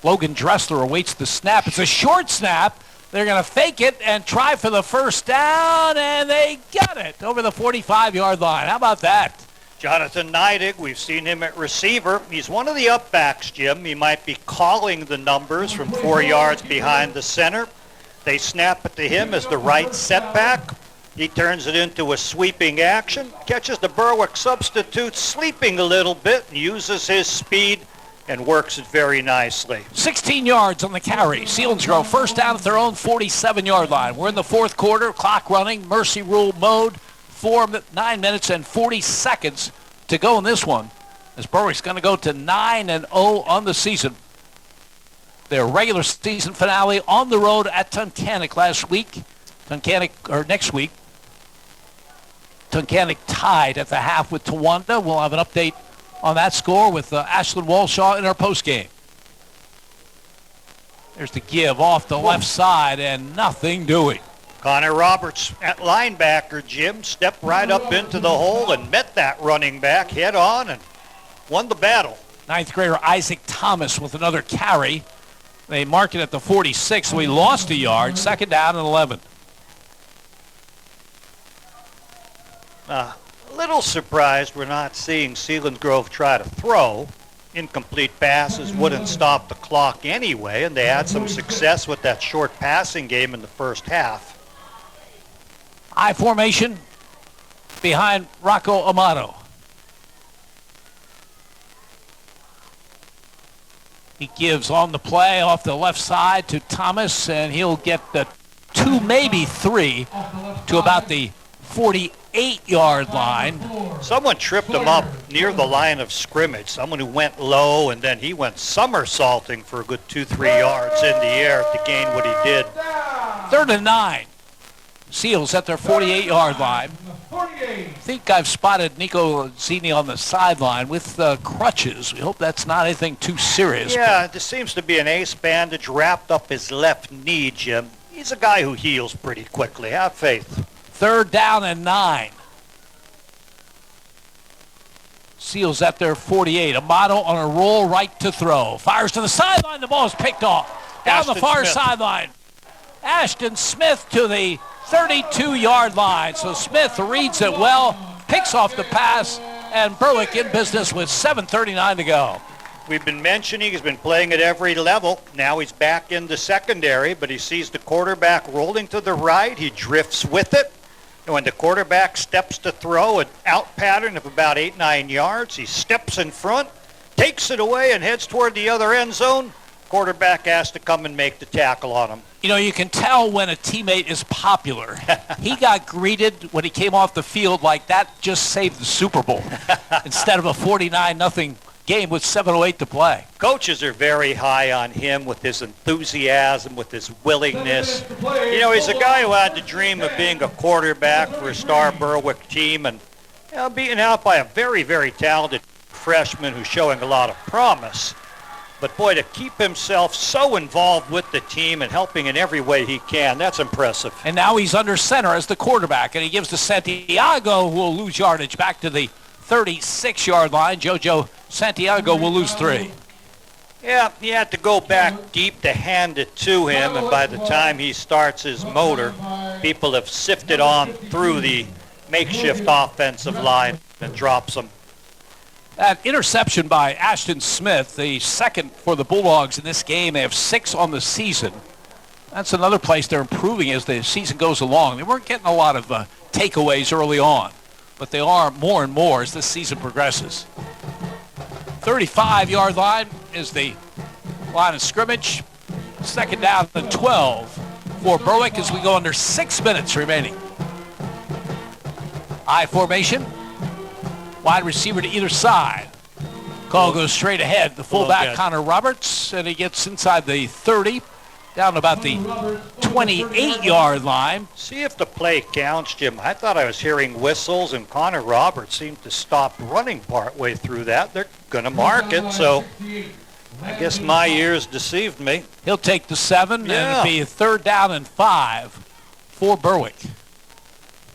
Logan Dressler awaits the snap. It's a short snap. They're going to fake it and try for the first down, and they got it over the 45-yard line. How about that? Jonathan Neidig, we've seen him at receiver. He's one of the upbacks, Jim. He might be calling the numbers from 4 yards behind the center. They snap it to him as the right setback. He turns it into a sweeping action, catches the Berwick substitute sleeping a little bit, and uses his speed and works it very nicely. 16 yards on the carry. Selinsgrove first down at their own 47-yard line. We're in the fourth quarter, clock running, mercy rule mode. 9 minutes and 40 seconds to go in this one, as Berwick's going to go to 9-0 on the season. Their regular season finale on the road at Tunkhannock next week. Tunkhannock tied at the half with Towanda. We'll have an update on that score with Ashlyn Walshaw in our postgame. There's the give off the left side and nothing doing. Connor Roberts at linebacker, Jim, stepped right up into the hole and met that running back head on and won the battle. 9th grader Isaac Thomas with another carry. They mark it at the 46, so he lost a yard. 2nd down and 11. A little surprised we're not seeing Selinsgrove try to throw. Incomplete passes wouldn't stop the clock anyway, and they had some success with that short passing game in the first half. I formation behind Rocco Amato. He gives on the play off the left side to Thomas, and he'll get the 2, maybe 3, to about the 48-yard line. Someone tripped him up near the line of scrimmage. Someone who went low, and then he went somersaulting for a good 2-3 yards in the air to gain what he did. 3rd and 9. Seals at their 48-yard line. I think I've spotted Nico Zini on the sideline with crutches. We hope that's not anything too serious. Yeah, there seems to be an ace bandage wrapped up his left knee, Jim. He's a guy who heals pretty quickly. Have faith. 3rd down and 9. Seals at their 48. Amato on a roll right to throw. Fires to the sideline. The ball is picked off. Down the far sideline. Ashton Smith to the 32-yard line. So Smith reads it well, picks off the pass, and Berwick in business with 7:39 to go. We've been mentioning he's been playing at every level. Now he's back in the secondary, but he sees the quarterback rolling to the right. He drifts with it. And when the quarterback steps to throw an out pattern of about 8-9 yards, he steps in front, takes it away, and heads toward the other end zone. Quarterback has to come and make the tackle on him. You know, you can tell when a teammate is popular. He got greeted when he came off the field like that just saved the Super Bowl instead of a 49-0 game with 7:08 to play. Coaches are very high on him with his enthusiasm, with his willingness. You know, he's a guy who had the dream of being a quarterback for a star Berwick team, and beaten out by a very, very talented freshman who's showing a lot of promise. But boy, to keep himself so involved with the team and helping in every way he can, that's impressive. And now he's under center as the quarterback, and he gives to Santiago, who will lose yardage back to the 36-yard line. Jojo Santiago will lose 3. Yeah, he had to go back deep to hand it to him, and by the time he starts his motor, people have sifted on through the makeshift offensive line and drops him. That interception by Ashton Smith, the second for the Bulldogs in this game. They have 6 on the season. That's another place they're improving as the season goes along. They weren't getting a lot of takeaways early on, but they are more and more as this season progresses. 35-yard line is the line of scrimmage. 2nd down and 12 for Berwick as we go under 6 minutes remaining. I formation. Wide receiver to either side. Call goes straight ahead. The fullback, Connor Roberts, and he gets inside the 30, down about the 28-yard line. See if the play counts, Jim. I thought I was hearing whistles, and Connor Roberts seemed to stop running partway through that. They're going to mark it, so I guess my ears deceived me. He'll take the 7, and it'll be a 3rd down and 5 for Berwick.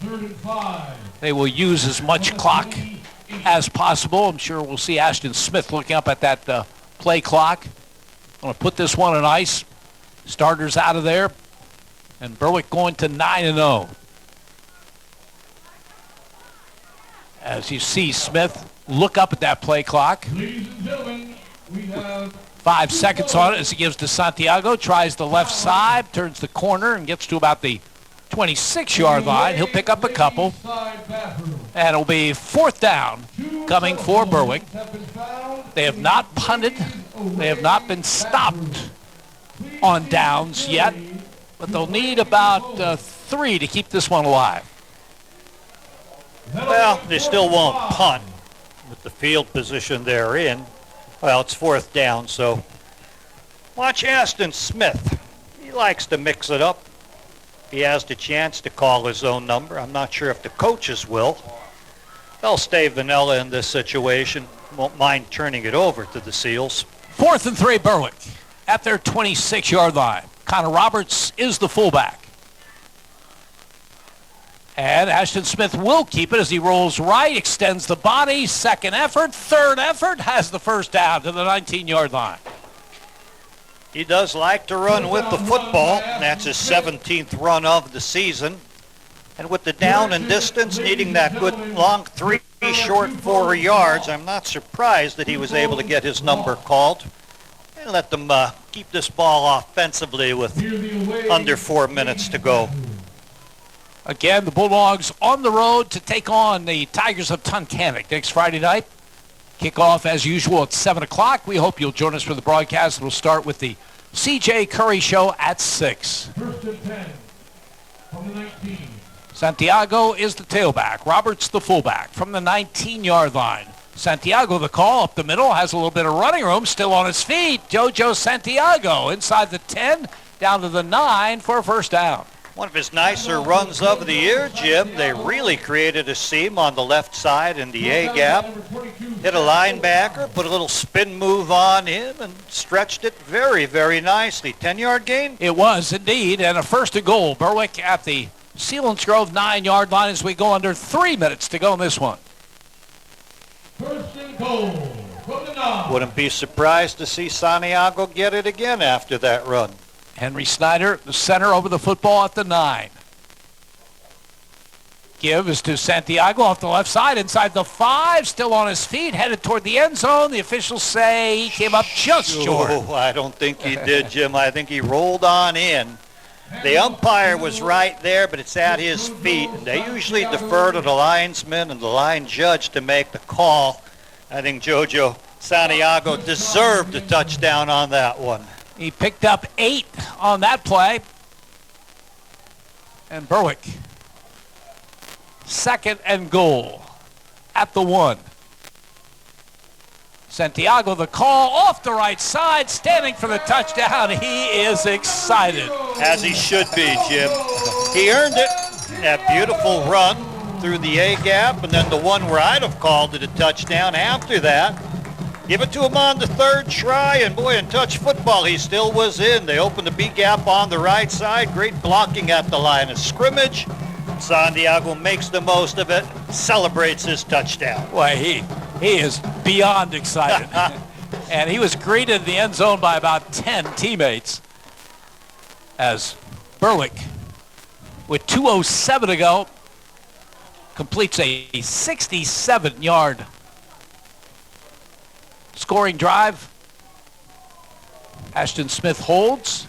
3rd and 5. They will use as much clock as possible. I'm sure we'll see Ashton Smith looking up at that play clock. I'm going to put this one on ice. Starters out of there. And Berwick going to 9-0. As you see Smith look up at that play clock. Ladies and gentlemen, we have 5 seconds on it as he gives to Santiago. Tries the left side, turns the corner, and gets to about the 26-yard line. He'll pick up a couple. And it'll be 4th down coming for Berwick. They have not punted. They have not been stopped on downs yet. But they'll need about 3 to keep this one alive. Well, they still won't punt with the field position they're in. Well, it's 4th down, so watch Ashton Smith. He likes to mix it up. He has the chance to call his own number. I'm not sure if the coaches will. They'll stay vanilla in this situation. Won't mind turning it over to the Seals. 4th and 3, Berwick at their 26-yard line. Connor Roberts is the fullback. And Ashton Smith will keep it as he rolls right, extends the body, 2nd effort, 3rd effort, has the 1st down to the 19-yard line. He does like to run with the football. That's his 17th run of the season. And with the down and distance, needing that good long 3, short 4 yards, I'm not surprised that he was able to get his number called and let them keep this ball offensively with under 4 minutes to go. Again, the Bulldogs on the road to take on the Tigers of Tunkhannock next Friday night. Kickoff, as usual, at 7 o'clock. We hope you'll join us for the broadcast. We'll start with the C.J. Curry Show at 6. 1st and 10 from the 19. Santiago is the tailback. Roberts the fullback from the 19-yard line. Santiago, the call up the middle, has a little bit of running room, still on his feet. JoJo Santiago inside the 10, down to the 9 for a first down. One of his nicer runs of the year, Jim. They really created a seam on the left side in the A gap. Hit a linebacker, put a little spin move on him, and stretched it very, very nicely. 10-yard gain? It was indeed, and a first and goal. Berwick at the Selinsgrove 9-yard line as we go under 3 minutes to go in this one. First and goal from the 9. Wouldn't be surprised to see Santiago get it again after that run. Henry Snyder, the center, over the football at the 9. Give is to Santiago off the left side, inside the 5, still on his feet, headed toward the end zone. The officials say he came up just short. Oh, I don't think he did, Jim. I think he rolled on in. The umpire was right there, but it's at his feet. And they usually defer to the linesman and the line judge to make the call. I think JoJo Santiago deserved a touchdown on that one. He picked up 8 on that play. And Berwick, second and goal at the 1. Santiago, the call off the right side, standing for the touchdown. He is excited. As he should be, Jim. He earned it. That beautiful run through the A gap, and then the one where I'd have called it a touchdown after that. Give it to him on the third try, and boy, in touch football, he still was in. They opened the B gap on the right side. Great blocking at the line of scrimmage. Santiago makes the most of it, celebrates his touchdown. Boy, he is beyond excited. And he was greeted in the end zone by about 10 teammates as Berwick, with 2:07 to go, completes a 67-yard scoring drive. Ashton Smith holds.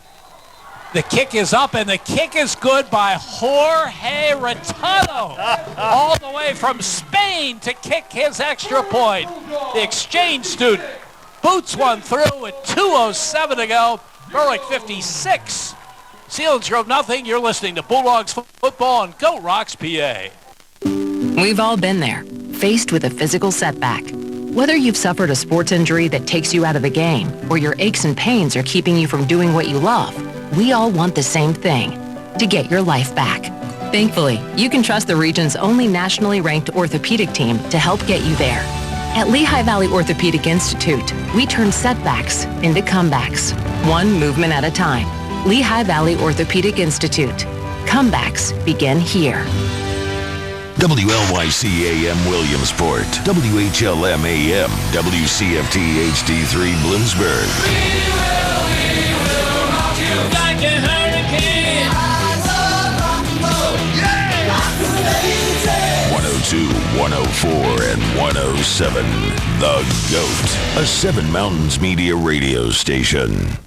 The kick is up, and the kick is good by Jorge Retano. All the way from Spain to kick his extra point. The exchange student boots one through with 2:07 to go. Berwick 56. Selinsgrove nothing. You're listening to Bulldogs football on Goat Rocks, PA. We've all been there, faced with a physical setback. Whether you've suffered a sports injury that takes you out of the game, or your aches and pains are keeping you from doing what you love, we all want the same thing, to get your life back. Thankfully, you can trust the region's only nationally ranked orthopedic team to help get you there. At Lehigh Valley Orthopedic Institute, we turn setbacks into comebacks, one movement at a time. Lehigh Valley Orthopedic Institute. Comebacks begin here. WLYC-AM Williamsport, WHLM-AM, WCFT HD3 Bloomsburg. 102, 104, and 107. The GOAT, a Seven Mountains Media radio station.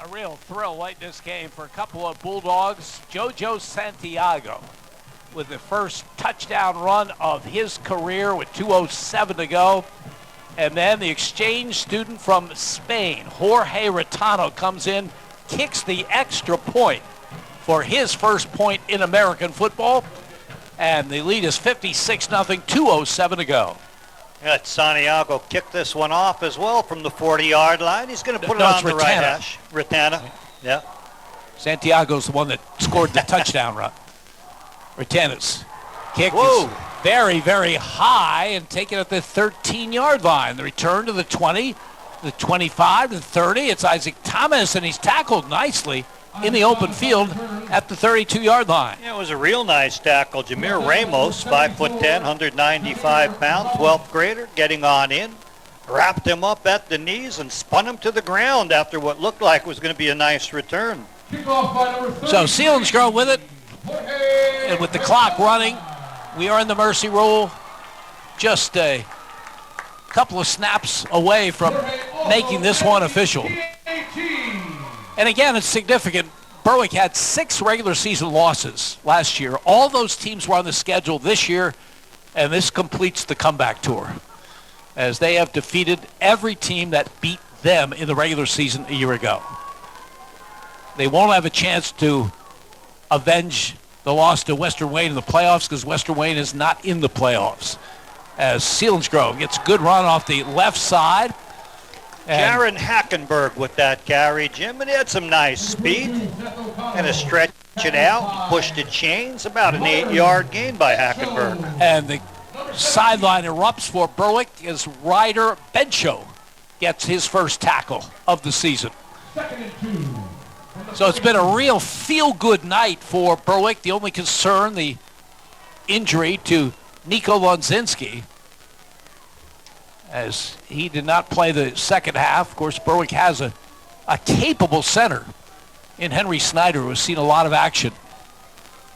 A real thrill late in this game for a couple of Bulldogs. JoJo Santiago with the first touchdown run of his career with 2:07 to go. And then the exchange student from Spain, Jorge Retano, comes in, kicks the extra point for his first point in American football. And the lead is 56-0, 2:07 to go. Yeah, Santiago kicked this one off as well from the 40-yard line. He's going to put it on the right hash. Retana, yeah. Santiago's the one that scored the touchdown run. Retana's kick is very, very high and taken at the 13-yard line. The return to the 20, the 25, the 30. It's Isaac Thomas, and he's tackled nicely in the open field at the 32-yard line. Yeah, it was a real nice tackle. Jameer Ramos, 5'10", 195 pounds, 12th grader, getting on in, wrapped him up at the knees and spun him to the ground after what looked like was going to be a nice return. So Selinsgrove with it, and with the clock running, we are in the mercy rule, just a couple of snaps away from making this one official. And again, it's significant. Berwick had 6 regular season losses last year. All those teams were on the schedule this year, and this completes the comeback tour, as they have defeated every team that beat them in the regular season a year ago. They won't have a chance to avenge the loss to Western Wayne in the playoffs, because Western Wayne is not in the playoffs. As Selinsgrove gets a good run off the left side. Jaron Hackenberg with that carry, Jim, and he had some nice speed. And a stretch it out, pushed the chains, about an 8-yard gain by Hackenberg. And the sideline erupts for Berwick as Ryder Bencho gets his first tackle of the season. So it's been a real feel-good night for Berwick. The only concern, the injury to Nico Lonzinski, as he did not play the second half. Of course, Berwick has a capable center in Henry Snyder, who has seen a lot of action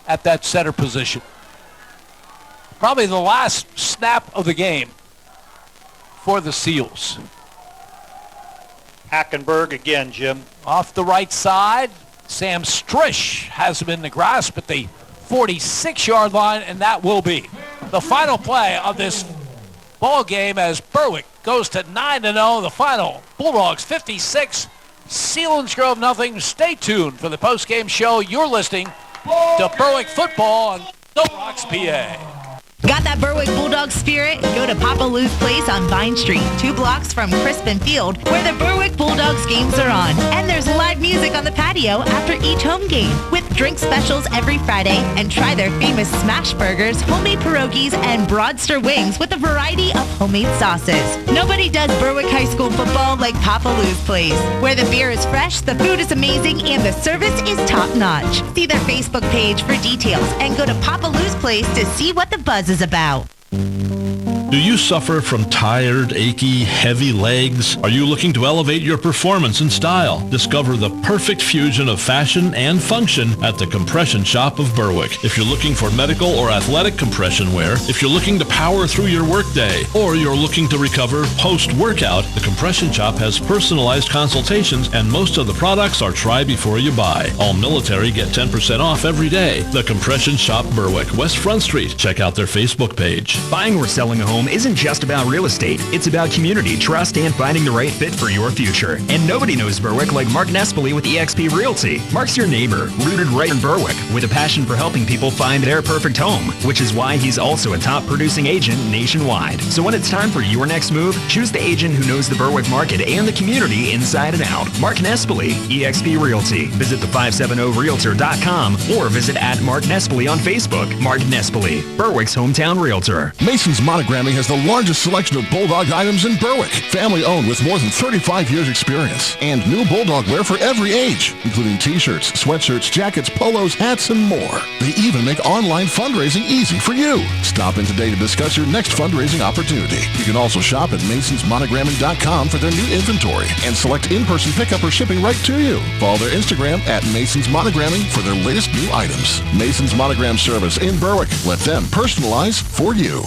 at that center position. Probably the last snap of the game for the Seals. Hackenberg again, Jim. Off the right side, Sam Strish has him in the grasp at the 46-yard line, and that will be the final play of this ball game as Berwick goes to 9-0. The final, Bulldogs 56, Selinsgrove nothing. Stay tuned for the post-game show. You're listening to Berwick football on No Rocks, PA. Got that Berwick Bulldog spirit? Go to Papa Lou's Place on Vine Street, 2 blocks from Crispin Field, where the Berwick Bulldogs games are on. And there's live music on the patio after each home game, with drink specials every Friday, and try their famous smash burgers, homemade pierogies, and broadster wings with a variety of homemade sauces. Nobody does Berwick High School football like Papa Lou's Place, where the beer is fresh, the food is amazing, and the service is top-notch. See their Facebook page for details, and go to Papa Lou's Place to see what the buzz is about. Do you suffer from tired, achy, heavy legs? Are you looking to elevate your performance and style? Discover the perfect fusion of fashion and function at the Compression Shop of Berwick. If you're looking for medical or athletic compression wear, if you're looking to power through your workday, or you're looking to recover post-workout, the Compression Shop has personalized consultations, and most of the products are try before you buy. All military get 10% off every day. The Compression Shop Berwick, West Front Street. Check out their Facebook page. Buying or selling a home isn't just about real estate. It's about community, trust, and finding the right fit for your future. And nobody knows Berwick like Mark Nespoli with eXp Realty. Mark's your neighbor, rooted right in Berwick, with a passion for helping people find their perfect home, which is why he's also a top producing agent nationwide. So when it's time for your next move, choose the agent who knows the Berwick market and the community inside and out. Mark Nespoli, eXp Realty. Visit the570realtor.com or visit @Mark Nespoli on Facebook. Mark Nespoli, Berwick's hometown realtor. Mason's Monogramming has the largest selection of Bulldog items in Berwick. Family owned with more than 35 years experience. And new Bulldog wear for every age, including t-shirts, sweatshirts, jackets, polos, hats, and more. They even make online fundraising easy for you. Stop in today to discuss your next fundraising opportunity. You can also shop at masonsmonogramming.com for their new inventory and select in-person pickup or shipping right to you. Follow their Instagram @Masons Monogramming for their latest new items. Masons Monogram Service in Berwick. Let them personalize for you.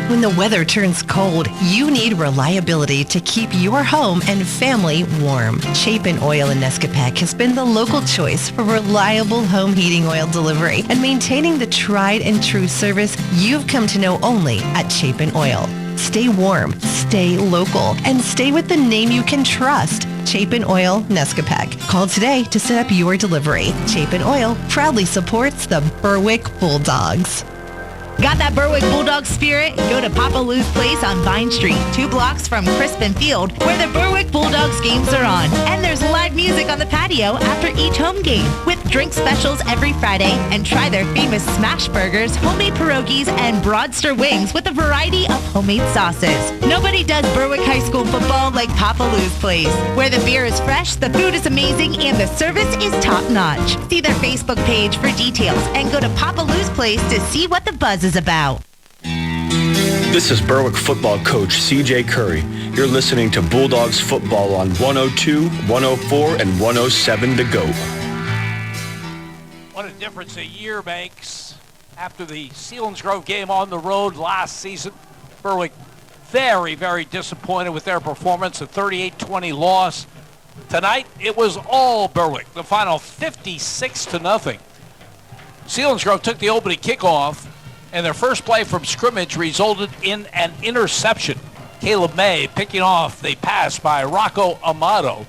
When the weather turns cold, you need reliability to keep your home and family warm. Chapin Oil in Nescapec has been the local choice for reliable home heating oil delivery and maintaining the tried and true service you've come to know only at Chapin Oil. Stay warm, stay local, and stay with the name you can trust. Chapin Oil, Nescapec. Call today to set up your delivery. Chapin Oil proudly supports the Berwick Bulldogs. Got that Berwick Bulldog spirit? Go to Papa Lou's Place on Vine Street, 2 blocks from Crispin Field, where the Berwick Bulldogs games are on. And there's live music on the patio after each home game, with drink specials every Friday, and try their famous smash burgers, homemade pierogies, and broadster wings with a variety of homemade sauces. Nobody does Berwick High School football like Papa Lou's Place, where the beer is fresh, the food is amazing, and the service is top-notch. See their Facebook page for details, and go to Papa Lou's Place to see what the buzz is about. This is Berwick football coach CJ Curry. You're listening to Bulldogs football on 102, 104, and 107 to go. What a difference a year makes. After the Selinsgrove game on the road last season, Berwick very, very disappointed with their performance, a 38-20 loss. Tonight, it was all Berwick. The final 56-0. Selinsgrove took the opening kickoff, and their first play from scrimmage resulted in an interception. Caleb May picking off the pass by Rocco Amato.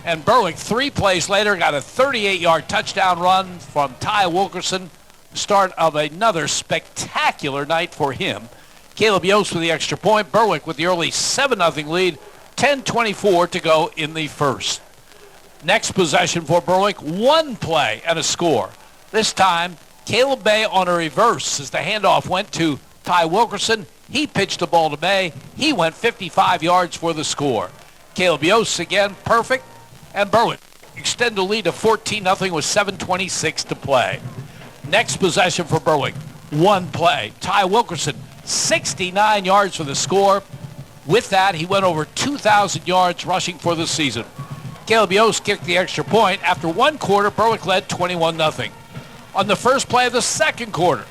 And Berwick, 3 plays later, got a 38-yard touchdown run from Ty Wilkerson. Start of another spectacular night for him. Caleb Yost with the extra point. Berwick with the early 7-0 lead. 10:24 to go in the first. Next possession for Berwick, 1 play and a score. This time, Caleb May on a reverse as the handoff went to Ty Wilkerson. He pitched the ball to May. He went 55 yards for the score. Caleb Yost again, perfect. And Berwick extend the lead to 14-0 with 7:26 to play. Next possession for Berwick, 1 play. Ty Wilkerson, 69 yards for the score. With that, he went over 2,000 yards rushing for the season. Caleb Yost kicked the extra point. After 1 quarter, Berwick led 21-0. On the first play of the second quarter,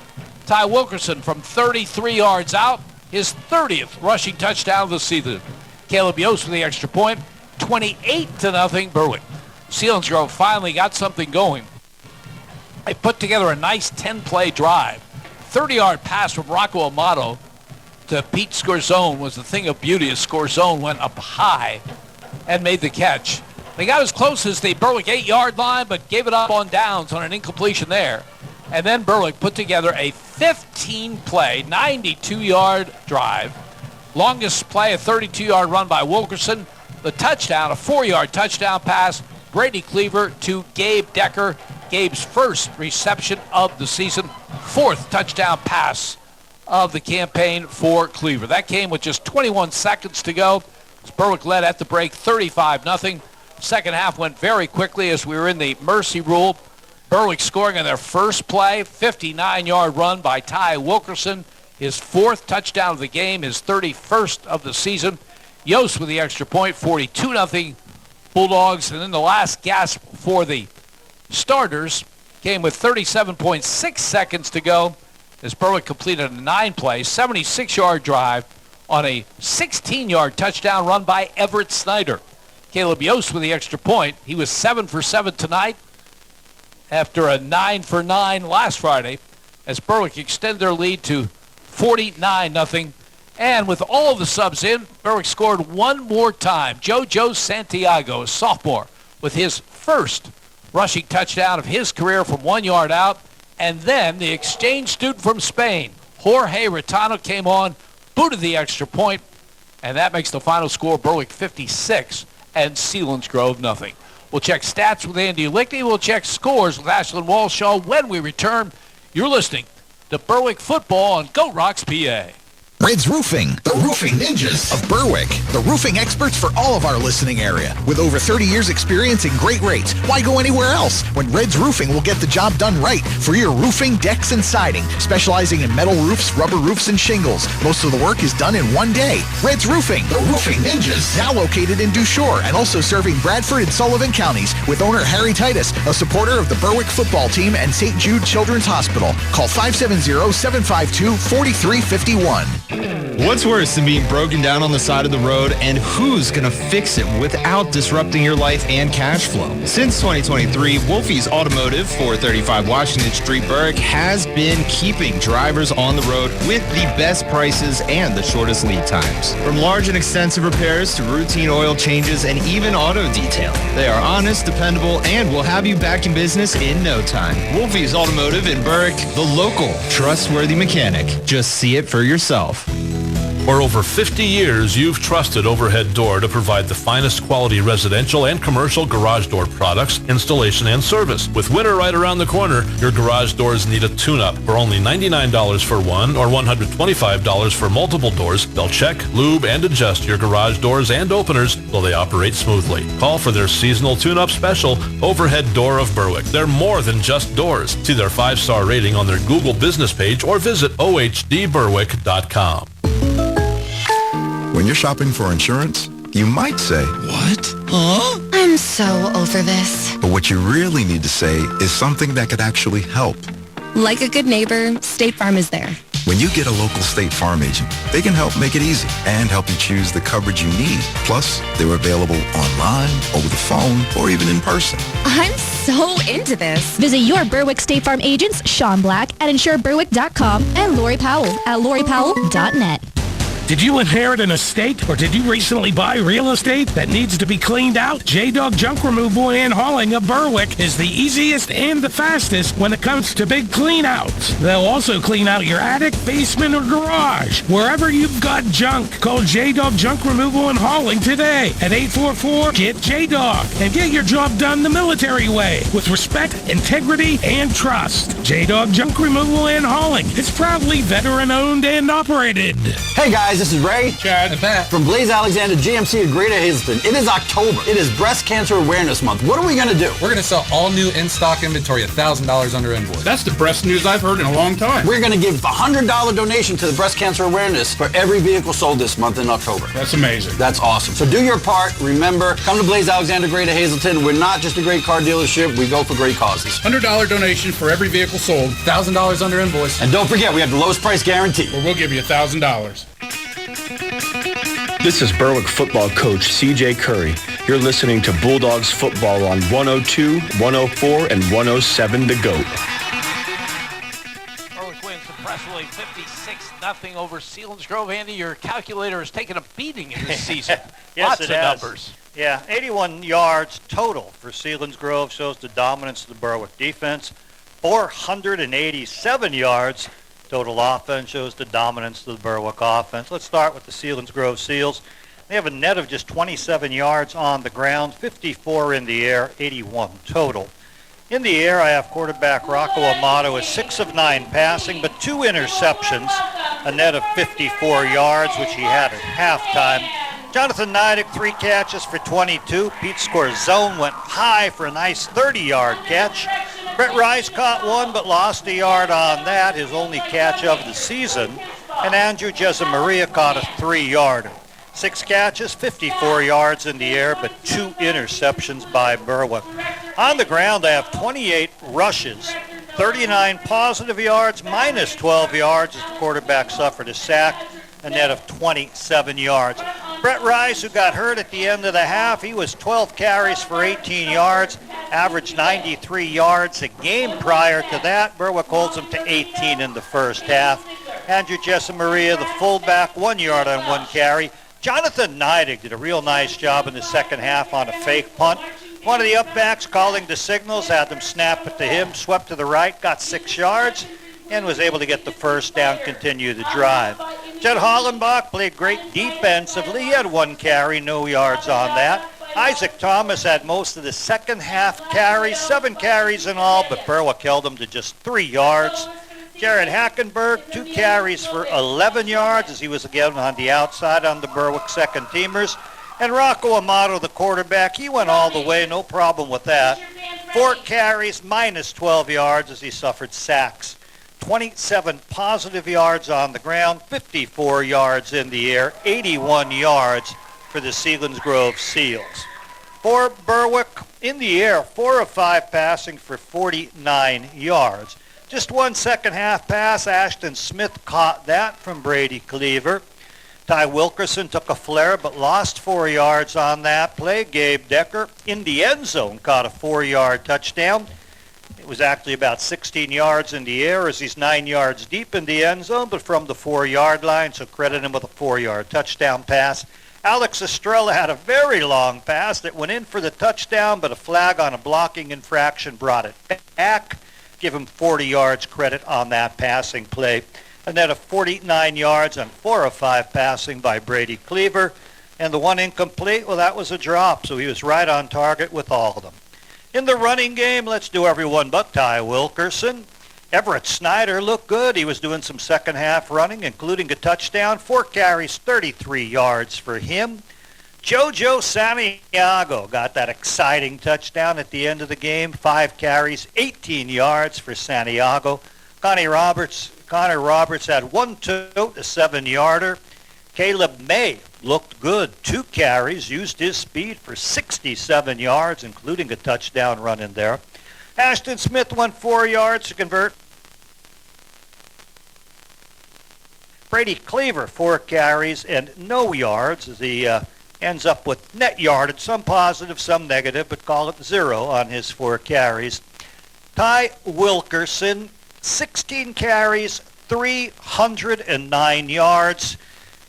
Ty Wilkerson from 33 yards out, his 30th rushing touchdown of the season. Caleb Yost with the extra point, 28-0 Berwick. Selinsgrove finally got something going. They put together a nice 10-play drive. 30-yard pass from Rocco Amato to Pete Scorzone was the thing of beauty as Scorzone went up high and made the catch. They got as close as the Berwick 8-yard line, but gave it up on downs on an incompletion there. And then Berwick put together a 15-play, 92-yard drive. Longest play, a 32-yard run by Wilkerson. The touchdown, a 4-yard touchdown pass, Brady Cleaver to Gabe Decker. Gabe's first reception of the season, 4th touchdown pass of the campaign for Cleaver. That came with just 21 seconds to go. Berwick led at the break 35-0. Second half went very quickly as we were in the mercy rule. Berwick scoring on their first play, 59-yard run by Ty Wilkerson. His 4th touchdown of the game, his 31st of the season. Yost with the extra point, 42-0 Bulldogs. And then the last gasp for the starters came with 37.6 seconds to go as Berwick completed a 9-play, 76-yard drive on a 16-yard touchdown run by Everett Snyder. Caleb Yost with the extra point. He was 7 for 7 tonight after a 9 for 9 last Friday as Berwick extended their lead to 49-0. And with all of the subs in, Berwick scored 1 more time. Jojo Santiago, a sophomore, with his first rushing touchdown of his career from 1 yard out. And then the exchange student from Spain, Jorge Retano, came on, booted the extra point, and that makes the final score Berwick 56 and Selinsgrove 0. We'll check stats with Andy Lickney. We'll check scores with Ashlyn Walshaw when we return. You're listening to Berwick Football on Goat Rocks, PA. Red's Roofing, the roofing ninjas of Berwick. The roofing experts for all of our listening area. With over 30 years experience and great rates, why go anywhere else when Red's Roofing will get the job done right for your roofing, decks, and siding, specializing in metal roofs, rubber roofs, and shingles. Most of the work is done in 1 day. Red's Roofing, the roofing ninjas. Now located in Dushore and also serving Bradford and Sullivan counties with owner Harry Titus, a supporter of the Berwick football team and St. Jude Children's Hospital. Call 570-752-4351. What's worse than being broken down on the side of the road, and who's going to fix it without disrupting your life and cash flow? Since 2023, Wolfie's Automotive, 435 Washington Street, Berwick, has been keeping drivers on the road with the best prices and the shortest lead times. From large and extensive repairs to routine oil changes and even auto detailing, they are honest, dependable, and will have you back in business in no time. Wolfie's Automotive in Berwick, the local, trustworthy mechanic. Just see it for yourself. For over 50 years, you've trusted Overhead Door to provide the finest quality residential and commercial garage door products, installation, and service. With winter right around the corner, your garage doors need a tune-up. For only $99 for one or $125 for multiple doors, they'll check, lube, and adjust your garage doors and openers so they operate smoothly. Call for their seasonal tune-up special, Overhead Door of Berwick. They're more than just doors. See their 5-star rating on their Google business page or visit ohdberwick.com. When you're shopping for insurance, you might say, "What? Huh?" I'm so over this. But what you really need to say is something that could actually help. Like a good neighbor, State Farm is there. When you get a local State Farm agent, they can help make it easy and help you choose the coverage you need. Plus, they're available online, over the phone, or even in person. I'm so into this. Visit your Berwick State Farm agents, Sean Black at InsureBerwick.com and Lori Powell at LoriPowell.net. Did you inherit an estate, or did you recently buy real estate that needs to be cleaned out? J-Dog Junk Removal and Hauling of Berwick is the easiest and the fastest when it comes to big clean-outs. They'll also clean out your attic, basement, or garage. Wherever you've got junk, call J-Dog Junk Removal and Hauling today at 844-GET-JDOG and get your job done the military way with respect, integrity, and trust. J-Dog Junk Removal and Hauling is proudly veteran-owned and operated. Hey guys, this is Ray, Chad, and Pat from Blaze Alexander GMC of Greater Hazelton. It is October. It is Breast Cancer Awareness Month. What are we going to do? We're going to sell all new in-stock inventory at $1,000 under invoice. That's the breast news I've heard in a long time. We're going to give a $100 donation to the breast cancer awareness for every vehicle sold this month in October. That's amazing. That's awesome. So do your part. Remember, come to Blaze Alexander Greater Hazelton. We're not just a great car dealership. We go for great causes. $100 donation for every vehicle sold. $1,000 under invoice. And don't forget, we have the lowest price guarantee. Well, we'll give you $1,000. This is Berwick football coach CJ Curry. You're listening to Bulldogs football on 102, 104, and 107 The GOAT. Berwick wins impressively 56-0 over Selinsgrove. Andy, your calculator has taken a beating in this season. Yes, Lots it of has. numbers. Yeah, 81 yards total for Selinsgrove shows the dominance of the Berwick defense. 487 yards total offense shows the dominance of the Berwick offense. Let's start with the Selinsgrove Seals. They have a net of just 27 yards on the ground, 54 in the air, 81 total. In the air, I have quarterback Rocco Amato is 6 of 9 passing, but 2 interceptions, a net of 54 yards, which he had at halftime. Jonathan Neidig, 3 catches for 22. Pete Scorzone went high for a nice 30-yard catch. Brett Rice caught 1 but lost a yard on that, his only catch of the season. And Andrew Jesamaria caught a 3-yarder. 6 catches, 54 yards in the air, but 2 interceptions by Berwick. On the ground, I have 28 rushes, 39 positive yards, minus 12 yards as the quarterback suffered a sack, a net of 27 yards. Brett Rice, who got hurt at the end of the half, he was 12 carries for 18 yards, averaged 93 yards a game prior to that. Berwick holds him to 18 in the first half. Andrew Jesamaria, the fullback, 1 yard on 1 carry. Jonathan Neidig did a real nice job in the second half on a fake punt. One of the upbacks calling the signals, had them snap it to him, swept to the right, got 6 yards, and was able to get the first down, continue the drive. Jed Hollenbach played great defensively. He had 1 carry, no yards on that. Isaac Thomas had most of the second half carries, 7 carries in all, but Berwick held him to just 3 yards. Jared Hackenberg, 2 carries for 11 yards as he was again on the outside on the Berwick second teamers. And Rocco Amato, the quarterback, he went all the way, no problem with that. 4 carries, minus 12 yards as he suffered sacks. 27 positive yards on the ground, 54 yards in the air, 81 yards for the Selinsgrove Seals. For Berwick, in the air, 4 of 5 passing for 49 yards. Just 1 second half pass. Ashton Smith caught that from Brady Cleaver. Ty Wilkerson took a flare but lost 4 yards on that play. Gabe Decker in the end zone caught a 4-yard touchdown. It was actually about 16 yards in the air as he's 9 yards deep in the end zone, but from the 4-yard line, so credit him with a 4-yard touchdown pass. Alex Estrella had a very long pass that went in for the touchdown, but a flag on a blocking infraction brought it back. Give him 40 yards credit on that passing play. A net of 49 yards on 4 of 5 passing by Brady Cleaver. And the 1 incomplete, well, that was a drop, so he was right on target with all of them. In the running game, let's do everyone but Ty Wilkerson. Everett Snyder looked good. He was doing some second half running, including a touchdown. 4 carries, 33 yards for him. Jojo Santiago got that exciting touchdown at the end of the game. 5 carries, 18 yards for Santiago. Connor Roberts had 1 tote, a 7-yarder. Caleb May looked good. 2 carries, used his speed for 67 yards, including a touchdown run in there. Ashton Smith went 4 yards to convert. Brady Cleaver, 4 carries and no yards as he ends up with net yardage, some positive, some negative, but call it 0 on his 4 carries. Ty Wilkerson, 16 carries, 309 yards.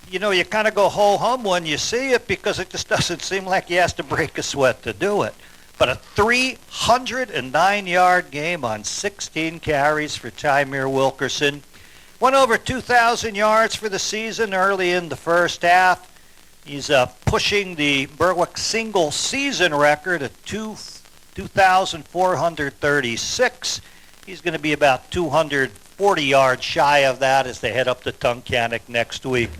you kind of go ho-hum when you see it because it just doesn't seem like he has to break a sweat to do it. But a 309-yard game on 16 carries for Tymir Wilkerson. Went over 2,000 yards for the season early in the first half. He's pushing the Berwick single-season record at 2,436. He's going to be about 240 yards shy of that as they head up to Tunkhannock next week.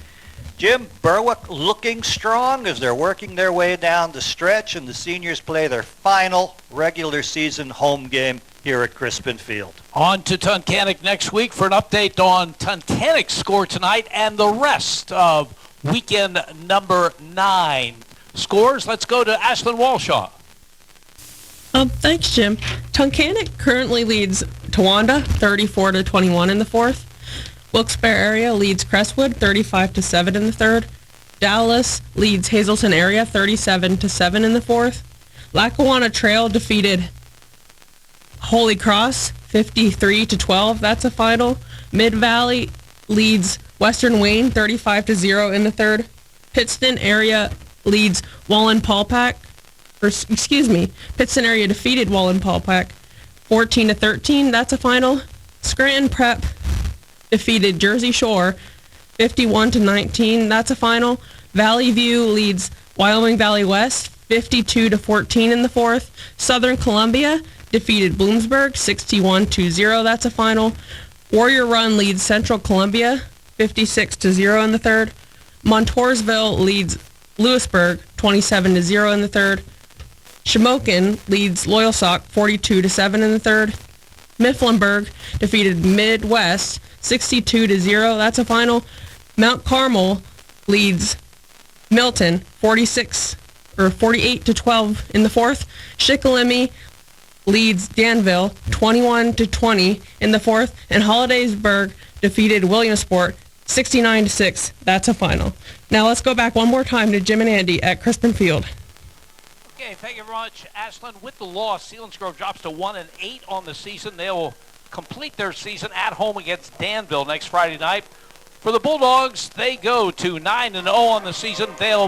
Jim, Berwick looking strong as they're working their way down the stretch, and the seniors play their final regular season home game here at Crispin Field. On to Tunkhannock next week for an update on Tunkhannock's score tonight and the rest of weekend number 9 scores. Let's go to Ashlyn Walshaw. Thanks, Jim. Tunkhannock currently leads Towanda 34-21 in the fourth. Wilkes-Barre area leads Crestwood 35-7 in the third. Dallas leads Hazleton area 37-7 in the fourth. Lackawanna Trail defeated Holy Cross 53-12. That's a final. Mid-Valley leads Western Wayne 35-0 in the third. Pittston area leads Wallen-Paulpack. Pittston area defeated Wallen-Paulpack 14-13. That's a final. Scranton Prep defeated Jersey Shore 51-19. That's a final. Valley View leads Wyoming Valley West 52-14 in the fourth. Southern Columbia defeated Bloomsburg 61-0. That's a final. Warrior Run leads Central Columbia 56-0 in the third. Montoursville leads Lewisburg 27-0 in the third. Shamokin leads Loyalsock 42-7 in the third. Mifflinburg defeated Midwest 62-0. That's a final. Mount Carmel leads Milton 48-12 in the fourth. Shikellamy leads Danville 21-20 in the fourth. And Hollidaysburg defeated Williamsport 69-6. That's a final. Now let's go back one more time to Jim and Andy at Crispin Field. Okay, thank you very much, Ashlyn. With the loss, Selinsgrove drops to 1-8 on the season. They will complete their season at home against Danville next Friday night. For the Bulldogs, they go to 9-0 on the season. They'll